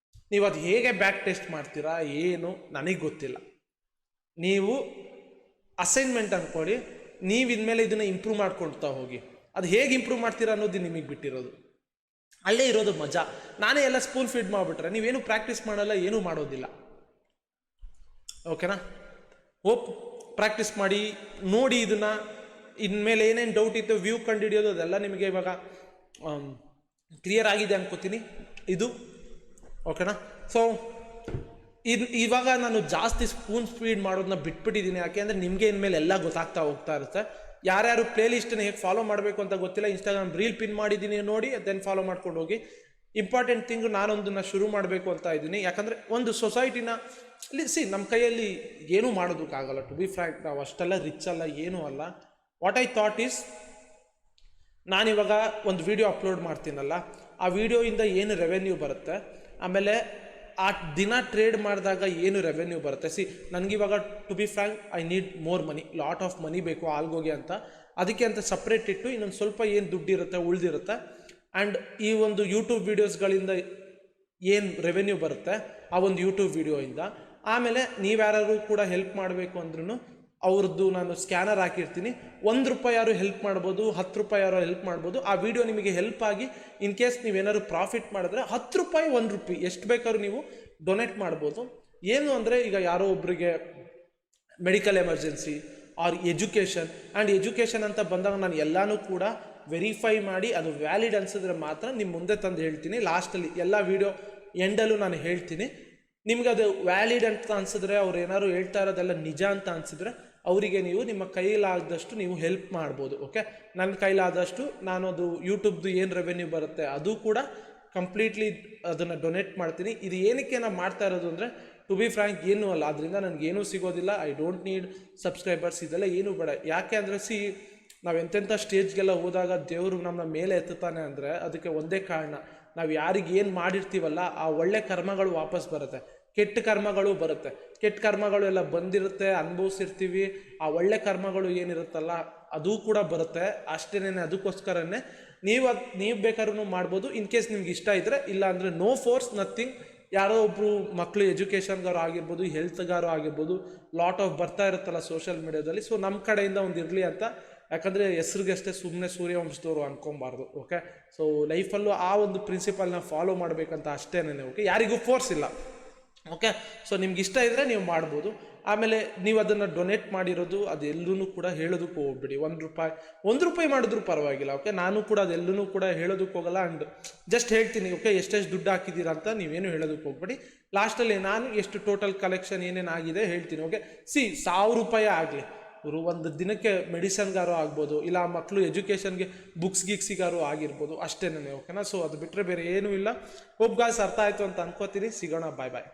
ನೀವು ಅದು ಹೇಗೆ ಬ್ಯಾಕ್ ಟೆಸ್ಟ್ ಮಾಡ್ತೀರಾ ಏನು ನನಗೆ ಗೊತ್ತಿಲ್ಲ. ನೀವು ಅಸೈನ್ಮೆಂಟ್ ಅಂದ್ಕೊಳ್ಳಿ, ನೀವು ಇನ್ಮೇಲೆ ಇದನ್ನು ಇಂಪ್ರೂವ್ ಮಾಡ್ಕೊಳ್ತಾ ಹೋಗಿ. ಅದು ಹೇಗೆ ಇಂಪ್ರೂವ್ ಮಾಡ್ತೀರಾ ಅನ್ನೋದು ನಿಮಗೆ ಬಿಟ್ಟಿರೋದು, ಅಲ್ಲೇ ಇರೋದು ಮಜಾ. ನಾನೇ ಎಲ್ಲ ಸ್ಪೂನ್ ಫೀಡ್ ಮಾಡಿಬಿಟ್ರೆ ನೀವೇನು ಪ್ರಾಕ್ಟೀಸ್ ಮಾಡಲ್ಲ, ಏನೂ ಮಾಡೋದಿಲ್ಲ. ಓಕೆನಾ, ಹೋಪ್ ಪ್ರಾಕ್ಟೀಸ್ ಮಾಡಿ ನೋಡಿ. ಇದನ್ನು ಇನ್ಮೇಲೆ ಏನೇನು ಡೌಟ್ ಇತ್ತು, ವ್ಯೂ ಕಂಡುಹಿಡಿಯೋದು ಅದೆಲ್ಲ ನಿಮಗೆ ಇವಾಗ ಕ್ಲಿಯರ್ ಆಗಿದೆ ಅನ್ಕೋತೀನಿ ಇದು. ಓಕೆನಾ, ಸೊ ಇವಾಗ ನಾನು ಜಾಸ್ತಿ ಸ್ಪೂನ್ ಸ್ಪೀಡ್ ಮಾಡೋದನ್ನ ಬಿಟ್ಬಿಟ್ಟಿದ್ದೀನಿ. ಯಾಕೆ ಅಂದರೆ ನಿಮಗೆ ಇನ್ಮೇಲೆ ಎಲ್ಲ ಗೊತ್ತಾಗ್ತಾ ಹೋಗ್ತಾ ಇರುತ್ತೆ. ಯಾರ್ಯಾರು ಪ್ಲೇ ಲಿಸ್ಟನ್ನ ಹೇಗೆ ಫಾಲೋ ಮಾಡಬೇಕು ಅಂತ ಗೊತ್ತಿಲ್ಲ, ಇನ್ಸ್ಟಾಗ್ರಾಮ್ ರೀಲ್ ಪಿನ್ ಮಾಡಿದ್ದೀನಿ ನೋಡಿ, ಅದನ್ನು ಫಾಲೋ ಮಾಡ್ಕೊಂಡು ಹೋಗಿ. ಇಂಪಾರ್ಟೆಂಟ್ ಥಿಂಗು ನಾನೊಂದನ್ನು ಶುರು ಮಾಡಬೇಕು ಅಂತ ಇದ್ದೀನಿ. ಯಾಕಂದರೆ ಒಂದು ಸೊಸೈಟಿನ ನಮ್ಮ ಕೈಯಲ್ಲಿ ಏನೂ ಮಾಡೋದಕ್ಕಾಗಲ್ಲ. ಟು ಬಿ ಫ್ರ್ಯಾಂಕ್, ನಾವು ಅಷ್ಟೆಲ್ಲ ರಿಚ್ ಅಲ್ಲ, ಏನೂ ಅಲ್ಲ. ವಾಟ್ ಐ ಥಾಟ್ ಈಸ್, ನಾನಿವಾಗ ಒಂದು ವಿಡಿಯೋ ಅಪ್ಲೋಡ್ ಮಾಡ್ತೀನಲ್ಲ, ಆ ವಿಡಿಯೋಯಿಂದ ಏನು ರೆವೆನ್ಯೂ ಬರುತ್ತೆ, ಆಮೇಲೆ ಆ ದಿನ ಟ್ರೇಡ್ ಮಾಡಿದಾಗ ಏನು ರೆವೆನ್ಯೂ ಬರುತ್ತೆ. ನನಗಿವಾಗ to be frank I need more money, lot of money ಬೇಕು ಆಲ್ಗೋಗಿ ಅಂತ. ಅದಕ್ಕೆ ಅಂತ ಸಪ್ರೇಟ್ ಇಟ್ಟು ಇನ್ನೊಂದು ಸ್ವಲ್ಪ ಏನು ದುಡ್ಡಿರುತ್ತೆ ಉಳಿದಿರುತ್ತೆ. ಆ್ಯಂಡ್ ಈ ಒಂದು ಯೂಟ್ಯೂಬ್ ವೀಡಿಯೋಸ್ಗಳಿಂದ ಏನು ರೆವೆನ್ಯೂ ಬರುತ್ತೆ ಆ ಒಂದು ಯೂಟ್ಯೂಬ್ ವೀಡಿಯೋಯಿಂದ. ಆಮೇಲೆ ನೀವ್ಯಾರು ಕೂಡ ಹೆಲ್ಪ್ ಮಾಡಬೇಕು ಅಂದ್ರೂ ಅವ್ರದ್ದು ನಾನು ಸ್ಕ್ಯಾನರ್ ಹಾಕಿರ್ತೀನಿ. ₹1 ಯಾರು ಹೆಲ್ಪ್ ಮಾಡ್ಬೋದು, ₹10 ಯಾರು ಹೆಲ್ಪ್ ಮಾಡ್ಬೋದು. ಆ ವಿಡಿಯೋ ನಿಮಗೆ ಹೆಲ್ಪ್ ಆಗಿ ಇನ್ ಕೇಸ್ ನೀವೇನಾದ್ರು ಪ್ರಾಫಿಟ್ ಮಾಡಿದ್ರೆ ₹10, ₹1 ಎಷ್ಟು ಬೇಕಾದ್ರೂ ನೀವು ಡೊನೇಟ್ ಮಾಡ್ಬೋದು. ಏನು ಅಂದರೆ ಈಗ ಯಾರೋ ಒಬ್ಬರಿಗೆ medical emergency or education, and education ಅಂತ ಬಂದಾಗ ನಾನು ಎಲ್ಲನೂ ಕೂಡ ವೆರಿಫೈ ಮಾಡಿ ಅದು ವ್ಯಾಲಿಡ್ ಅನಿಸಿದ್ರೆ ಮಾತ್ರ ನಿಮ್ಮ ಮುಂದೆ ತಂದು ಹೇಳ್ತೀನಿ. ಲಾಸ್ಟಲ್ಲಿ ಎಲ್ಲ ವಿಡಿಯೋ ಎಂಡಲ್ಲೂ ನಾನು ಹೇಳ್ತೀನಿ. ನಿಮ್ಗೆ ಅದು ವ್ಯಾಲಿಡ್ ಅಂತ ಅನಿಸಿದ್ರೆ, ಅವ್ರು ಏನಾದ್ರು ಹೇಳ್ತಾ ಇರೋದೆಲ್ಲ ನಿಜ ಅಂತ ಅನಿಸಿದ್ರೆ ಅವರಿಗೆ ನೀವು ನಿಮ್ಮ ಕೈಲಾದಷ್ಟು ನೀವು ಹೆಲ್ಪ್ ಮಾಡ್ಬೋದು. ಓಕೆ, ನನ್ನ ಕೈಲಾದಷ್ಟು ನಾನು ಅದು ಯೂಟ್ಯೂಬ್ದು ಏನು ರೆವೆನ್ಯೂ ಬರುತ್ತೆ ಅದು ಕೂಡ ಕಂಪ್ಲೀಟ್ಲಿ ಅದನ್ನು ಡೊನೇಟ್ ಮಾಡ್ತೀನಿ. ಇದು ಏನಕ್ಕೆ ನಾನು ಮಾಡ್ತಾ ಇರೋದು ಅಂದರೆ ಟು ಬಿ ಫ್ರ್ಯಾಂಕ್ ಏನೂ ಅಲ್ಲ, ಅದರಿಂದ ನನಗೇನೂ ಸಿಗೋದಿಲ್ಲ. ಐ ಡೋಂಟ್ ನೀಡ್ ಸಬ್ಸ್ಕ್ರೈಬರ್ಸ್, ಇದೆಲ್ಲ ಏನೂ ಬೇಡ. ಯಾಕೆ ಅಂದರೆ ನಾವು ಎಂತೆಂಥ ಸ್ಟೇಜ್ಗೆಲ್ಲ ಹೋದಾಗ ದೇವರು ನಮ್ಮ ಮೇಲೆ ಎತ್ತುತ್ತಾನೆ ಅಂದರೆ ಅದಕ್ಕೆ ಒಂದೇ ಕಾರಣ, ನಾವು ಯಾರಿಗೆ ಏನು ಮಾಡಿರ್ತೀವಲ್ಲ ಆ ಒಳ್ಳೆ ಕರ್ಮಗಳು ವಾಪಸ್ ಬರುತ್ತೆ, ಕೆಟ್ಟ ಕರ್ಮಗಳು ಬರುತ್ತೆ. ಕೆಟ್ಟ ಕರ್ಮಗಳು ಎಲ್ಲ ಬಂದಿರುತ್ತೆ, ಅನುಭವಿಸಿರ್ತೀವಿ. ಆ ಒಳ್ಳೆ ಕರ್ಮಗಳು ಏನಿರುತ್ತಲ್ಲ ಅದು ಕೂಡ ಬರುತ್ತೆ. ಅಷ್ಟೇನೆ, ಅದಕ್ಕೋಸ್ಕರನೇ ನೀವು ಬೇಕಾದ್ರೂ ಮಾಡ್ಬೋದು. ಇನ್ ಕೇಸ್ ನಿಮ್ಗೆ ಇಷ್ಟ ಇದ್ದರೆ, ಇಲ್ಲ ಅಂದರೆ ನೋ ಫೋರ್ಸ್, ನಥಿಂಗ್. ಯಾರೋ ಒಬ್ಬರು ಮಕ್ಕಳು ಎಜುಕೇಷನ್ಗಾರು ಆಗಿರ್ಬೋದು, ಹೆಲ್ತ್ಗಾರು ಆಗಿರ್ಬೋದು, ಲಾಟ್ ಆಫ್ ಬರ್ತಾ ಇರುತ್ತಲ್ಲ ಸೋಷಿಯಲ್ ಮೀಡಿಯಾದಲ್ಲಿ. ಸೊ ನಮ್ಮ ಕಡೆಯಿಂದ ಒಂದು ಇರಲಿ ಅಂತ ಯಾಕಂದರೆ ಹೆಸ್ರಿಗಷ್ಟೇ ಸುಮ್ಮನೆ ಸೂರ್ಯವಂಶದವರು ಅನ್ಕೊಬಾರ್ದು. ಓಕೆ, ಸೊ ಲೈಫಲ್ಲೂ ಆ ಒಂದು ಪ್ರಿನ್ಸಿಪಲ್ನ ಫಾಲೋ ಮಾಡಬೇಕಂತ ಅಷ್ಟೇನೆ. ಓಕೆ, ಯಾರಿಗೂ ಫೋರ್ಸ್ ಇಲ್ಲ. ಓಕೆ, ಸೊ ನಿಮ್ಗೆ ಇಷ್ಟ ಇದ್ದರೆ ನೀವು ಮಾಡ್ಬೋದು. ಆಮೇಲೆ ನೀವು ಅದನ್ನು ಡೊನೇಟ್ ಮಾಡಿರೋದು ಅದೆಲ್ಲೂ ಕೂಡ ಹೇಳೋದಕ್ಕೆ ಹೋಗ್ಬಿಡಿ. ₹1 ಮಾಡಿದ್ರು ಪರವಾಗಿಲ್ಲ. ಓಕೆ, ನಾನು ಕೂಡ ಅದೆಲ್ಲೂ ಕೂಡ ಹೇಳೋದಕ್ಕೆ ಹೋಗಲ್ಲ. ಆ್ಯಂಡ್ ಜಸ್ಟ್ ಹೇಳ್ತೀನಿ, ಓಕೆ, ಎಷ್ಟೆಷ್ಟು ದುಡ್ಡು ಹಾಕಿದ್ದೀರಾ ಅಂತ ನೀವೇನು ಹೇಳೋದಕ್ಕೆ ಹೋಗ್ಬೇಡಿ. ಲಾಸ್ಟಲ್ಲಿ ನಾನು ಎಷ್ಟು ಟೋಟಲ್ ಕಲೆಕ್ಷನ್ ಏನೇನು ಆಗಿದೆ ಹೇಳ್ತೀನಿ. ಓಕೆ, ₹1,000 ಆಗಲಿ, ಒಂದು ದಿನಕ್ಕೆ ಮೆಡಿಸನ್ಗಾರು ಆಗ್ಬೋದು, ಇಲ್ಲ ಮಕ್ಕಳು ಎಜುಕೇಷನ್ಗೆ ಬುಕ್ಸ್ ಗೀಕ್ಸಿಗಾರು ಆಗಿರ್ಬೋದು, ಅಷ್ಟೇನೇ. ಓಕೆನಾ, ಸೊ ಅದು ಬಿಟ್ಟರೆ ಬೇರೆ ಏನೂ ಇಲ್ಲ. ಹೋಪ್ ಗಾಯ್ಸ್ ಅರ್ಥ ಆಯಿತು ಅಂತ ಅನ್ಕೋತೀನಿ. ಸಿಗೋಣ, ಬಾಯ್ ಬಾಯ್.